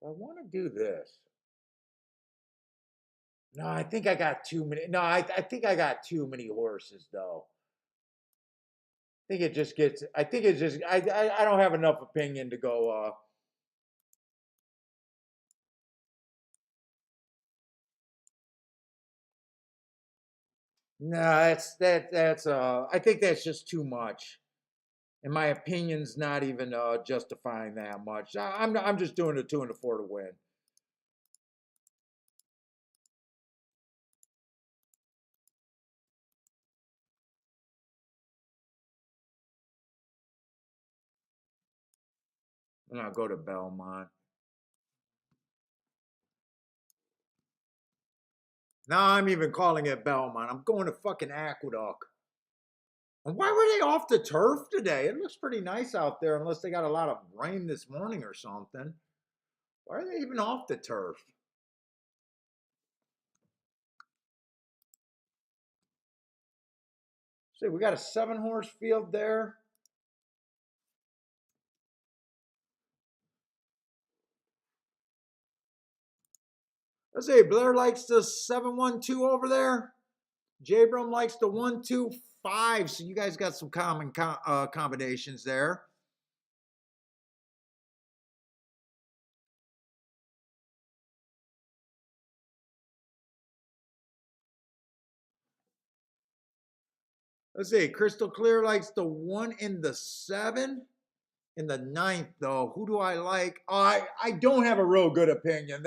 I want to do this. No, I think I got too many. No, I think I got too many horses, though. I think it just gets. I think it's just. I don't have enough opinion to go. No, that's. I think that's just too much. And my opinion's not even justifying that much. I'm just doing the 2 and the 4 to win. And I'll go to Belmont. Now I'm even calling it Belmont. I'm going to fucking Aqueduct. And why were they off the turf today? It looks pretty nice out there, unless they got a lot of rain this morning or something. Why are they even off the turf? See, we got a 7-horse field there. Let's see, Blair likes the 7-1-2 over there. Jabram likes the 1-2-5. So you guys got some common combinations there. Let's see, Crystal Clear likes the 1 and the 7. In the 9th, though, who do I like? Oh, I don't have a real good opinion.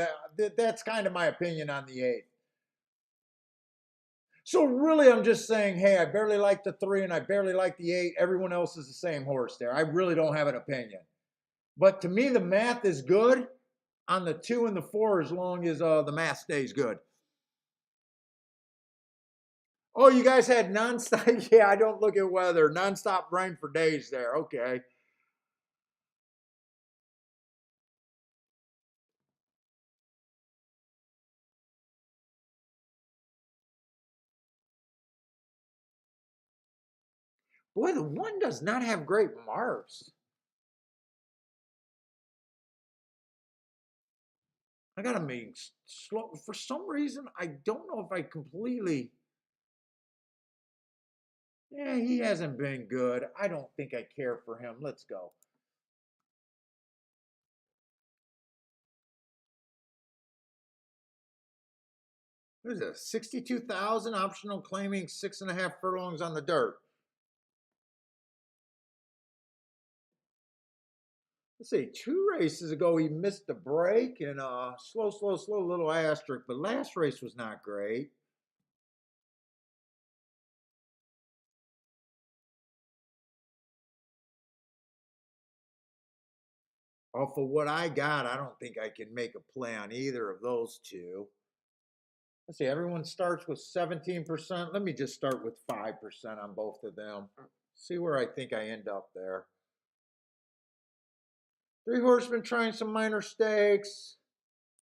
That's kind of my opinion on the 8th. So really, I'm just saying, hey, I barely like the 3 and I barely like the 8. Everyone else is the same horse there. I really don't have an opinion. But to me, the math is good on the 2 and the 4 as long as the math stays good. Oh, you guys had nonstop? Yeah, I don't look at weather. Nonstop rain for days there. Okay. Boy, the 1 does not have great marks. I gotta make slow. For some reason, I don't know if I completely. Yeah, he hasn't been good. I don't think I care for him. Let's go. What is this? 62,000 optional claiming 6.5 furlongs on the dirt. Let's see, 2 races ago he missed the break and slow little asterisk, but last race was not great. Oh, for what I got, I don't think I can make a play on either of those 2. Let's see, everyone starts with 17%. Let me just start with 5% on both of them. See where I think I end up there. 3 horsemen trying some minor stakes.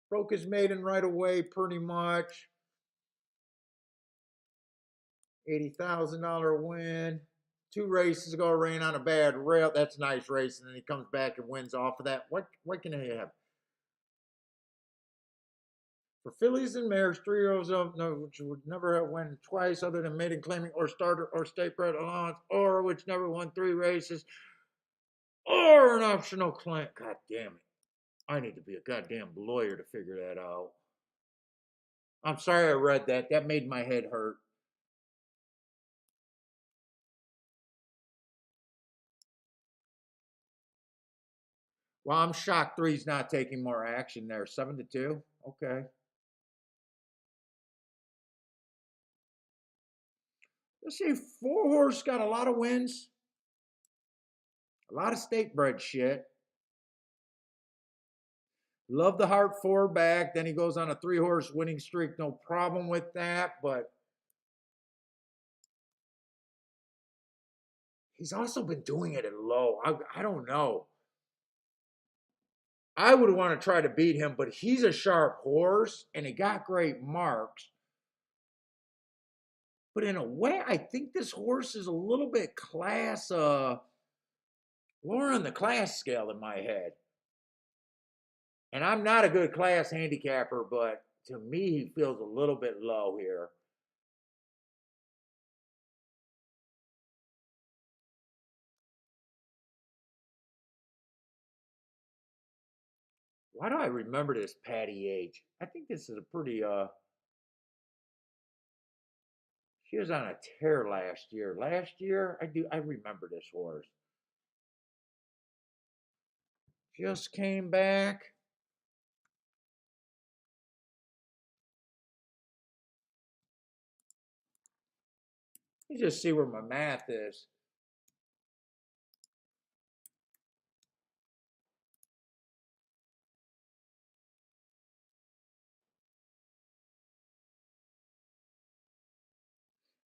Broke his maiden right away, pretty much. $80,000 win. 2 races ago, ran on a bad rail. That's a nice race, and then he comes back and wins off of that. What can he have? For fillies and mares, 3 rows of no, which would never have won twice, other than maiden claiming or starter or state bred allowance, or which never won 3 races, or an optional claim. God damn it! I need to be a goddamn lawyer to figure that out. I'm sorry I read that. That made my head hurt. Well, I'm shocked three's not taking more action there. 7-2. Okay. Let's see. Four horse got a lot of wins. A lot of state bred shit. Love the Heart four back. Then he goes on a 3-horse winning streak. No problem with that. But he's also been doing it at low. I don't know. I would want to try to beat him, but he's a sharp horse and he got great marks. But in a way, I think this horse is a little bit class, lower on the class scale in my head. And I'm not a good class handicapper, but to me, he feels a little bit low here. Why do I remember this Patty Age? I think this is a pretty, she was on a tear last year. Last year, I remember this horse. Just came back. Let me just see where my math is.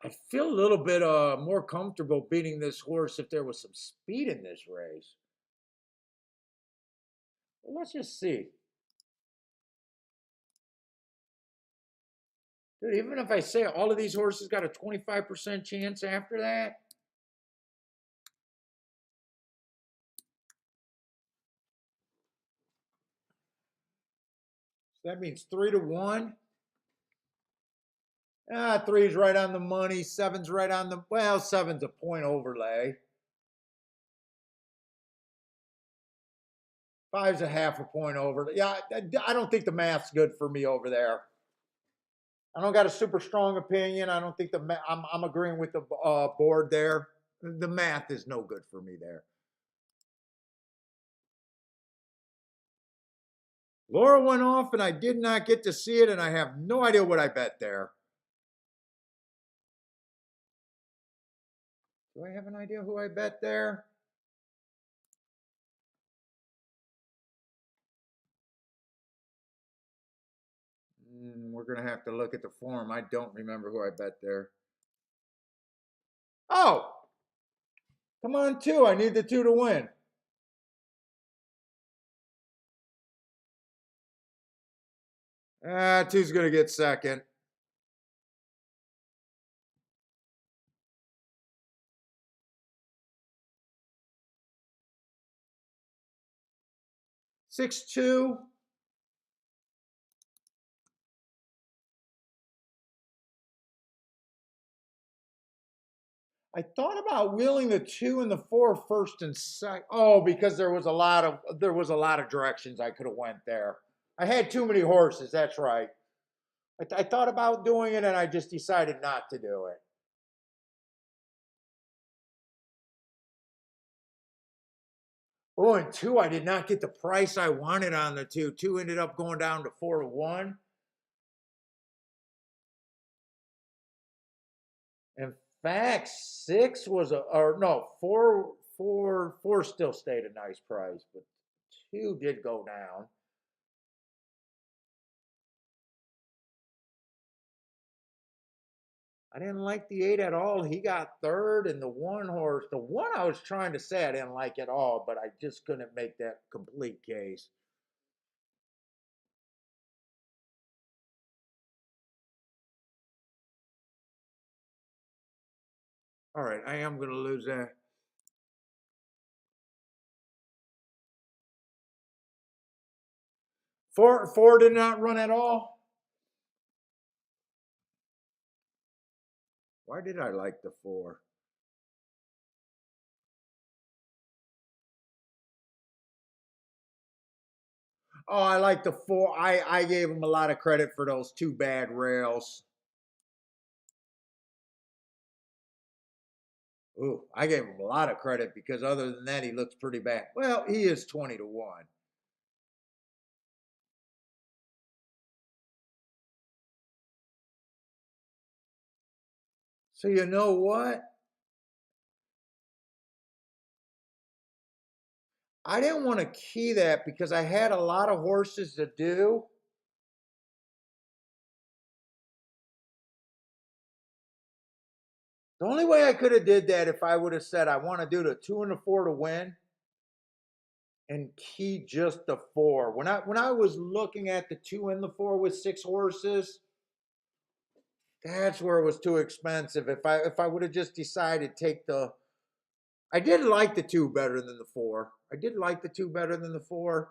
I feel a little bit more comfortable beating this horse if there was some speed in this race. Well, let's just see. Dude, even if I say all of these horses got a 25% chance after that, so that means 3-1. Three's right on the money. Seven's right on the, well, seven's a point overlay. Five's a half a point over. Yeah, I don't think the math's good for me over there. I don't got a super strong opinion. I don't think I'm agreeing with the board there. The math is no good for me there. Laurel went off and I did not get to see it, and I have no idea what I bet there. Do I have an idea who I bet there? We're going to have to look at the form. I don't remember who I bet there. Oh! Come on, 2. I need the 2 to win. Two's going to get second. Six, 2. I thought about wheeling the 2 and the 4 first and second. Oh, because there was a lot of directions I could have went there. I had too many horses. That's right. I thought about doing it, and I just decided not to do it. Oh, and 2, I did not get the price I wanted on the 2. 2 ended up going down to 4-1. In fact, 6 was or no, 4 still stayed a nice price, but 2 did go down. I didn't like the 8 at all. He got third, and the 1 horse, the 1 I was trying to say I didn't like at all, but I just couldn't make that complete case. All right, I am going to lose that. 4 did not run at all. Why did I like the 4? Oh, I like the 4. I gave him a lot of credit for those 2 bad rails. Ooh, I gave him a lot of credit because other than that, he looks pretty bad. Well, he is 20-1. So you know what? I didn't want to key that because I had a lot of horses to do. The only way I could have did that if I would have said I want to do the 2 and the 4 to win and key just the 4. When I was looking at the 2 and the 4 with 6 horses, that's where it was too expensive. If I would have just decided take the I did like the 2 better than the 4. I did like the 2 better than the 4.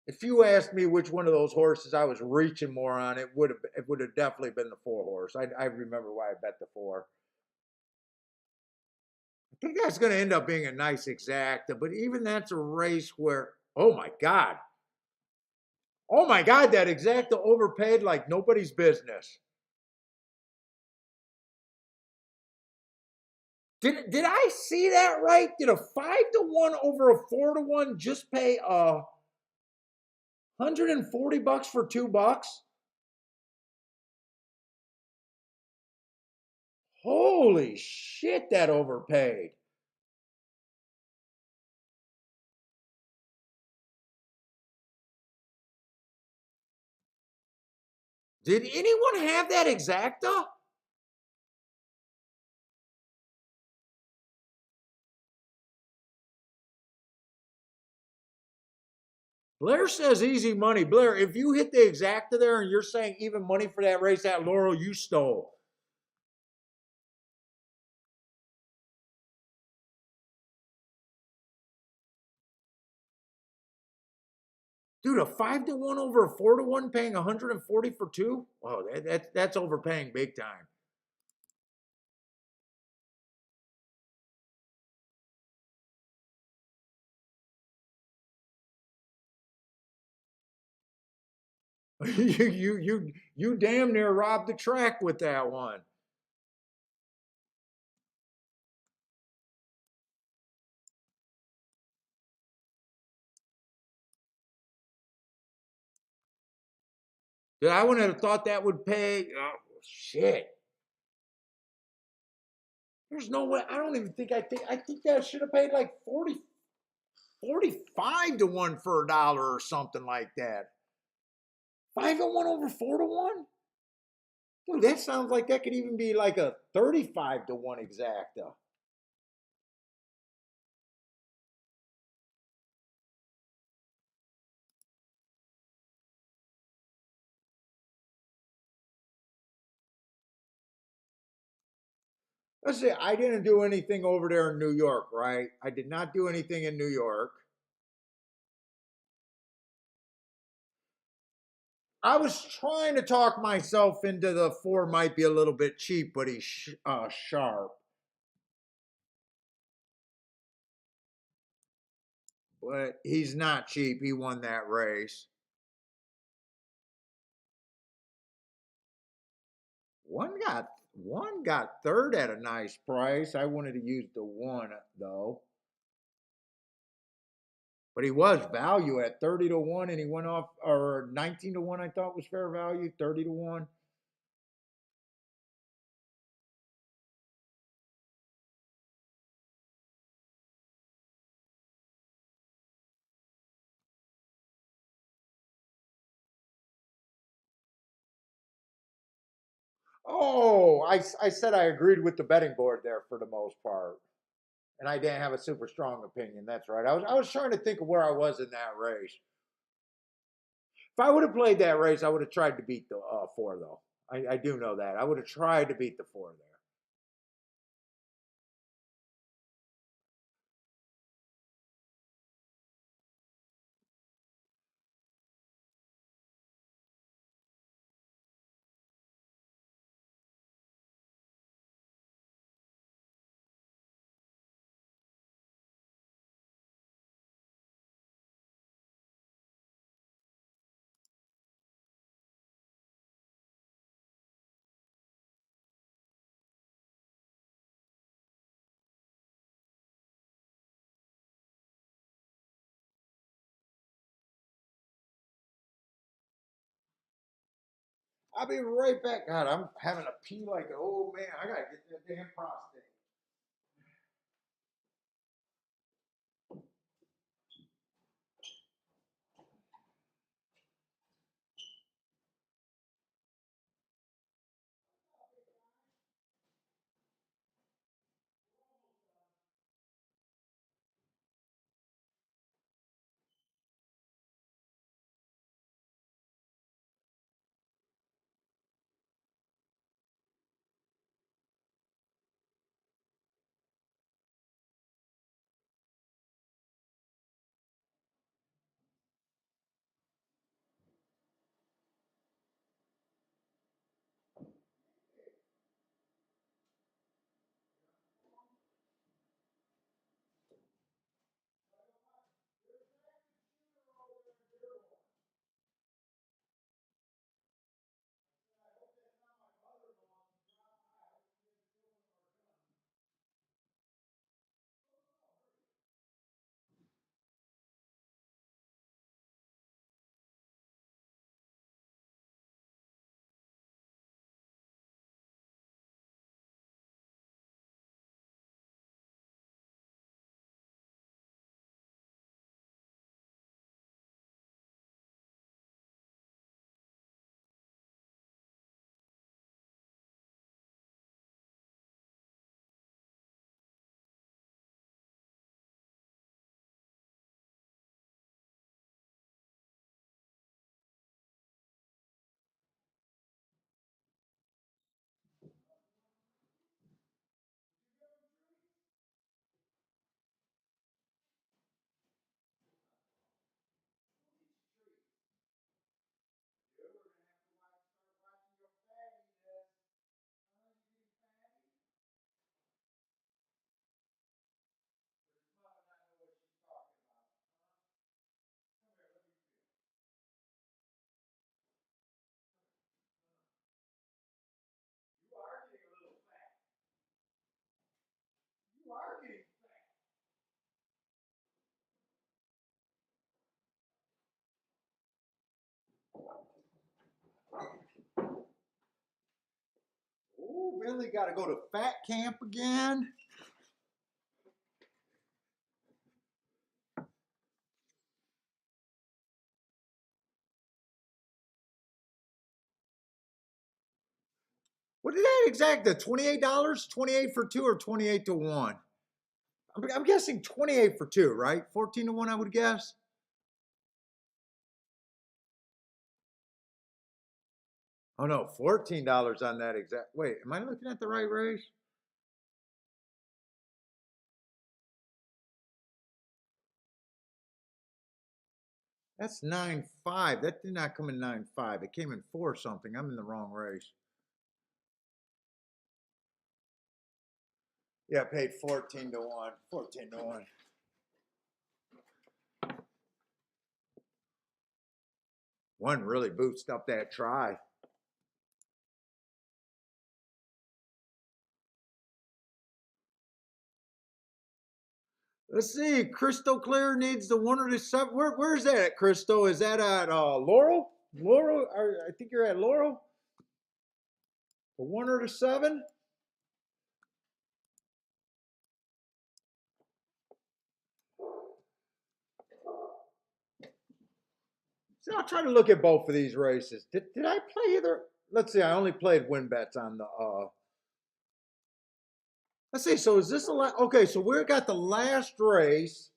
If you asked me which one of those horses I was reaching more on, it would have definitely been the 4 horse. I remember why I bet the 4. I think that's going to end up being a nice exacta, but even that's a race where, oh my God, that exacta overpaid like nobody's business. Did I see that right? Did a 5-1 over a 4-1 just pay $140 for $2? Holy shit, that overpaid. Did anyone have that exacta? Blair says easy money. Blair, if you hit the exacta there and you're saying even money for that race at Laurel, you stole. Dude, a 5-1 over a 4-1 paying 140 for 2? Oh, that's overpaying big time. You damn near robbed the track with that one. Dude, I wouldn't have thought that would pay. Oh, shit. There's no way. I don't even think I think that should have paid like 45-1 for $1 or something like that. 5-1 over 4-1? Dude, that sounds like that could even be like a 35-1 exacta. Let's say I didn't do anything over there in New York, right? I did not do anything in New York. I was trying to talk myself into the 4 might be a little bit cheap, but he's sharp. But he's not cheap. He won that race. One got third at a nice price. I wanted to use the 1 though. But he was value at 30-1 and he went off, or 19-1 I thought was fair value, 30-1. Oh, I said I agreed with the betting board there for the most part. And I didn't have a super strong opinion. That's right. I was trying to think of where I was in that race. If I would have played that race, I would have tried to beat the 4 though. I do know that. I would have tried to beat the 4 there. I'll be right back. God, I'm having a pee like an old man. I gotta get that damn prostate. Ooh, Billy got to go to fat camp again. What did that exact? The $28, 28 for two, or 28 to one? I'm guessing 28 for two, right? 14 to one, I would guess. Oh no, $14 on that exact. Wait, am I looking at the right race? That's 9.5. That did not come in 9.5. It came in four something. I'm in the wrong race. Yeah, I paid 14 to one. 14 to one. One really boosted up that try. Let's see. Crystal Clear needs the one or the seven. Where's that at, Crystal? Is that at Laurel? Laurel? I think you're at Laurel. The one or the seven? See, I'll try to look at both of these races. Did I play either? Let's see. I only played win bets on the. Let's see. So is this the last? Okay, so we got the last race.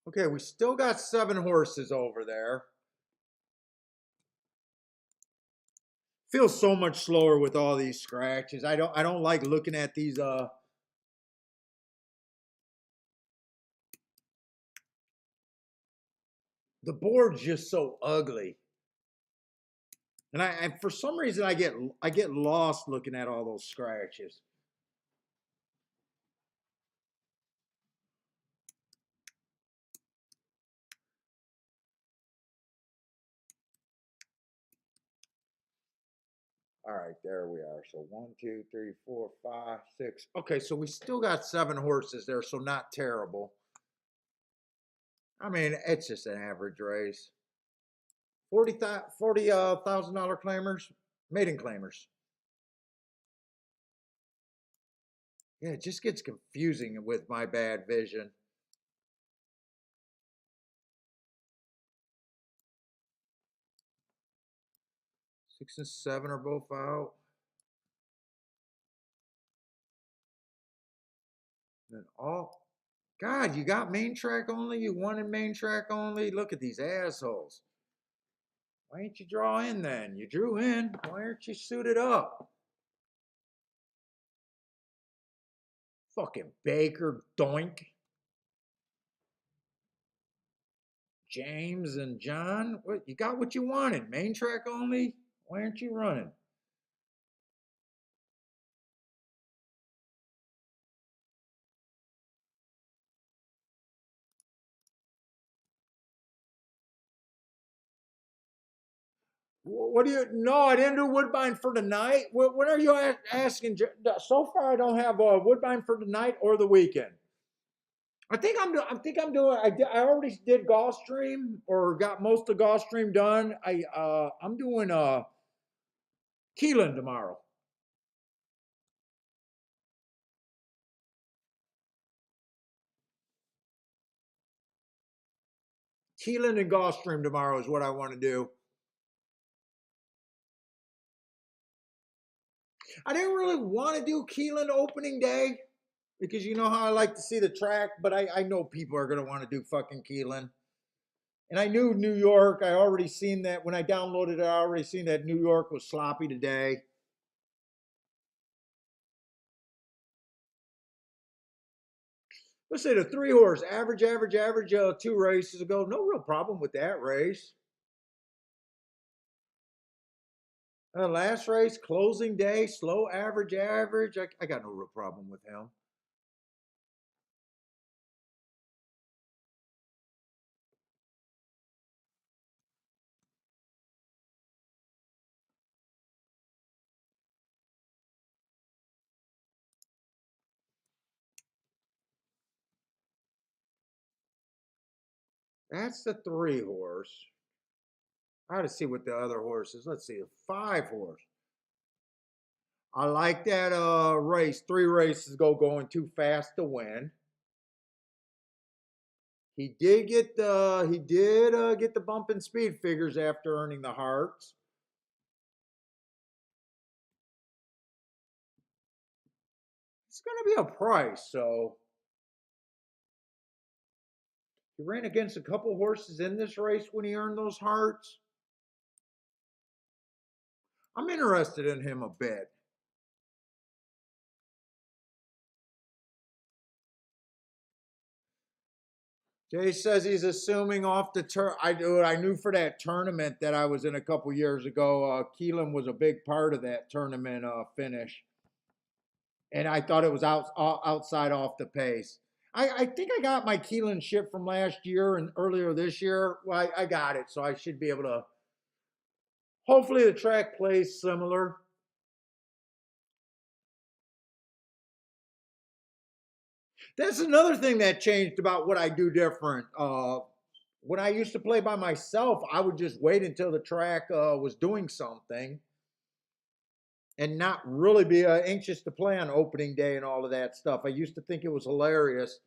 Okay, we still got seven horses over there. Feels so much slower with all these scratches. I don't like looking at these the board's just so ugly. And for some reason I get lost looking at all those scratches. All right, there we are. So one, two, three, four, five, six. Okay, so we still got seven horses there, so not terrible. I mean, it's just an average race. $40,000 claimers, maiden claimers. Yeah, it just gets confusing with my bad vision. 6 and 7 are both out. And all, God, you got main track only? You won in main track only? Look at these assholes. Why ain't you draw in then? You drew in. Why aren't you suited up? Fucking Baker, Doink. James and John. What, you got what you wanted? Main track only? Why aren't you running? What do you? No, I didn't do Woodbine for tonight. What are you asking? So far, I don't have a Woodbine for tonight or the weekend. I think I'm doing. I already did Gulfstream or got most of Gulfstream done. I'm doing Keelan tomorrow. Keelan and Gulfstream tomorrow is what I want to do. I didn't really want to do Keelan opening day because you know how I like to see the track, but I know people are gonna want to do fucking Keelan. And I knew New York. I already seen that when I downloaded it. I already seen that New York was sloppy today. Let's say the 3 horse average, 2 races ago. No real problem with that race. Last race, closing day, slow average. I got no real problem with him. That's the 3 horse. I got to see what the other horse is. Let's see, a 5 horse. I like that race. 3 races ago, going too fast to win. He did get the bump in speed figures after earning the hearts. It's going to be a price, so he ran against a couple horses in this race when he earned those hearts. I'm interested in him a bit. Jay says he's assuming off the turn. I knew for that tournament that I was in a couple years ago. Keelan was a big part of that tournament finish, and I thought it was outside off the pace. I think I got my Keelan ship from last year and earlier this year. Well, I got it, so I should be able to. Hopefully, the track plays similar. That's another thing that changed about what I do different. When I used to play by myself, I would just wait until the track was doing something and not really be anxious to play on opening day and all of that stuff. I used to think it was hilarious.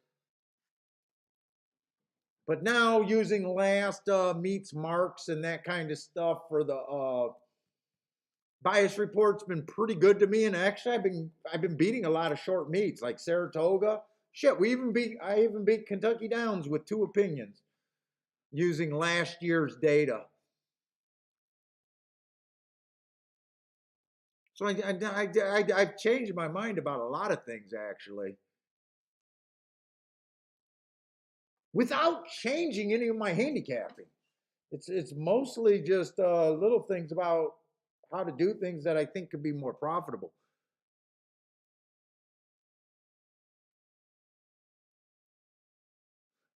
But now using last meets marks and that kind of stuff for the bias report's been pretty good to me. And actually, I've been beating a lot of short meets like Saratoga. Shit, I even beat Kentucky Downs with 2 opinions using last year's data. So I've changed my mind about a lot of things actually, without changing any of my handicapping. It's mostly just little things about how to do things that I think could be more profitable.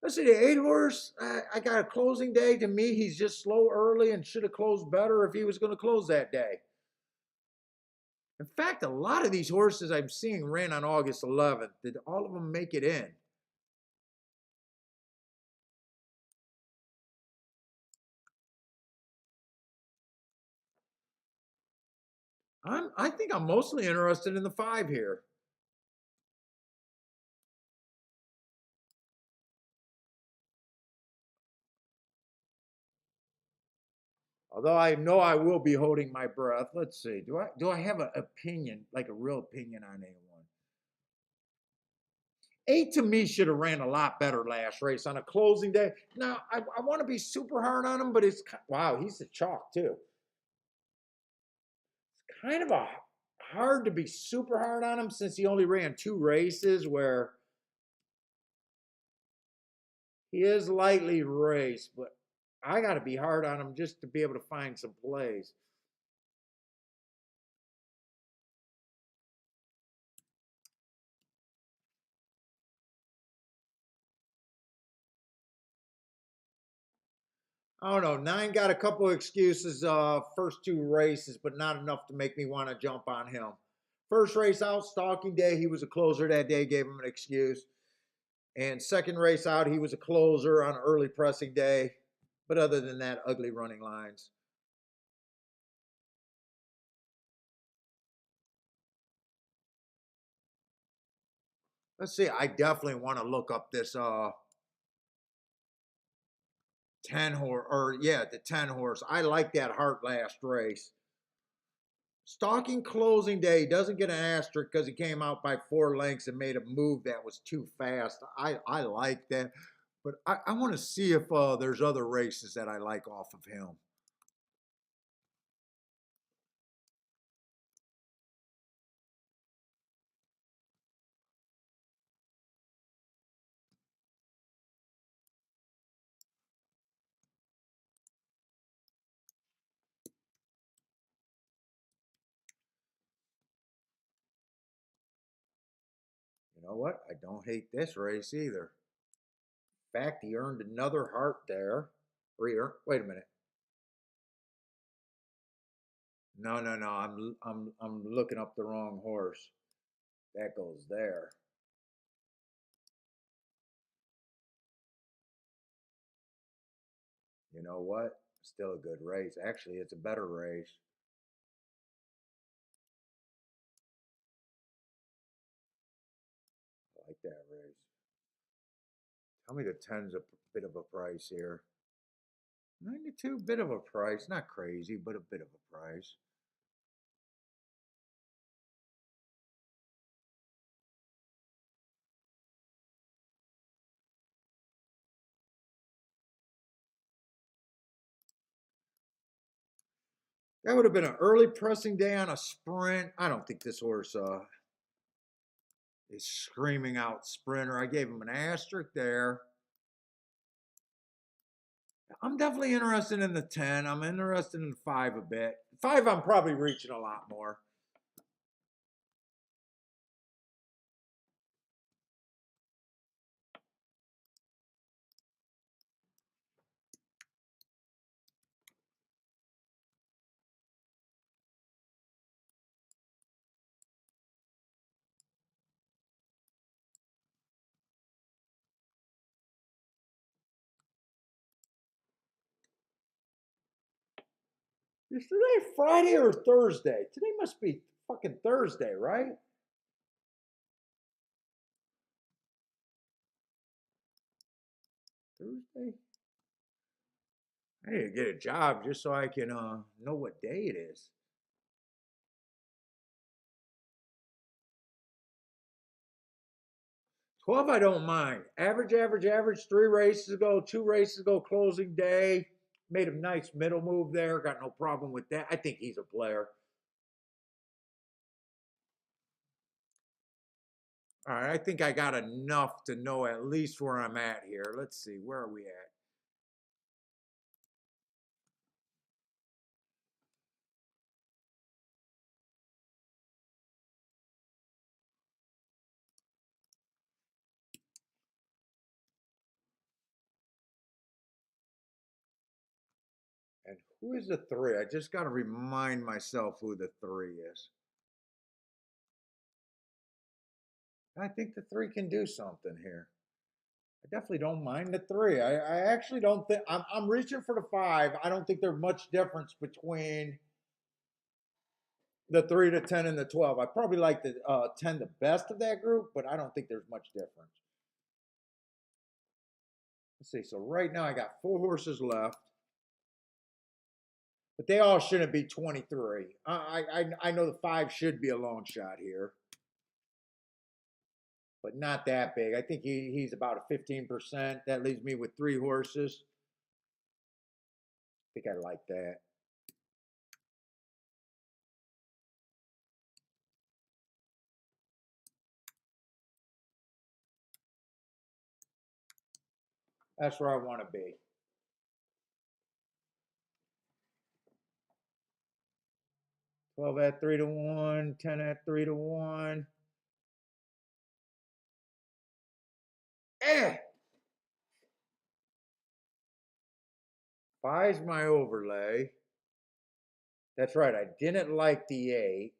Let's see, the 8 horse. I got a closing day. To me, he's just slow early and should have closed better if he was going to close that day. In fact, a lot of these horses I'm seeing ran on August 11th. Did all of them make it in? I think I'm mostly interested in the 5 here. Although I know I will be holding my breath. Let's see. Do I have an opinion, like a real opinion on A1? 8 to me should have ran a lot better last race on a closing day. Now I want to be super hard on him, but wow, he's a chalk too. It's kind of a hard to be super hard on him since he only ran 2 races where he is lightly raced, but I got to be hard on him just to be able to find some plays. I don't know. 9 got a couple of excuses first 2 races, but not enough to make me want to jump on him. First race out, stalking day, he was a closer that day, gave him an excuse. And second race out, he was a closer on early pressing day. But other than that, ugly running lines. Let's see. I definitely want to look up this 10 horse, or yeah, the 10 horse. I like that Hart last race. Stalking closing day doesn't get an asterisk because he came out by 4 lengths and made a move that was too fast. I like that, but I want to see if there's other races that I like off of him. You know what? I don't hate this race either. In fact, he earned another Hart there. Wait a minute. No, no, no. I'm looking up the wrong horse. That goes there. You know what? Still a good race. Actually, it's a better race. I like that race. Tell me the 10's a bit of a price here. 92, bit of a price. Not crazy, but a bit of a price. That would have been an early pressing day on a sprint. I don't think this horse is screaming out sprinter. I gave him an asterisk there. I'm definitely interested in the 10. I'm interested in the 5 a bit. 5, I'm probably reaching a lot more. Is today Friday or Thursday? Today must be fucking Thursday, right? Thursday? I need to get a job just so I can know what day it is. 12, I don't mind. Average, average, average. 3 races ago, 2 races ago, closing day. Made a nice middle move there. Got no problem with that. I think he's a player. All right, I think I got enough to know at least where I'm at here. Let's see, where are we at? And who is the 3? I just got to remind myself who the 3 is. I think the 3 can do something here. I definitely don't mind the 3. I actually don't think I'm reaching for the 5. I don't think there's much difference between The 3, the 10, and the 12. I probably like the 10 the best of that group, but I don't think there's much difference. Let's see. So right now I got 4 horses left, but they all shouldn't be 23. I know the 5 should be a long shot here, but not that big. I think he's about a 15%. That leaves me with 3 horses. I think I like that. That's where I want to be. 12 at 3 to 1, 10 at 3 to 1. Eh! 5's my overlay. That's right. I didn't like the 8.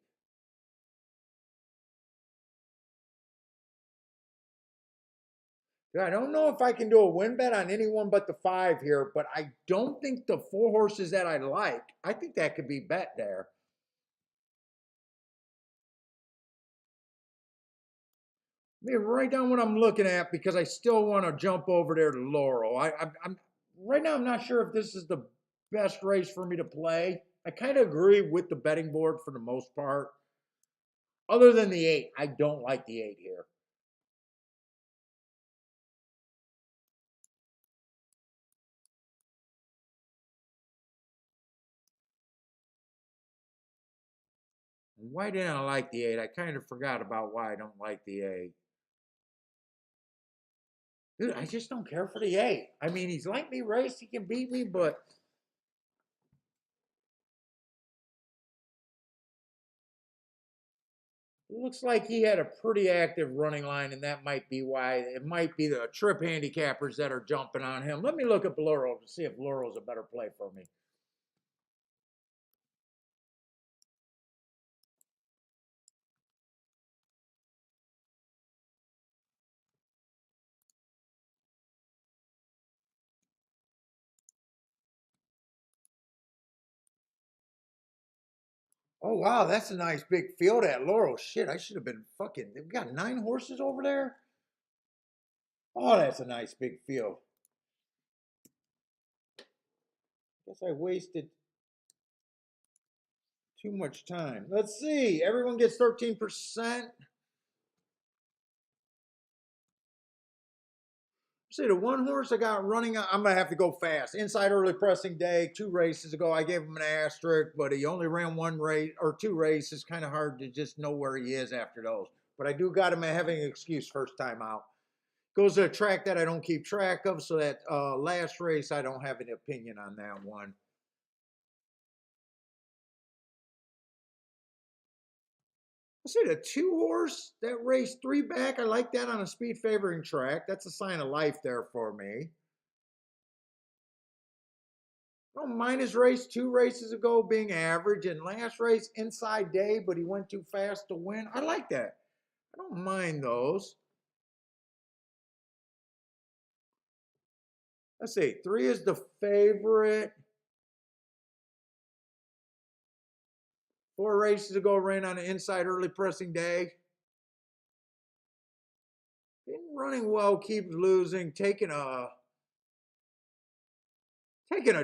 I don't know if I can do a win bet on anyone but the 5 here, but I don't think the 4 horses that I like, I think that could be bet there. Let me write down what I'm looking at because I still want to jump over there to Laurel. I'm right now. I'm not sure if this is the best race for me to play. I kind of agree with the betting board for the most part. Other than the 8, I don't like the 8 here. Why didn't I like the 8? I kind of forgot about why I don't like the 8. Dude, I just don't care for the 8. I mean, he's like me race. He can beat me, but it looks like he had a pretty active running line, and that might be why. It might be the trip handicappers that are jumping on him. Let me look at Laurel to see if Laurel's a better play for me. Oh, wow, that's a nice big field at Laurel. Shit, I should have been fucking. We got 9 horses over there? Oh, that's a nice big field. Guess I wasted too much time. Let's see. Everyone gets 13%. See, the 1 horse I got running, I'm going to have to go fast. Inside early pressing day, 2 races ago, I gave him an asterisk, but he only ran 1 race or 2 races. Kind of hard to just know where he is after those. But I do got him having an excuse first time out. Goes to a track that I don't keep track of, so that last race, I don't have an opinion on that one. I see the 2 horse that raced 3 back. I like that on a speed favoring track. That's a sign of life there for me. I don't mind his race 2 races ago being average, and last race inside day, but he went too fast to win. I like that. I don't mind those. Let's see. 3 is the favorite. 4 races ago, ran on an inside early pressing day. Been running well, keeps losing, taking a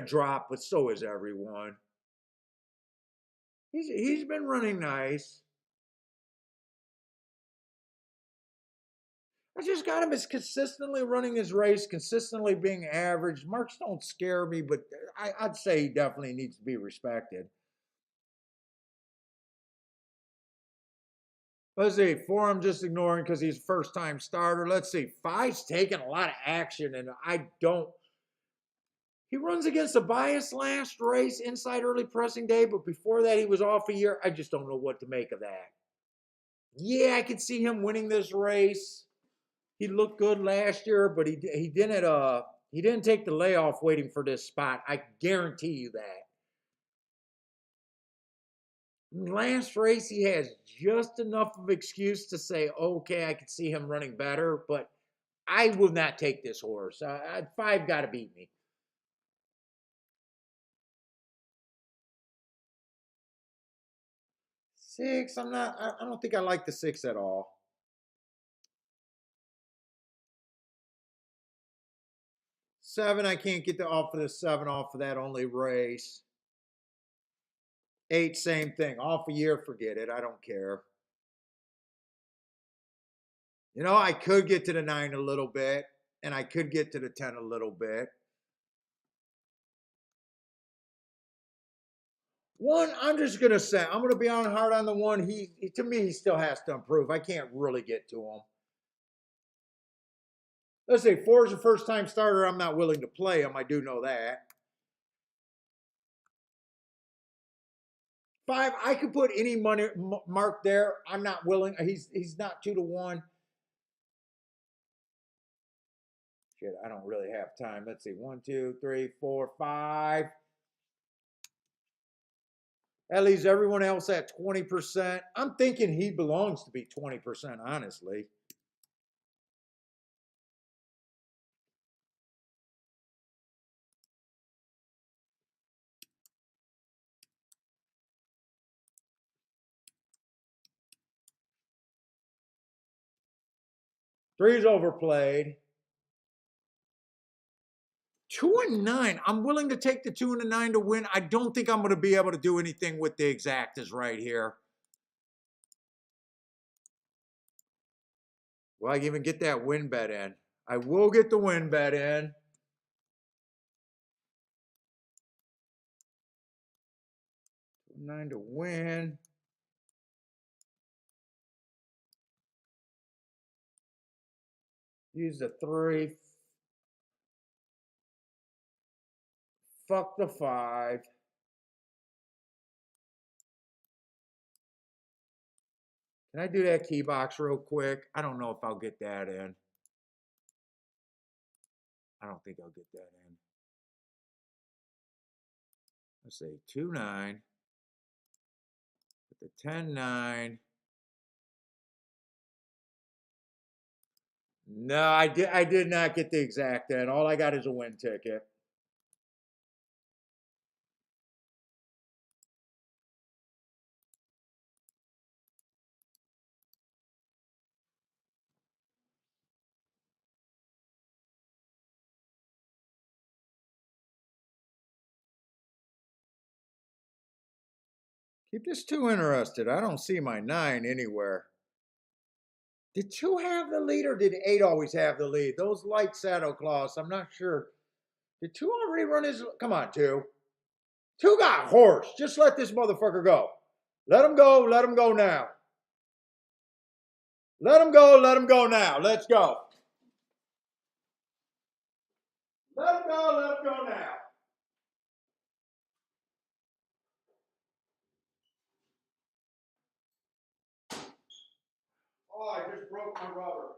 drop, but so is everyone. He's been running nice. I just got him as consistently running his race, consistently being average. Marks don't scare me, but I'd say he definitely needs to be respected. Let's see, 4 I'm just ignoring because he's first time starter. Let's see, 5's taking a lot of action, and I don't. He runs against a bias last race, inside early pressing day, but before that he was off a year. I just don't know what to make of that. Yeah, I could see him winning this race. He looked good last year, but he didn't take the layoff waiting for this spot. I guarantee you that. Last race, he has just enough of excuse to say, okay, I could see him running better, but I will not take this horse. 5 got to beat me. 6, I don't think I like the 6 at all. 7, I can't get off of the 7 off of that only race. 8, same thing. Off a year, forget it. I don't care. You know, I could get to the 9 a little bit, and I could get to the 10 a little bit. 1, I'm just gonna say, I'm gonna be on hard on the 1. He to me, he still has to improve. I can't really get to him. Let's say 4 is a first time starter. I'm not willing to play him. I do know that. 5, I could put any money mark there. I'm not willing. He's not 2 to 1. Shit, I don't really have time. Let's see. 1, 2, 3, 4, 5. That leaves everyone else at 20%. I'm thinking he belongs to be 20%, honestly. Three's overplayed. 2 and 9. I'm willing to take the 2 and the 9 to win. I don't think I'm going to be able to do anything with the exactas right here. Will I even get that win bet in? I will get the win bet in. 9 to win. Use the 3. Fuck the 5. Can I do that key box real quick? I don't know if I'll get that in. I don't think I'll get that in. Let's say 2, 9. Put the 10, 9. No, I did not get the exact in. All I got is a win ticket. Keep this 2 interested. I don't see my 9 anywhere. Did 2 have the lead or did 8 always have the lead? Those light Santa Claus, I'm not sure. Did 2 already run his... Come on, 2. 2 got horse. Just let this motherfucker go. Let him go. Let him go now. Let him go. Let him go now. Let's go. Let him go. Let him go now. Oh, I just broke my rubber.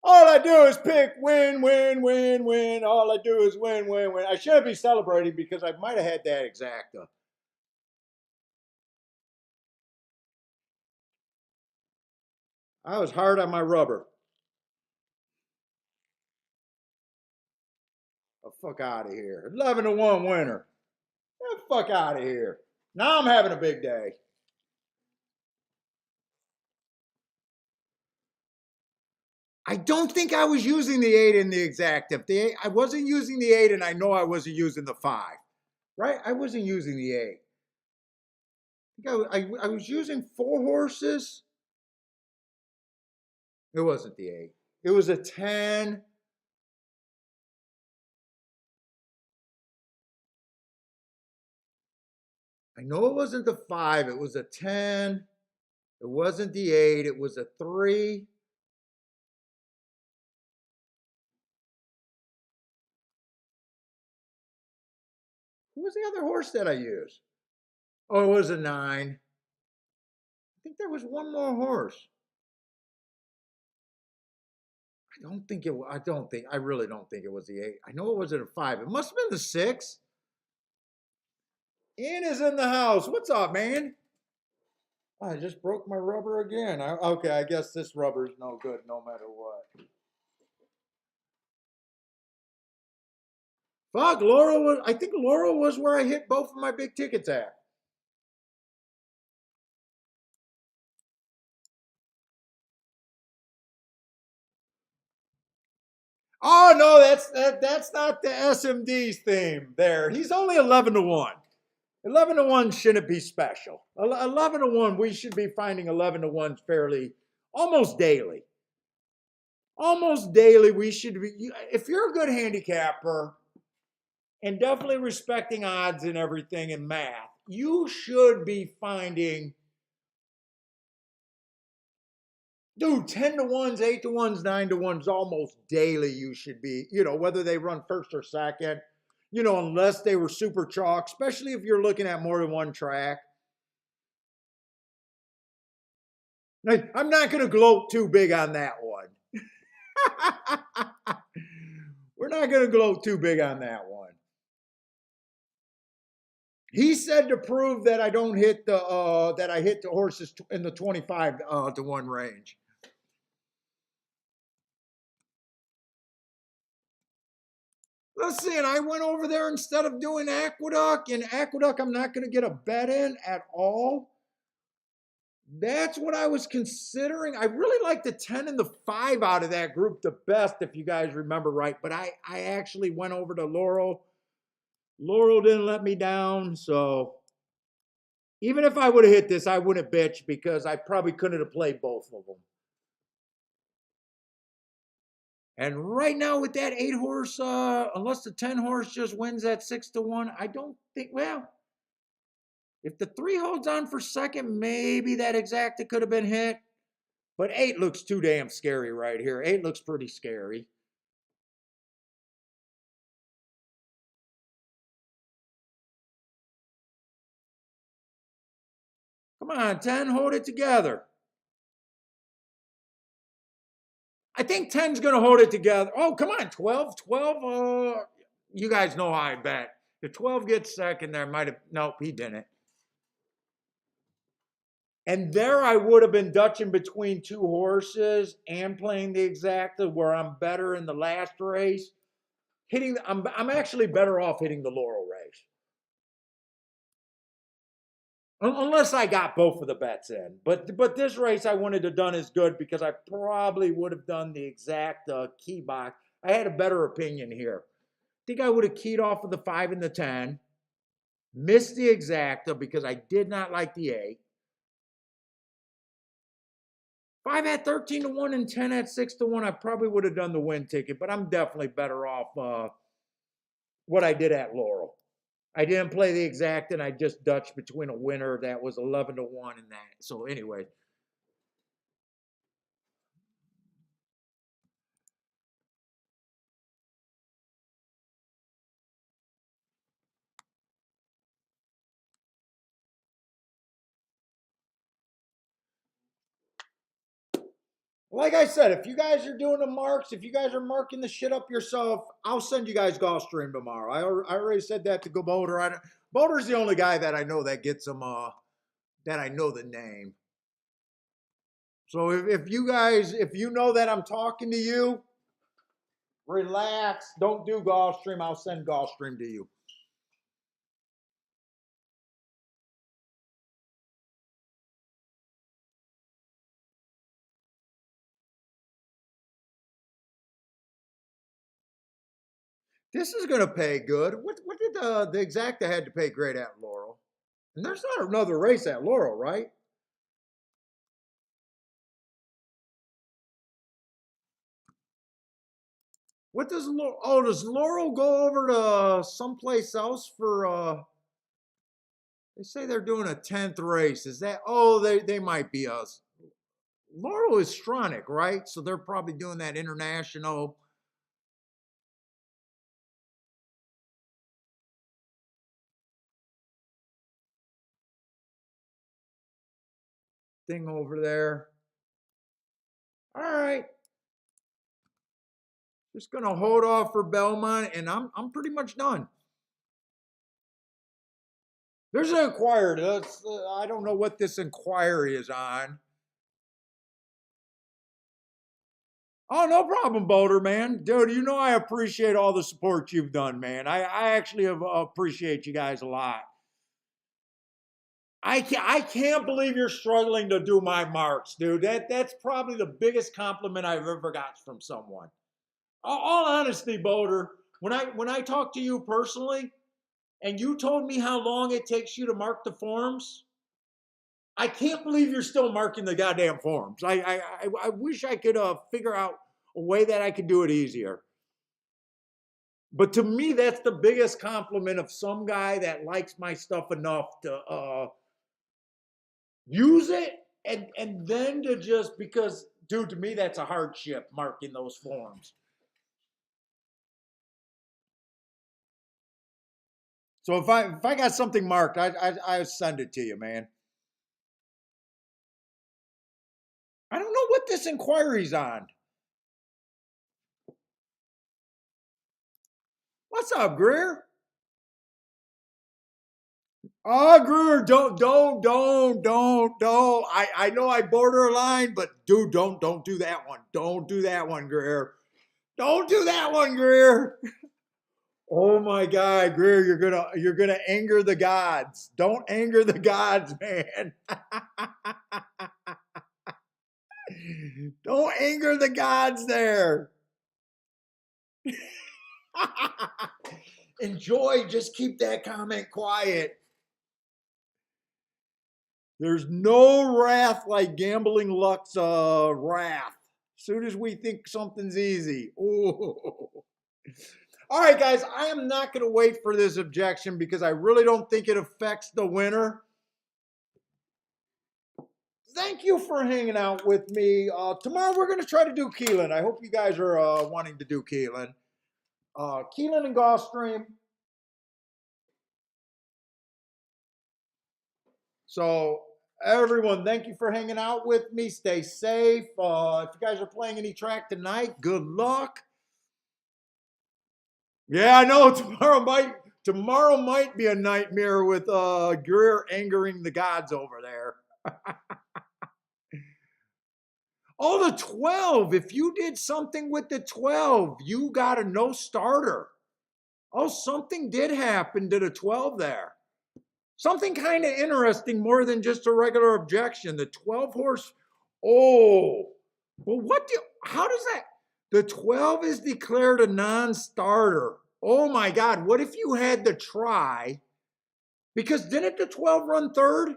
All I do is pick win, win, win, win. All I do is win, win, win. I should be celebrating because I might have had that exacta. I was hard on my rubber. The fuck out of here. 11 to 1 winner. Get the fuck out of here. Now I'm having a big day. I don't think I was using the 8 in the exactive. I wasn't using the 8, and I know I wasn't using the 5. Right? I wasn't using the 8. I was using 4 horses. It wasn't the 8. It was a 10. I know it wasn't the 5. It was a 10. It wasn't the 8. It was a 3. Who was the other horse that I used? Oh, it was a 9. I think there was one more horse. I really don't think it was the 8. I know it wasn't a 5. It must have been the 6. Ian is in the house. What's up, man? I just broke my rubber again. Okay, I guess this rubber's no good no matter what. Fuck, Laurel was. I think Laurel was where I hit both of my big tickets at. Oh no, that's not the SMD's theme. There, he's only 11-1. 11-1 shouldn't be special. 11-1, we should be finding 11-1 fairly, almost daily. Almost daily, we should be. If you're a good handicapper and definitely respecting odds and everything in math, you should be finding, dude, 10-1s, 8-1s, 9-1s almost daily. You should be, whether they run first or second, unless they were super chalk, especially if you're looking at more than one track. Now, I'm not going to gloat too big on that one. We're not going to gloat too big on that one. He said to prove that I don't hit that I hit the horses in the 25-1 range. Listen, I went over there instead of doing Aqueduct. And Aqueduct, I'm not going to get a bet in at all. That's what I was considering. I really like the 10 and the 5 out of that group the best, if you guys remember right. But I actually went over to Laurel. Laurel didn't let me down. So even if I would have hit this, I wouldn't bitch because I probably couldn't have played both of them. And right now with that 8-horse, unless the 10-horse just wins at 6-1, I don't think, well, if the 3 holds on for second, maybe that exacta could have been hit. But 8 looks too damn scary right here. 8 looks pretty scary. Come on, 10, hold it together. I think 10's going to hold it together. Oh, come on, 12. 12, you guys know how I bet. If 12 gets second there, might have, nope, he didn't. And there I would have been dutching between 2 horses and playing the exacta where I'm better in the last race. I'm actually better off hitting the Laurel race. Unless I got both of the bets in. But this race I wanted to done as good because I probably would have done the exact key box. I had a better opinion here. I think I would have keyed off of the 5 and the 10. Missed the exacta because I did not like the 8. 5 at 13-1 and 10 at 6-1. I probably would have done the win ticket, but I'm definitely better off what I did at Laurel. I didn't play the exact, and I just dutched between a winner that was 11-1 and that. So anyway. Like I said, if you guys are doing the marks, if you guys are marking the shit up yourself, I'll send you guys Gulfstream tomorrow. I already said that to go Boulder. Boulder's the only guy that I know that gets them, that I know the name. So if you know that I'm talking to you, relax. Don't do Gulfstream. I'll send Gulfstream to you. This is going to pay good. What did the exacta had to pay great at Laurel? And there's not another race at Laurel, right? What does Laurel? Oh, does Laurel go over to someplace else for? They say they're doing a 10th race. Is that? Oh, they might be us. Laurel is Stronach, right? So they're probably doing that international. Thing over there. All right. Just gonna hold off for Belmont, and I'm pretty much done. There's an inquiry. I don't know what this inquiry is on. Oh, no problem, Boulder, man. Dude, you know I appreciate all the support you've done, man. I actually appreciate you guys a lot. I can't believe you're struggling to do my marks, dude. That's probably the biggest compliment I've ever got from someone. All honesty, Boulder, when I talk to you personally, and you told me how long it takes you to mark the forms, I can't believe you're still marking the goddamn forms. I wish I could figure out a way that I could do it easier. But to me, that's the biggest compliment of some guy that likes my stuff enough to use it and then to just, because, dude, to me, that's a hardship marking those forms. So if I got something marked, I send it to you, man. I don't know what this inquiry's on. What's up, Greer? Oh, Greer, don't. I know I border a line, but dude, don't do that one. Don't do that one, Greer. Don't do that one, Greer. Oh my God, Greer, you're gonna anger the gods. Don't anger the gods, man. Don't anger the gods there. Enjoy, just keep that comment quiet. There's no wrath like gambling luck's wrath. As soon as we think something's easy. Oh. All right, guys, I am not going to wait for this objection because I really don't think it affects the winner. Thank you for hanging out with me. Tomorrow we're going to try to do Keelan. I hope you guys are wanting to do Keelan. Keelan and Gulfstream. So, everyone, thank you for hanging out with me. Stay safe. If you guys are playing any track tonight, good luck. Yeah, I know tomorrow might be a nightmare with Greer angering the gods over there. Oh, the 12. If you did something with the 12, you got a no starter. Oh, something did happen to the 12 there. Something kind of interesting more than just a regular objection. The 12 horse. Oh, well, how does that? The 12 is declared a non starter. Oh my God, what if you had the try? Because didn't the 12 run third?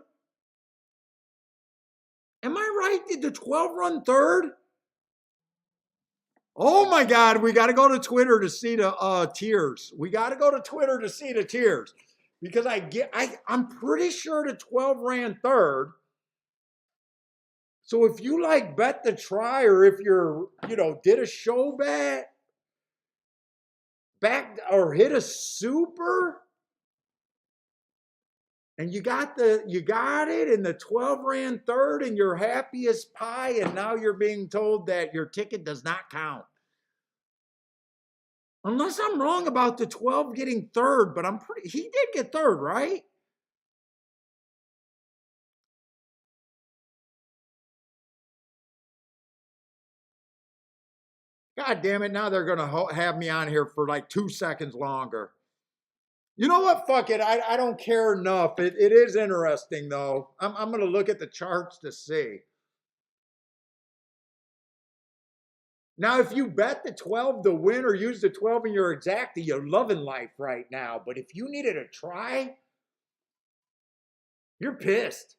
Am I right? Did the 12 run third? Oh my God, we got to go to Twitter to see the tiers. We got to go to Twitter to see the tiers. Because I'm pretty sure the 12 ran third. So if you like bet the try, or if you're, did a show bet, back or hit a super, and you got it, and the 12 ran third, and you're happy as pie, and now you're being told that your ticket does not count. Unless I'm wrong about the 12 getting third, but he did get third, right? God damn it, now they're going to have me on here for like 2 seconds longer. You know what? Fuck it. I don't care enough. It is interesting, though. I'm going to look at the charts to see. Now, if you bet the 12 to win or use the 12 in your exacta, you're loving life right now. But if you needed a try, you're pissed.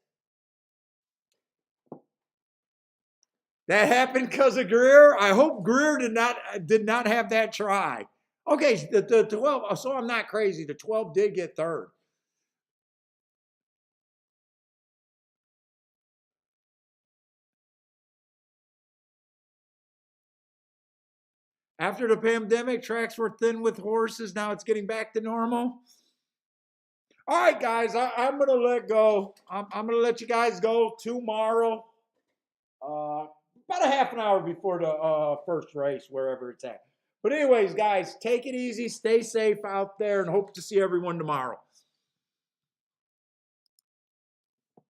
That happened because of Greer. I hope Greer did not have that try. Okay, the 12. So I'm not crazy. The 12 did get third. After the pandemic, tracks were thin with horses. Now it's getting back to normal. All right, guys, I'm going to let go. I'm going to let you guys go tomorrow. About a half an hour before the first race, wherever it's at. But anyways, guys, take it easy. Stay safe out there, and hope to see everyone tomorrow.